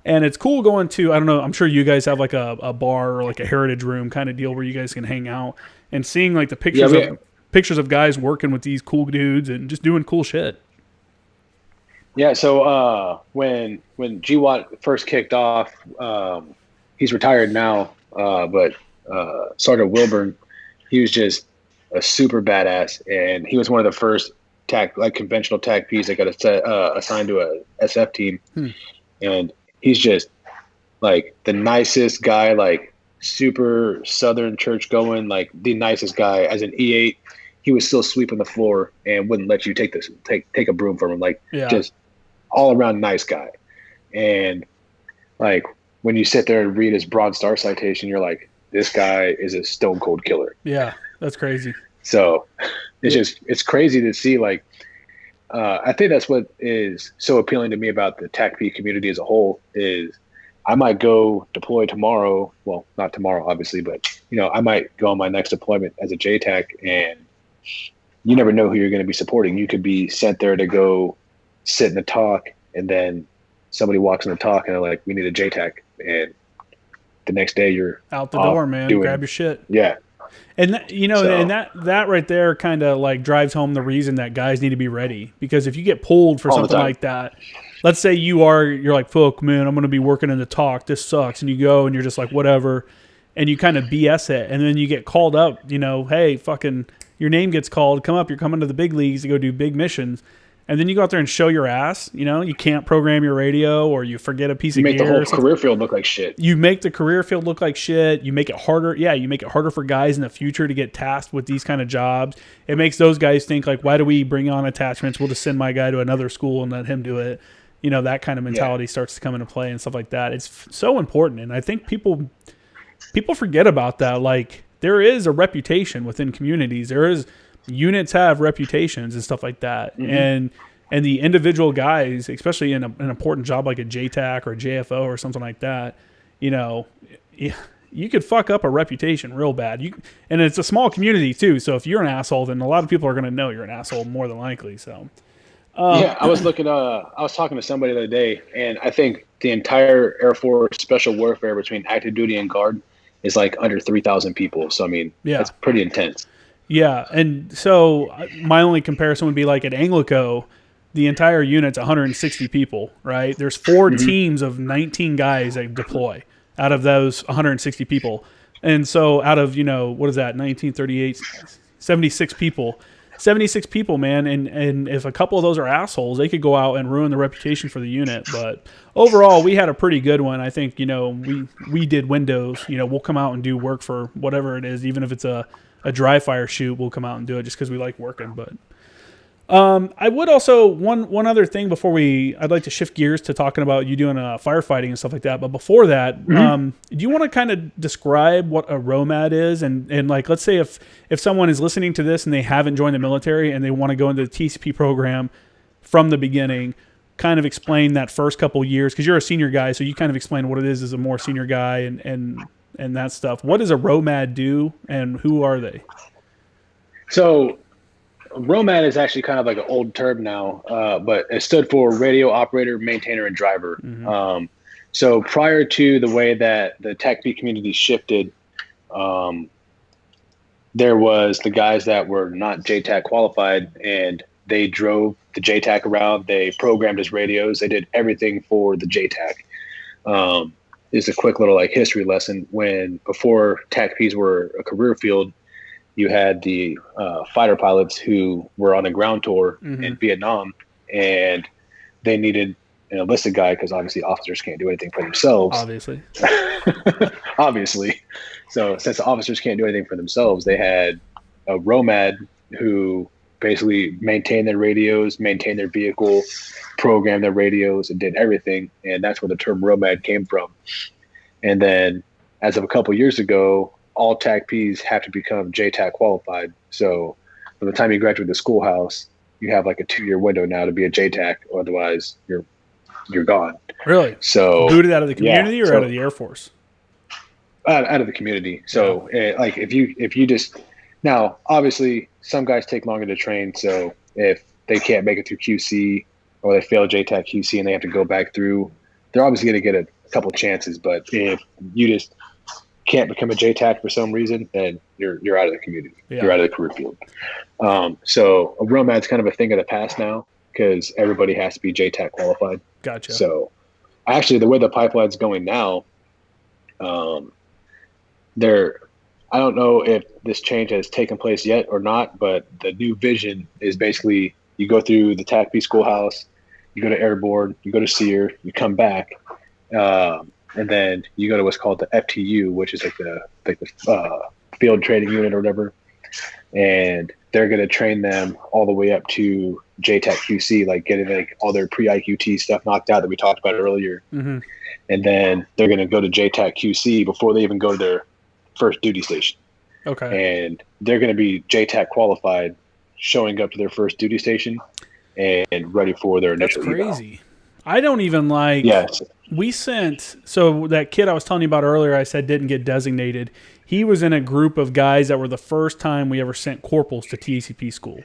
And it's cool going to, I don't know, I'm sure you guys have like a bar or like a heritage room kind of deal where you guys can hang out and seeing like the pictures of guys working with these cool dudes and just doing cool shit. Yeah, so when GWAT first kicked off, he's retired now, but Sergeant Wilburn, he was just a super badass, and he was one of the first conventional TACPs that got assigned to a SF team, and he's just like the nicest guy, like super Southern church going, like the nicest guy. As an E8, he was still sweeping the floor and wouldn't let you take a broom from him. Like, just all around nice guy. And like when you sit there and read his Bronze Star citation, you're like, this guy is a stone cold killer. Yeah, that's crazy. So it's crazy to see. Like, I think that's what is so appealing to me about the TACP community as a whole is I might go deploy tomorrow. Well, not tomorrow, obviously, but I might go on my next deployment as a JTAC, and you never know who you're going to be supporting. You could be sent there to go sit in the talk, and then somebody walks in the talk and they're like, we need a JTAC. And the next day you're out the door, man. Grab your shit. Yeah. And and that right there kind of like drives home the reason that guys need to be ready, because if you get pulled for something like that, let's say you're like, fuck, man, I'm going to be working in the talk. This sucks. And you go and you're just like, whatever. And you kind of BS it. And then you get called up, hey, fucking, your name gets called. Come up. You're coming to the big leagues to go do big missions. And then you go out there and show your ass. You can't program your radio, or you forget a piece of gear. You make the whole career field look like shit. You make the career field look like shit. You make it harder. Yeah, you make it harder for guys in the future to get tasked with these kind of jobs. It makes those guys think like, why do we bring on attachments? We'll just send my guy to another school and let him do it. That kind of mentality starts to come into play and stuff like that. It's so important. And I think people forget about that. Like, there is a reputation within communities. Units have reputations and stuff like that. Mm-hmm. And the individual guys, especially in an important job like a JTAC or a JFO or something like that, you could fuck up a reputation real bad. And it's a small community too. So if you're an asshole, then a lot of people are going to know you're an asshole more than likely. So, I was talking to somebody the other day, and I think the entire Air Force special warfare between active duty and guard is like under 3,000 people. So, I mean, that's pretty intense. Yeah, and so my only comparison would be like at Anglico, the entire unit's 160 people, right? There's 4 teams of 19 guys that deploy out of those 160 people. And so out of, what is that, 1938, 76 people. 76 people, man, and if a couple of those are assholes, they could go out and ruin the reputation for the unit. But overall, we had a pretty good one. I think, we did windows. We'll come out and do work for whatever it is, even if it's a dry fire shoot, we'll come out and do it just because we like working. But I would also, one other thing before I'd like to shift gears to talking about you doing firefighting and stuff like that. But before that, do you want to kind of describe what a ROMAD is? And like, let's say if someone is listening to this and they haven't joined the military and they want to go into the TCP program from the beginning, kind of explain that first couple years, because you're a senior guy, so you kind of explain what it is as a more senior guy and that stuff. What does a ROMAD do, and who are they? So ROMAD is actually kind of like an old term now, but it stood for radio operator, maintainer, and driver. Mm-hmm. So prior to the way that the TACP community shifted, there was the guys that were not JTAC qualified, and they drove the JTAC around. They programmed his radios. They did everything for the JTAC. Is a quick little like history lesson. Before TACPs were a career field, you had the fighter pilots who were on a ground tour in Vietnam, and they needed an enlisted guy because obviously officers can't do anything for themselves. Obviously. So since the officers can't do anything for themselves, they had a ROMAD who basically maintained their radios, maintained their vehicle, programmed their radios, and did everything. And that's where the term ROMAD came from. And then as of a couple years ago, all TACPs have to become JTAC qualified. So by the time you graduate the schoolhouse, you have like a 2-year window now to be a JTAC. Otherwise, you're gone. Really? So booted out of the community or out of the Air Force? Out of the community. So like if you just now, obviously some guys take longer to train. So if they can't make it through QC or they fail JTAC QC and they have to go back through, they're obviously going to get a couple chances. But if you just can't become a JTAC for some reason, then you're out of the community. Yeah. You're out of the career field. So a ROMAD's kind of a thing of the past now because everybody has to be JTAC qualified. Gotcha. So actually the way the pipeline's going now, I don't know if this change has taken place yet or not, but the new vision is basically you go through the TACP schoolhouse, you go to Airborne, you go to SEER, you come back, and then you go to what's called the FTU, which is like the field training unit or whatever, and they're going to train them all the way up to JTAC QC, like getting like all their pre-IQT stuff knocked out that we talked about earlier, and then they're going to go to JTAC QC before they even go to their first duty station. Okay. And they're going to be JTAC qualified, showing up to their first duty station and ready for their initial eval. That's crazy. I don't even like. Yes. We sent, so that kid I was telling you about earlier, I said didn't get designated. he was in a group of guys that were the first time we ever sent corporals to TACP school.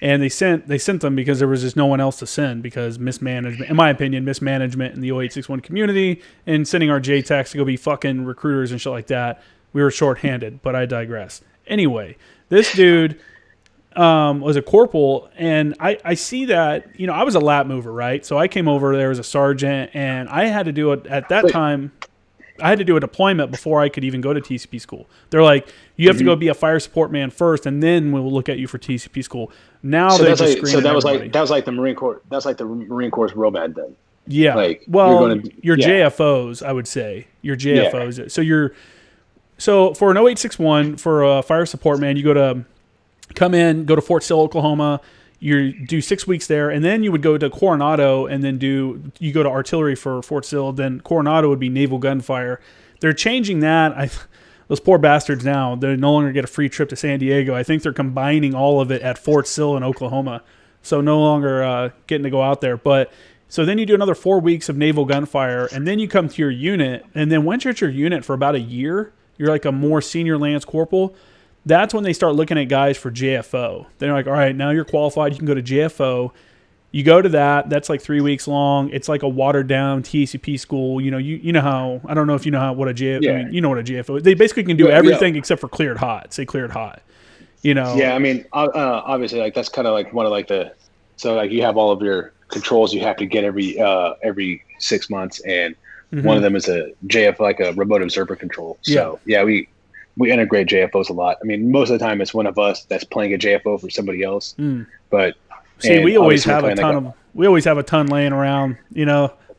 And they sent them because there was just no one else to send because mismanagement, in my opinion, mismanagement in the 0861 community and sending our JTACs to go be fucking recruiters and shit like that. We were shorthanded, but I digress. Anyway, this dude was a corporal, and I see that, I was a lap mover, right? So I came over there as a sergeant, and I had to do it at that time. I had to do a deployment before I could even go to TCP school. They're like, you have to go be a fire support man first, and then we'll look at you for TCP school. Now so they that's just like, so that was everybody. like that was like the Marine Corps. That's like the Marine Corps' ROBAD then. Yeah. Like your JFOs, I would say. Your JFOs. Yeah. So for an 0861 for a fire support man, you go to Fort Sill, Oklahoma. You do 6 weeks there, and then you would go to Coronado, and then you go to artillery for Fort Sill. Then Coronado would be naval gunfire. They're changing that. Those poor bastards now, they no longer get a free trip to San Diego. I think they're combining all of it at Fort Sill in Oklahoma, so no longer getting to go out there. But so then you do another 4 weeks of naval gunfire, and then you come to your unit, and then once you're at your unit for about a year, you're like a more senior lance corporal. That's when they start looking at guys for JFO. They're like, all right, now you're qualified. You can go to JFO. You go to that. That's like 3 weeks long. It's like a watered down TACP school. You know how, I don't know if you know what a JFO, yeah. I mean, you know what a JFO is. They basically can do everything except for cleared hot. Say cleared hot, Yeah. I mean, obviously like that's kind of like one of like so like you have all of your controls you have to get every 6 months. And one of them is a JF, like a remote observer control. So we integrate JFOs a lot. I mean, most of the time it's one of us that's playing a JFO for somebody else. But see, we always have a ton laying around,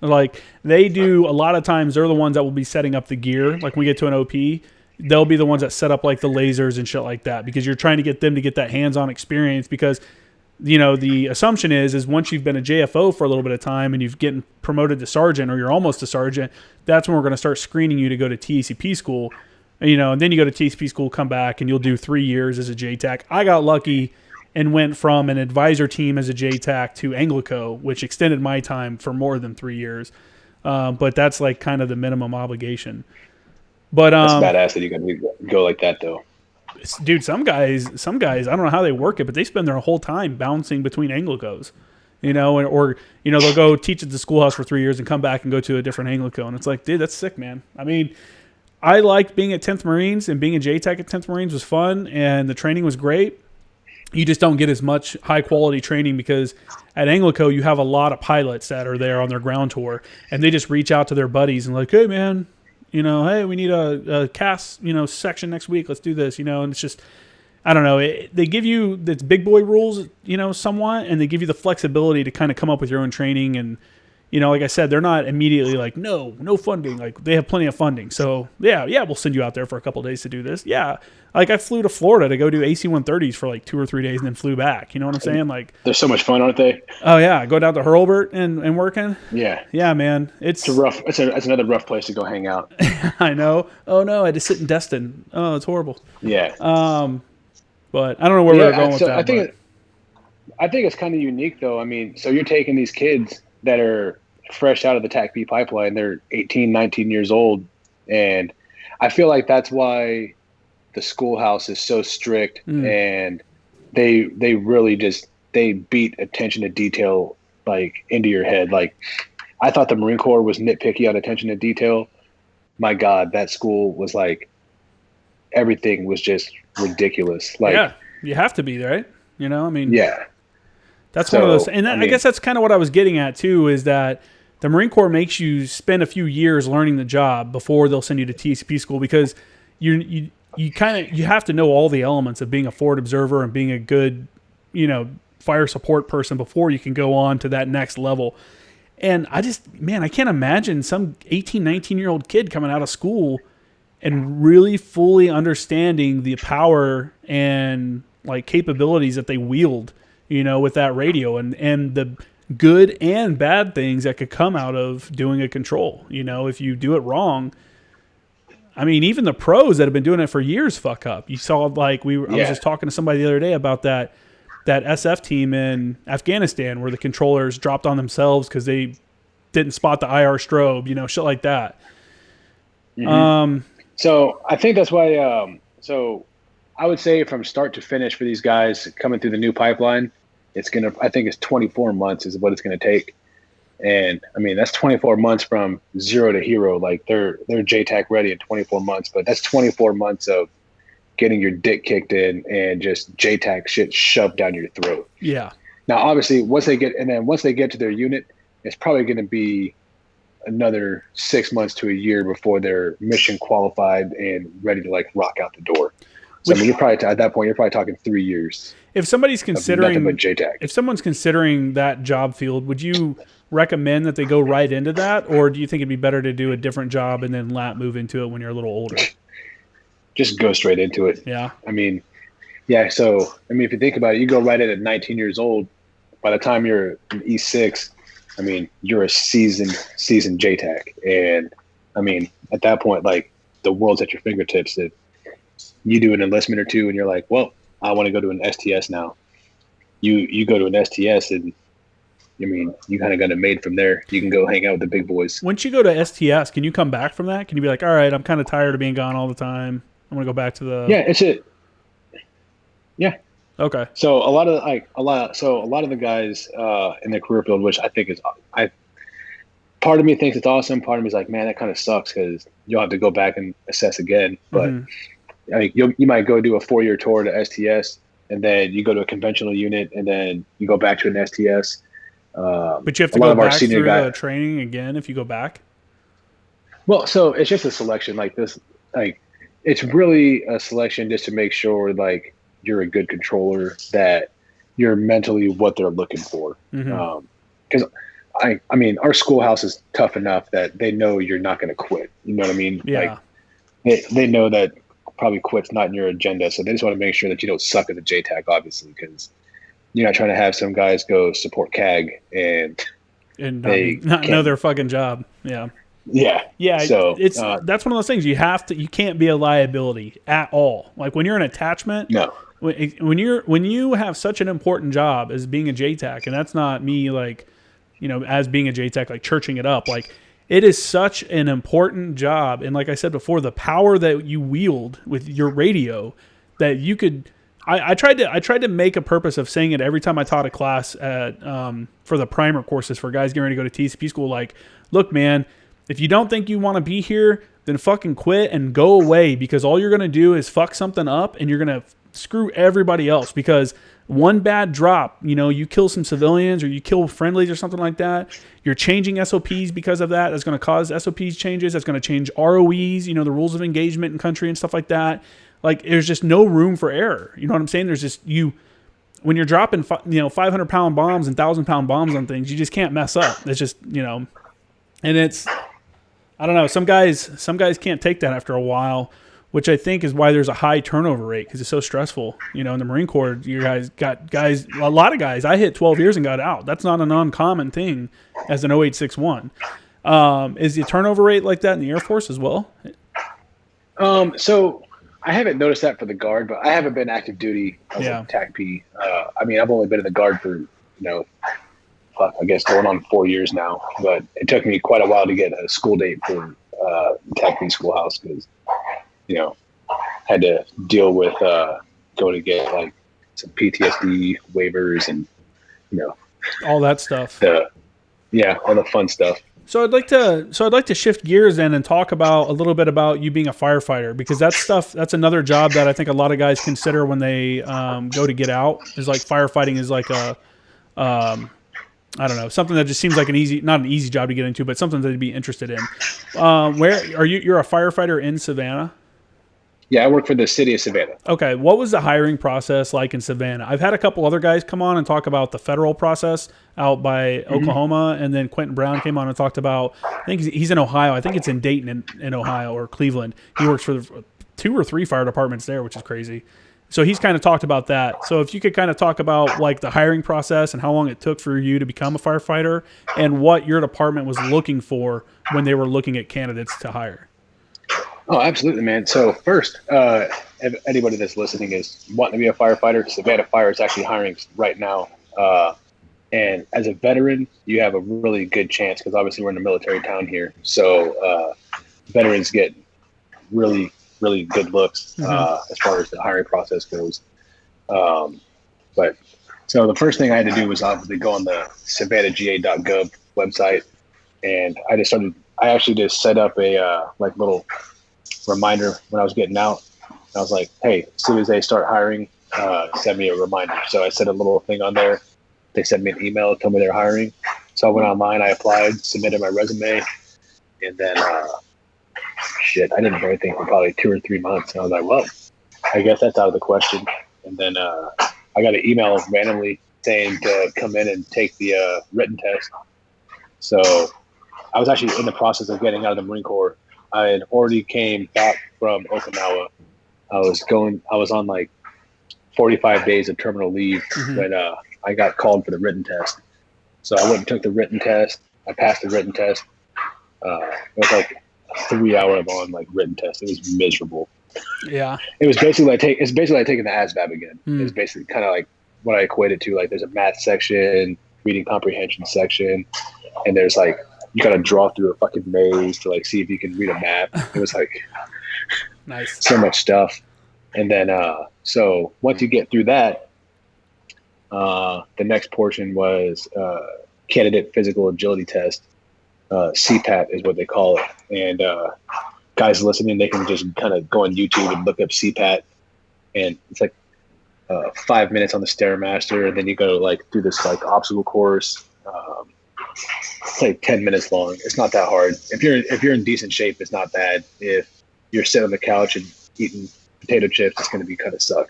like they do a lot of times. They're the ones that will be setting up the gear. Like when we get to an OP, they'll be the ones that set up like the lasers and shit like that, because you're trying to get them to get that hands-on experience, because the assumption is once you've been a JFO for a little bit of time and you've getting promoted to sergeant, or you're almost a sergeant, that's when we're going to start screening you to go to TACP school. And then you go to TSP school, come back, and you'll do 3 years as a JTAC. I got lucky and went from an advisor team as a JTAC to Anglico, which extended my time for more than 3 years. But that's like kind of the minimum obligation. But that's badass that you can go like that, though. Dude, some guys, I don't know how they work it, but they spend their whole time bouncing between Anglicos. Or they'll go teach at the schoolhouse for 3 years and come back and go to a different Anglico. And it's like, dude, that's sick, man. I mean, I liked being at 10th Marines, and being a JTAC at 10th Marines was fun, and the training was great. You just don't get as much high-quality training because at Anglico, you have a lot of pilots that are there on their ground tour, and they just reach out to their buddies and like, hey, man, hey, we need a CAS, section next week. Let's do this, and it's just, I don't know. They give you the big boy rules, somewhat, and they give you the flexibility to kind of come up with your own training. And, like I said, they're not immediately like, no funding. Like, they have plenty of funding. So, yeah, we'll send you out there for a couple of days to do this. Yeah. Like, I flew to Florida to go do AC-130s for like 2 or 3 days and then flew back. You know what I'm saying? Like, they're so much fun, aren't they? Oh, yeah. Go down to Hurlburt and working. Yeah. Yeah, man. It's rough. It's another rough place to go hang out. I know. Oh, no. I had to sit in Destin. Oh, it's horrible. Yeah. But I don't know where we're going with that. I think it's kind of unique, though. I mean, so you're taking these kids that are fresh out of the TACP pipeline. They're 18, 19 years old. And I feel like that's why the schoolhouse is so strict, and they really they beat attention to detail like into your head. Like, I thought the Marine Corps was nitpicky on attention to detail. My God, that school was like, everything was just ridiculous. Like, yeah, you have to be, right? I mean, yeah, that's one of those. And I guess that's kind of what I was getting at too, is that the Marine Corps makes you spend a few years learning the job before they'll send you to TSP school, because you have to know all the elements of being a forward observer and being a good, fire support person before you can go on to that next level. And I can't imagine some 18, 19-year-old kid coming out of school and really fully understanding the power and like capabilities that they wield, with that radio and the good and bad things that could come out of doing a control. If you do it wrong, I mean, even the pros that have been doing it for years fuck up. You saw, like, I was just talking to somebody the other day about that SF team in Afghanistan where the controllers dropped on themselves because they didn't spot the IR strobe, shit like that. So I think that's why. So I would say from start to finish for these guys coming through the new pipeline, I think it's 24 months is what it's gonna take. And I mean, that's 24 months from zero to hero. Like they're JTAC ready in 24 months, but that's 24 months of getting your dick kicked in and just JTAC shit shoved down your throat. Yeah. Now, obviously, once they get to their unit, it's probably going to be another 6 months to a year before they're mission qualified and ready to like rock out the door. So I mean, you're probably at that point, you're probably talking 3 years. If somebody's considering, JTAC. if someone's considering that job field, would you recommend that they go right into that, or do you think it'd be better to do a different job and then move into it when you're a little older? Just go straight into it. Yeah. I mean, yeah. So I mean, if you think about it, you go right in at 19 years old. By the time you're an E6, I mean, you're a seasoned JTAC, and I mean, at that point, like the world's at your fingertips. If you do an enlistment or two, and you're like, well, I want to go to an STS now. You go to an STS, and I mean, you kind of got it made from there. You can go hang out with the big boys. Once you go to STS, can you come back from that? Can you be like, all right, I'm kind of tired of being gone all the time. I'm gonna go back to the. Yeah, it's it. Yeah. Okay. So a lot of the guys in the career field, which I think is, part of me thinks it's awesome. Part of me is like, man, that kind of sucks because you'll have to go back and assess again. But I mean, you might go do a 4-year tour to STS, and then you go to a conventional unit, and then you go back to an STS. But you have to go back through the training again if you go back. Well, so it's just a selection like this. Like, it's really a selection just to make sure like you're a good controller, that you're mentally what they're looking for. Because I mean, our schoolhouse is tough enough that they know you're not going to quit. You know what I mean? Yeah. Like they know that probably quit's not in your agenda, so they just want to make sure that you don't suck at the JTAC, obviously, because you're not trying to have some guys go support CAG and not know their fucking job. Yeah. Yeah. So it's that's one of those things you can't be a liability at all. Like when you're an attachment. No. When you have such an important job as being a JTAC, and that's not me like, you know, as being a JTAC like churching it up, like it is such an important job, and like I said before, the power that you wield with your radio, that you could. I tried to make a purpose of saying it every time I taught a class at for the primer courses for guys getting ready to go to TCP school. Like, look, man, if you don't think you want to be here, then fucking quit and go away, because all you're gonna do is fuck something up, and you're gonna screw everybody else, because one bad drop, you know, you kill some civilians or you kill friendlies or something like that, you're changing SOPs because of that. That's going to cause SOPs changes. That's going to change ROEs, you know, the rules of engagement in country and stuff like that. Like, there's just no room for error. You know what I'm saying? There's just, when you're dropping, 500-pound bombs and 1,000-pound bombs on things, you just can't mess up. It's just, you know, and it's, I don't know. Some guys can't take that after a while, which I think is why there's a high turnover rate, because it's so stressful. You know, in the Marine Corps, you guys got guys, a lot of guys. I hit 12 years and got out. That's not an uncommon thing as an 0861. Is the turnover rate like that in the Air Force as well? So I haven't noticed that for the Guard, but I haven't been active duty as a TACP. I mean, I've only been in the Guard for, I guess going on 4 years now, but it took me quite a while to get a school date for TACP schoolhouse, because had to deal with going to get like some PTSD waivers and all that stuff. All the fun stuff. So I'd like to shift gears then and talk about a little bit about you being a firefighter, because that's another job that I think a lot of guys consider when they go to get out. Is like firefighting is like a I don't know, something that just seems like not an easy job to get into, but something that they'd be interested in. Where are you? You're a firefighter in Savannah? Yeah, I work for the city of Savannah. Okay. What was the hiring process like in Savannah? I've had a couple other guys come on and talk about the federal process out by Oklahoma, and then Quentin Brown came on and talked about, I think he's in Ohio. I think it's in Dayton in Ohio, or Cleveland. He works for 2 or 3 fire departments there, which is crazy. So he's kind of talked about that. So if you could kind of talk about like the hiring process and how long it took for you to become a firefighter, and what your department was looking for when they were looking at candidates to hire. Oh, absolutely, man. So first, if anybody that's listening is wanting to be a firefighter, Savannah Fire is actually hiring right now. And as a veteran, you have a really good chance, because obviously we're in a military town here. So veterans get really, really good looks as far as the hiring process goes. But so the first thing I had to do was obviously go on the savannahga.gov website, and I actually just set up a like little reminder when I was getting out. I was like, hey, as soon as they start hiring, send me a reminder. So I set a little thing on there. They sent me an email, told me they're hiring. So I went online, I applied, submitted my resume, and then I didn't hear anything for probably 2 or 3 months. And I was like, well, I guess that's out of the question. And then I got an email randomly saying to come in and take the written test. So I was actually in the process of getting out of the Marine Corps. I had already came back from Okinawa. I was on like 45 days of terminal leave when I got called for the written test. So I went and took the written test. I passed the written test. It was like a 3-hour long like written test. It was miserable. Yeah. It was basically like taking the ASVAB again. It was basically kind of like what I equated to. Like there's a math section, reading comprehension section, and there's like you got to draw through a fucking maze to like see if you can read a map. It was like nice. So much stuff. And then so once you get through that, the next portion was candidate physical agility test. CPAT is what they call it. And guys listening, they can just kind of go on YouTube and look up CPAT, and it's like 5 minutes on the Stairmaster, and then you go like through this like obstacle course. It's like 10 minutes long. It's not that hard. If you're in decent shape, it's not bad. If you're sitting on the couch and eating potato chips, it's going to be kind of suck.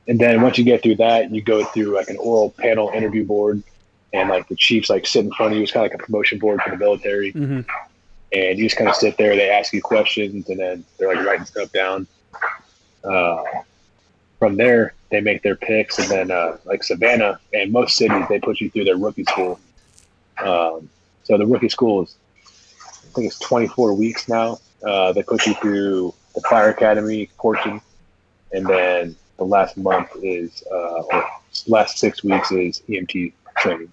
And then once you get through that, you go through like an oral panel interview board, and like the chiefs like sit in front of you. It's kind of like a promotion board for the military. And you just kind of sit there. They ask you questions, and then they're like writing stuff down. From there, they make their picks, and then like Savannah and most cities, they put you through their rookie school. So the rookie school is, I think it's 24 weeks now. They put you through the fire academy portion, and then the last month is, or last 6 weeks is EMT training.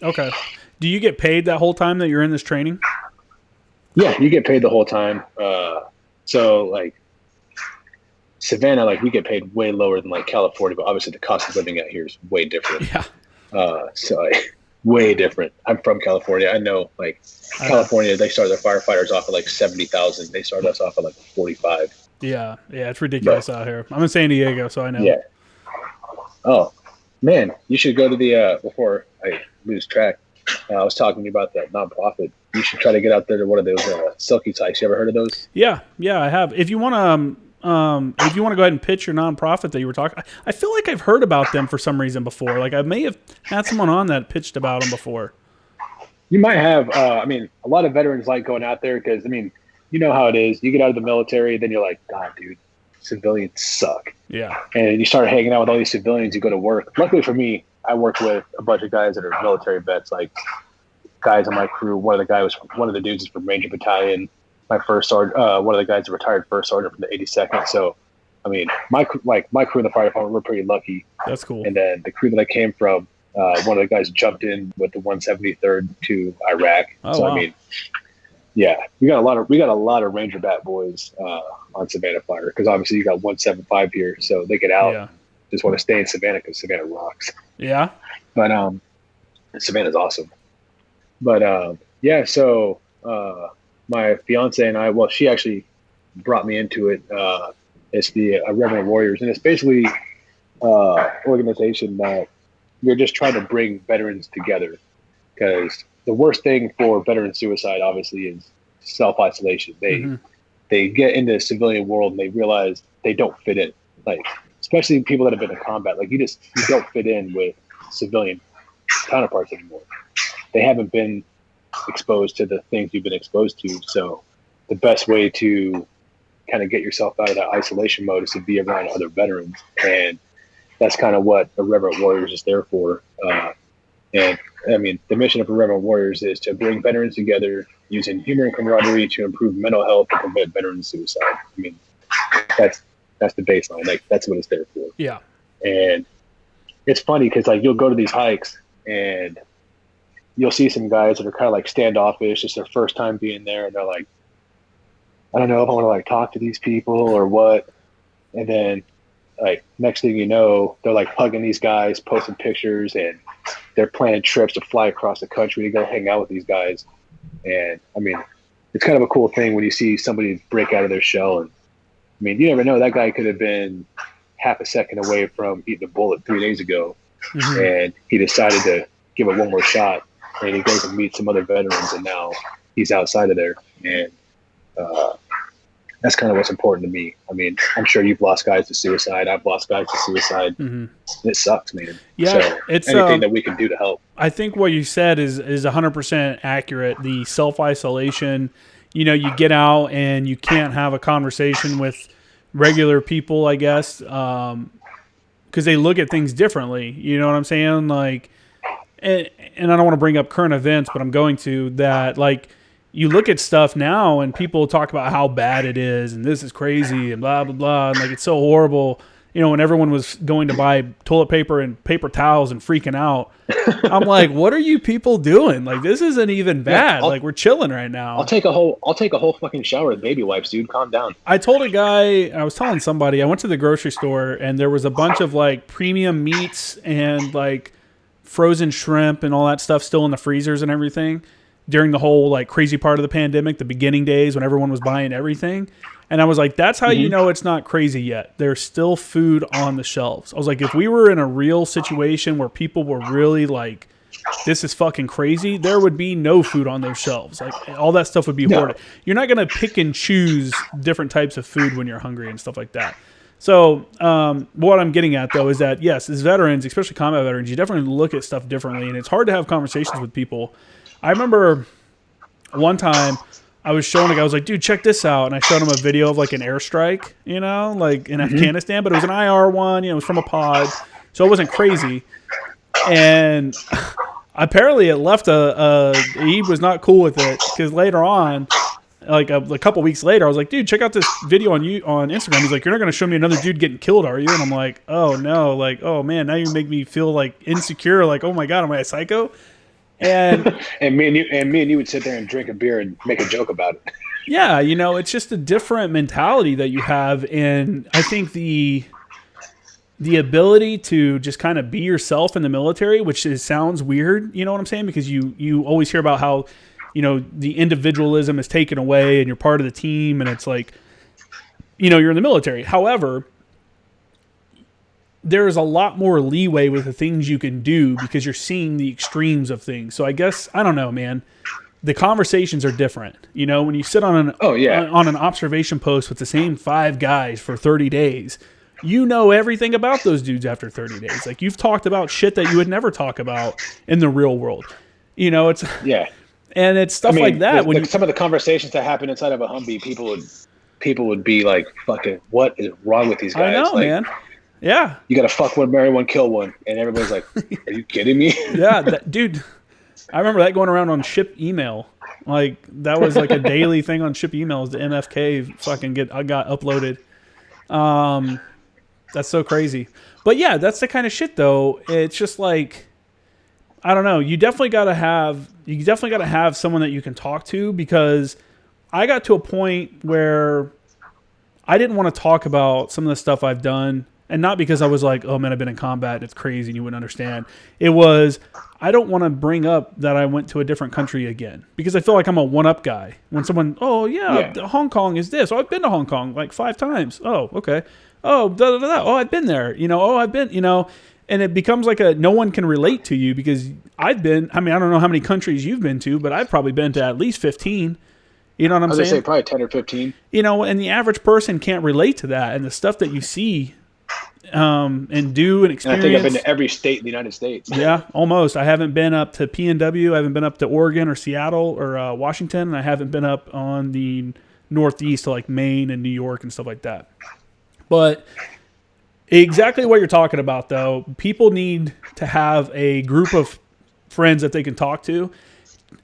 Okay. Do you get paid that whole time that you're in this training? Yeah, you get paid the whole time. So like Savannah, like we get paid way lower than like California, but obviously the cost of living out here is way different. Yeah. So like, way different. I'm from California. I know like California, they start their firefighters off at like 70,000. They start us off at like 45. Yeah. Yeah. It's ridiculous out here. I'm in San Diego, so I know. Yeah. Oh man, you should go to the, before I lose track. I was talking to you about that nonprofit. You should try to get out there to one of those silky sites. You ever heard of those? Yeah, I have. If you want to go ahead and pitch your nonprofit that you were talking, I feel like I've heard about them for some reason before. Like I may have had someone on that pitched about them before. You might have. I mean, a lot of veterans like going out there because, I mean, you know how it is. You get out of the military, then you're like, God, dude, civilians suck. Yeah. And you start hanging out with all these civilians. You go to work. Luckily for me, I work with a bunch of guys that are military vets, like guys on my crew. One of the dudes is from Ranger Battalion. My first sergeant, one of the guys is a retired first sergeant from the 82nd. So, I mean, my crew in the fire department, we're pretty lucky. That's cool. And then the crew that I came from, one of the guys jumped in with the 173rd to Iraq. Oh, so wow. I mean, yeah, we got a lot of Ranger Bat boys on Savannah Fire, because obviously you got 175 here, so they get out. Yeah. Just want to stay in Savannah because Savannah rocks. Yeah. But Savannah's awesome. But yeah, so my fiance and I, well, she actually brought me into it. It's the Irreverent Warriors, and it's basically organization that you're just trying to bring veterans together, because the worst thing for veteran suicide obviously is self-isolation. They get into the civilian world and they realize they don't fit in, like especially people that have been in combat. Like you don't fit in with civilian counterparts anymore. They haven't been exposed to the things you've been exposed to. So the best way to kind of get yourself out of that isolation mode is to be around other veterans. And that's kind of what Irreverent Warriors is there for. And I mean, the mission of Irreverent Warriors is to bring veterans together using humor and camaraderie to improve mental health and prevent veteran suicide. I mean, that's the baseline. Like that's what it's there for. Yeah. And it's funny because like you'll go to these hikes and you'll see some guys that are kind of like standoffish. It's their first time being there, and they're like, I don't know if I want to like talk to these people or what. And then like next thing you know, they're like hugging these guys, posting pictures, and they're planning trips to fly across the country to go hang out with these guys. And I mean, it's kind of a cool thing when you see somebody break out of their shell. And I mean, you never know, that guy could have been half a second away from eating a bullet 3 days ago. Mm-hmm. And he decided to give it one more shot, and he goes and meets some other veterans, and now he's outside of there. And that's kind of what's important to me. I mean, I'm sure you've lost guys to suicide. I've lost guys to suicide. Mm-hmm. It sucks, man. Yeah, so it's anything that we can do to help. I think what you said is 100% accurate. The self-isolation, you know, you get out and you can't have a conversation with regular people, I guess, because they look at things differently. You know what I'm saying? Like, and I don't want to bring up current events, but I'm going to that, like, you look at stuff now and people talk about how bad it is and this is crazy and blah, blah, blah. And like, it's so horrible. You know, when everyone was going to buy toilet paper and paper towels and freaking out, I'm like, what are you people doing? Like, this isn't even bad. Like, we're chilling right now. I'll take a whole fucking shower with baby wipes, dude. Calm down. I told a guy, I was telling somebody, I went to the grocery store and there was a bunch of like premium meats and like frozen shrimp and all that stuff still in the freezers and everything during the whole like crazy part of the pandemic, the beginning days when everyone was buying everything. And I was like, that's how you know it's not crazy yet. There's still food on the shelves. I was like, if we were in a real situation where people were really like, this is fucking crazy, there would be no food on those shelves. Like, all that stuff would be hoarded. You're not going to pick and choose different types of food when you're hungry and stuff like that. So what I'm getting at, though, is that, yes, as veterans, especially combat veterans, you definitely look at stuff differently. And it's hard to have conversations with people. I remember one time I was showing a guy, I was like, dude, check this out. And I showed him a video of like an airstrike, you know, like in Afghanistan, but it was an IR one, you know, it was from a pod. So it wasn't crazy. And apparently it left he was not cool with it, because later on, like a couple weeks later, I was like, dude, check out this video on Instagram. He's like, you're not going to show me another dude getting killed, are you? And I'm like, oh no, like, oh man, now you make me feel like insecure. Like, oh my God, am I a psycho? And and me and you would sit there and drink a beer and make a joke about it. Yeah, you know, it's just a different mentality that you have, and I think the ability to just kind of be yourself in the military, which sounds weird, you know what I'm saying? Because you always hear about how, you know, the individualism is taken away and you're part of the team, and it's like, you know, you're in the military. However, there is a lot more leeway with the things you can do because you're seeing the extremes of things. So I guess, I don't know, man, the conversations are different. You know, when you sit on an observation post with the same 5 guys for 30 days, you know everything about those dudes after 30 days. Like, you've talked about shit that you would never talk about in the real world. You know, it's and it's stuff like that. Some of the conversations that happen inside of a Humvee, people would be like, fucking, what is wrong with these guys? I know, like, man. Yeah. You got to fuck one, marry one, kill one. And everybody's like, are you kidding me? Yeah, dude, I remember that going around on ship email. Like, that was like a daily thing on ship emails. The MFK fucking got uploaded. That's so crazy. But yeah, that's the kind of shit, though. It's just like, I don't know. You definitely got to have someone that you can talk to, because I got to a point where I didn't want to talk about some of the stuff I've done. And not because I was like, oh man, I've been in combat and it's crazy and you wouldn't understand. It was, I don't want to bring up that I went to a different country again, because I feel like I'm a one-up guy. When someone, oh yeah, Hong Kong is this. Oh, I've been to Hong Kong like 5 times. Oh, okay. Oh, da da da. Oh, I've been there. You know, oh, I've been, you know, and it becomes like no one can relate to you, because I don't know how many countries you've been to, but I've probably been to at least 15. You know what I'm saying? I was going to say probably 10 or 15. You know, and the average person can't relate to that. And the stuff that you see and do and experience. And I think I've been to every state in the United States. Yeah, almost. I haven't been up to PNW. I haven't been up to Oregon or Seattle or Washington. And I haven't been up on the Northeast to like Maine and New York and stuff like that. But exactly what you're talking about, though, people need to have a group of friends that they can talk to.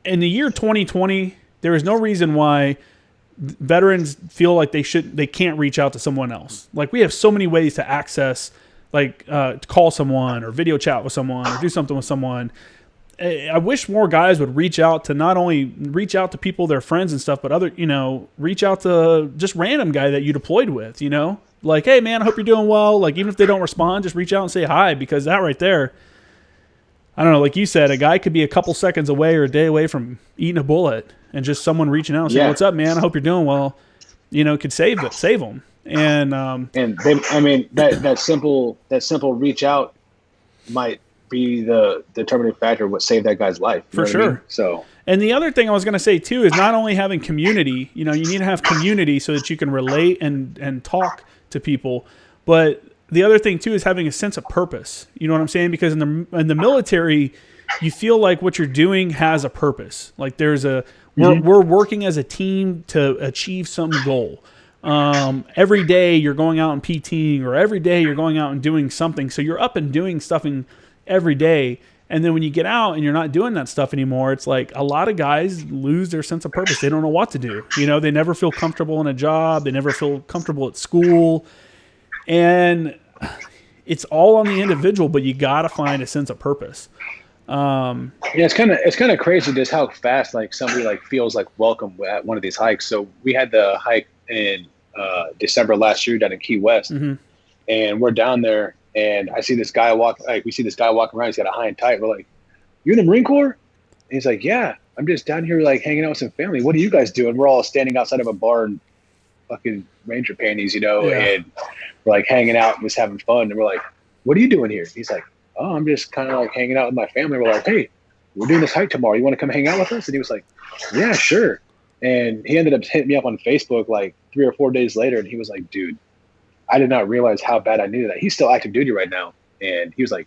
In the year 2020, there is no reason why veterans feel like they can't reach out to someone else. Like, we have so many ways to access, like to call someone or video chat with someone or do something with someone. I wish more guys would reach out to not only reach out to people, their friends and stuff, but other, reach out to just random guy that you deployed with, like, hey man, I hope you're doing well. Like, even if they don't respond, just reach out and say hi, because that right there, I don't know, like you said, a guy could be a couple seconds away or a day away from eating a bullet, and just someone reaching out and saying, what's up, man? I hope you're doing well, could save them. And that simple reach out might be the determining factor of what saved that guy's life. For sure. I mean? So, and the other thing I was going to say too is not only having community. You need to have community so that you can relate and talk to people, but the other thing too is having a sense of purpose. You know what I'm saying? Because in the military, you feel like what you're doing has a purpose. Like there's we're working as a team to achieve some goal. Every day you're going out and PTing, or every day you're going out and doing something. So you're up and doing stuff every day. And then when you get out and you're not doing that stuff anymore, it's like a lot of guys lose their sense of purpose. They don't know what to do. They never feel comfortable in a job. They never feel comfortable at school. And it's all on the individual, but you got to find a sense of purpose. It's kind of crazy just how fast like somebody like feels like welcome at one of these hikes. So we had the hike in December last year down in Key West, and we're down there, and I see this guy we see this guy walking around. He's got a high and tight. We're like, "You in the Marine Corps?" And he's like, "Yeah, I'm just down here like hanging out with some family. What are you guys doing?" We're all standing outside of a bar in fucking Ranger panties, and we're like hanging out and just having fun. And we're like, "What are you doing here?" He's like, "Oh, I'm just kind of like hanging out with my family." We're like, "Hey, we're doing this hike tomorrow. You want to come hang out with us?" And he was like, "Yeah, sure." And he ended up hitting me up on Facebook like 3 or 4 days later. And he was like, "Dude, I did not realize how bad I needed that." He's still active duty right now. And he was like,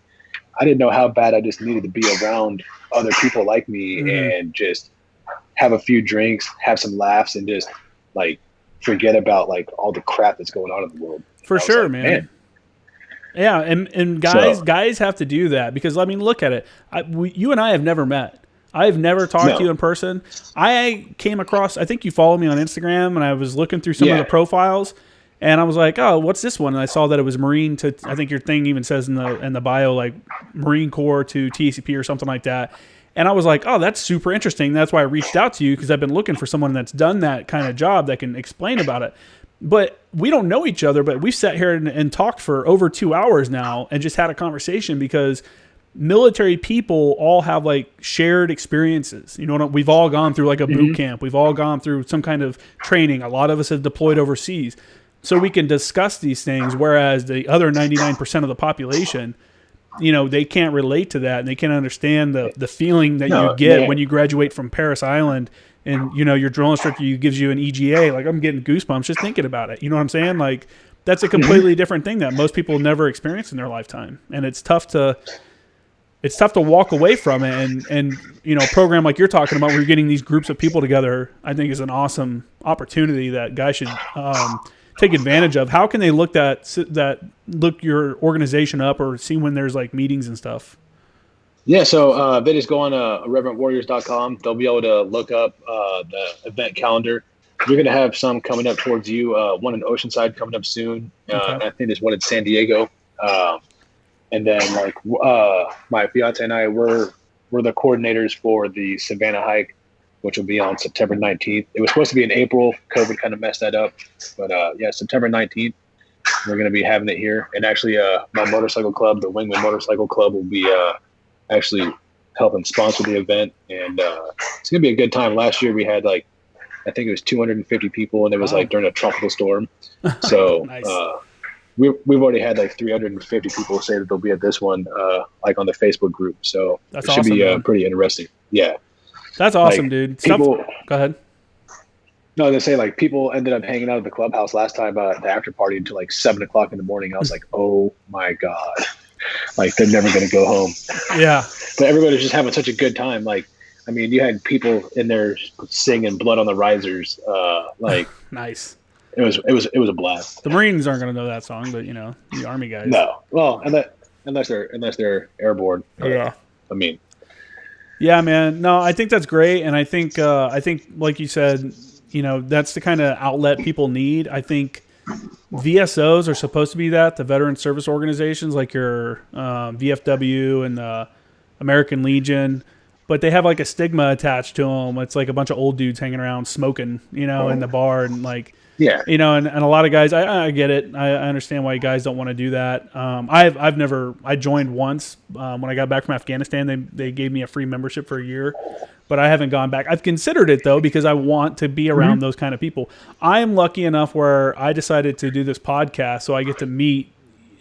"I didn't know how bad I just needed to be around other people like me and just have a few drinks, have some laughs, and just like forget about like all the crap that's going on in the world." For sure, like, man. Yeah. And guys have to do that, because I mean, look at it. You and I have never met. I've never talked to you in person. I came across, I think you follow me on Instagram, and I was looking through some of the profiles, and I was like, "Oh, what's this one?" And I saw that it was Marine to, I think your thing even says in the bio, like Marine Corps to TACP or something like that. And I was like, "Oh, that's super interesting." That's why I reached out to you, because I've been looking for someone that's done that kind of job that can explain about it. But we don't know each other, but we've sat here and talked for over 2 hours now and just had a conversation, because military people all have like shared experiences. We've all gone through like a boot camp. We've all gone through some kind of training. A lot of us have deployed overseas. So we can discuss these things, whereas the other 99% of the population, they can't relate to that, and they can't understand the feeling that you get when you graduate from Parris Island, and your drill instructor gives you an EGA. Like, I'm getting goosebumps just thinking about it. You know what I'm saying? Like, that's a completely different thing that most people never experience in their lifetime, and it's tough to walk away from it. And a program like you're talking about, where you're getting these groups of people together, I think is an awesome opportunity that guys should take advantage of. How can they look your organization up, or see when there's like meetings and stuff? Yeah, so they just go on IrreverentWarriors.com. They'll be able to look up the event calendar. You're going to have some coming up towards you. One in Oceanside coming up soon. I think there's one in San Diego. And then like my fiance and I, we're the coordinators for the Savannah hike, which will be on September 19th. It was supposed to be in April. COVID kind of messed that up. But September 19th, we're going to be having it here. And actually my motorcycle club, the Wingman Motorcycle Club, will be actually helping sponsor the event. And it's going to be a good time. Last year we had like, I think it was 250 people, and it was like during a tropical storm. So nice. We've already had like 350 people say that they'll be at this one, like on the Facebook group. So it should be pretty interesting. Yeah. That's awesome, like, dude. Go ahead. No, they say like people ended up hanging out at the clubhouse last time, the after party, until like 7:00 in the morning. I was like, oh my God, like they're never going to go home. Yeah. But everybody's just having such a good time. Like, I mean, you had people in there singing "Blood on the Risers." Like, nice. It was a blast. The Marines aren't going to know that song, but the Army guys. No, well, unless they're airborne. Yeah. I mean. Yeah, man. No, I think that's great, and I think like you said, that's the kind of outlet people need. I think VSOs are supposed to be that, the veteran service organizations like your VFW and the American Legion. but they have like a stigma attached to them. It's like a bunch of old dudes hanging around smoking, in the bar, and like, Yeah. and a lot of guys, I get it. I understand why guys don't want to do that. I joined once when I got back from Afghanistan. They gave me a free membership for a year, but I haven't gone back. I've considered it though, because I want to be around those kind of people. I am lucky enough where I decided to do this podcast, so I get to meet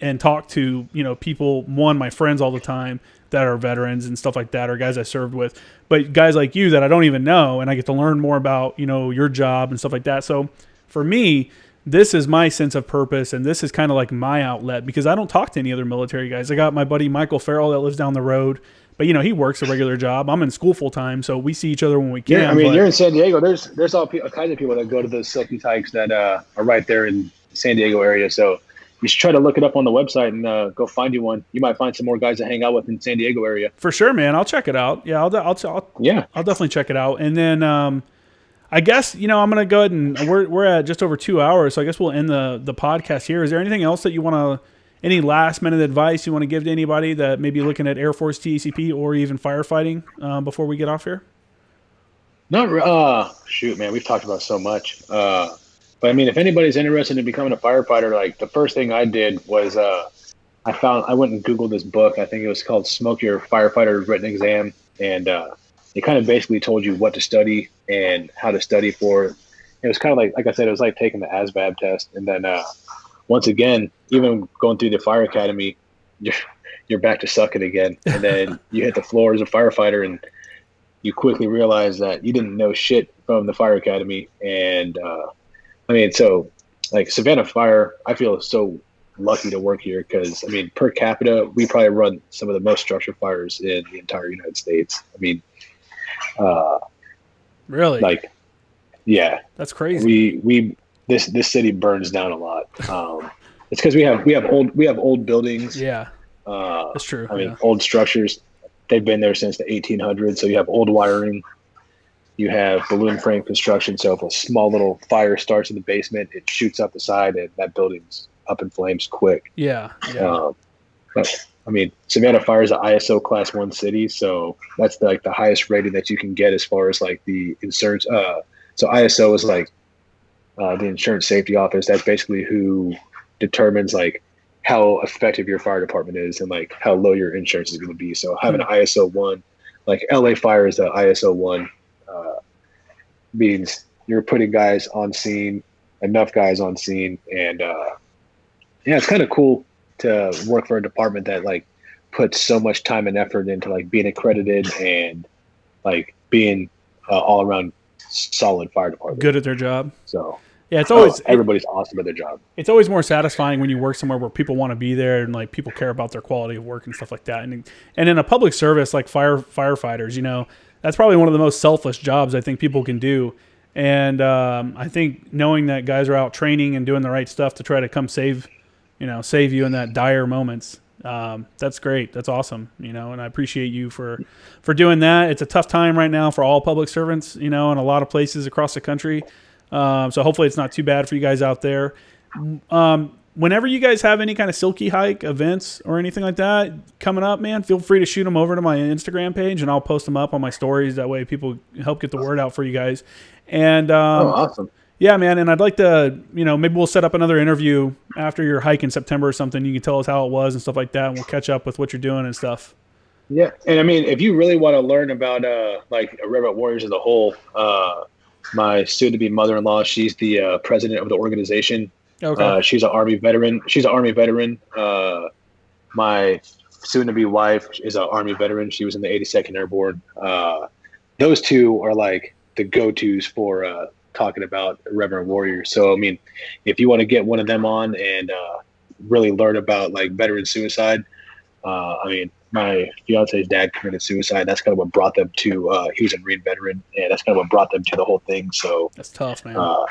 and talk to, people, my friends all the time that are veterans and stuff like that, or guys I served with, but guys like you that I don't even know, and I get to learn more about, your job and stuff like that. So for me, this is my sense of purpose, and this is kind of like my outlet, because I don't talk to any other military guys. I got my buddy Michael Farrell that lives down the road, but he works a regular job. I'm in school full time, so we see each other when we can. Yeah, I mean, you're in San Diego. There's all kinds of people that go to those silky hikes that are right there in San Diego area. So you should try to look it up on the website and go find you one. You might find some more guys to hang out with in San Diego area. For sure, man. I'll check it out. Yeah, I'll definitely check it out. And then I guess I'm gonna go ahead and we're at just over 2 hours, so I guess we'll end the podcast here. Is there anything else that you want to? Any last minute advice you want to give to anybody that may be looking at Air Force TACP or even firefighting before we get off here? Shoot, man, we've talked about so much. But I mean, if anybody's interested in becoming a firefighter, like the first thing I did was I went and Googled this book. I think it was called Smoke Your Firefighter Written Exam. And it kind of basically told you what to study and how to study for. It was kind of like I said, it was like taking the ASVAB test. And then once again, even going through the fire academy, you're back to sucking again. And then you hit the floor as a firefighter, and you quickly realize that you didn't know shit from the fire academy. And I mean, so like Savannah Fire, I feel so lucky to work here because, I mean, per capita, we probably run some of the most structured fires in the entire United States. I mean, really? Like, yeah. That's crazy. This city burns down a lot. It's because we have old buildings. Yeah, that's true. I mean, old structures. They've been there since the 1800s. So you have old wiring. You have balloon frame construction. So if a small little fire starts in the basement, it shoots up the side, and that building's up in flames quick. Yeah. But I mean, Savannah Fire is an ISO Class 1 city, so that's like the highest rating that you can get as far as like the insurance. So ISO is like the Insurance Safety Office. That's basically who determines like how effective your fire department is and like how low your insurance is going to be. So having an ISO 1, like LA Fire is the ISO 1, means you're putting guys on scene, enough guys on scene, and yeah, it's kind of cool to work for a department that like puts so much time and effort into like being accredited and like being all around solid fire department. Good at their job. So yeah, it's always everybody's awesome at their job. It's always more satisfying when you work somewhere where people want to be there and like people care about their quality of work and stuff like that. And in a public service like firefighters, that's probably one of the most selfless jobs I think people can do. And I think knowing that guys are out training and doing the right stuff to try to come save you in that dire moments. That's great. That's awesome. And I appreciate you for doing that. It's a tough time right now for all public servants, in a lot of places across the country. So hopefully it's not too bad for you guys out there. Whenever you guys have any kind of silky hike events or anything like that coming up, man, feel free to shoot them over to my Instagram page and I'll post them up on my stories. That way people help get the word out for you guys. And, awesome. Yeah, man. And I'd like to, maybe we'll set up another interview after your hike in September or something. You can tell us how it was and stuff like that. And we'll catch up with what you're doing and stuff. Yeah. And I mean, if you really want to learn about, like Irreverent Warriors as a whole, my soon-to-be mother-in-law, she's the president of the organization. Okay. She's an Army veteran. My soon-to-be wife is an Army veteran. She was in the 82nd Airborne. Those two are like the go-tos for talking about Irreverent Warriors. So, I mean, if you want to get one of them on and really learn about like veteran suicide, I mean, my fiance's dad committed suicide. That's kind of what brought them to. He was a Marine veteran, and that's kind of what brought them to the whole thing. So that's tough, man.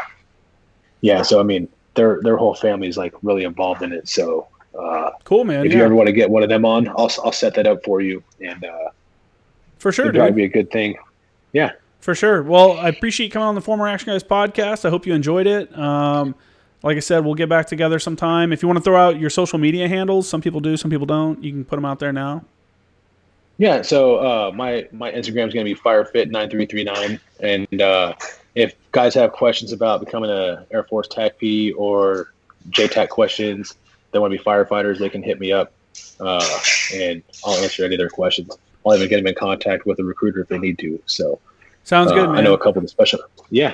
Yeah. So I mean, their whole family is like really involved in it. So cool, man. If you ever want to get one of them on, I'll set that up for you, and for sure, it'd probably be a good thing. Yeah. For sure. Well, I appreciate you coming on the Former Action Guys podcast. I hope you enjoyed it. Like I said, we'll get back together sometime. If you want to throw out your social media handles, some people do, some people don't. You can put them out there now. Yeah, so my Instagram is going to be firefit9339, and if guys have questions about becoming a Air Force TACP or JTAC questions, they want to be firefighters, they can hit me up, and I'll answer any of their questions. I'll even get them in contact with a recruiter if they need to. So Sounds good, man. I know a couple of the special. Yeah.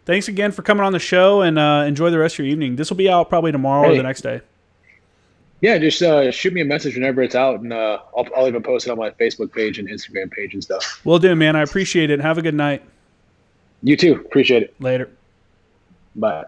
Thanks again for coming on the show, and enjoy the rest of your evening. This will be out probably tomorrow or the next day. Yeah, just shoot me a message whenever it's out, and I'll even post it on my Facebook page and Instagram page and stuff. Will do, man. I appreciate it. Have a good night. You too. Appreciate it. Later. Bye.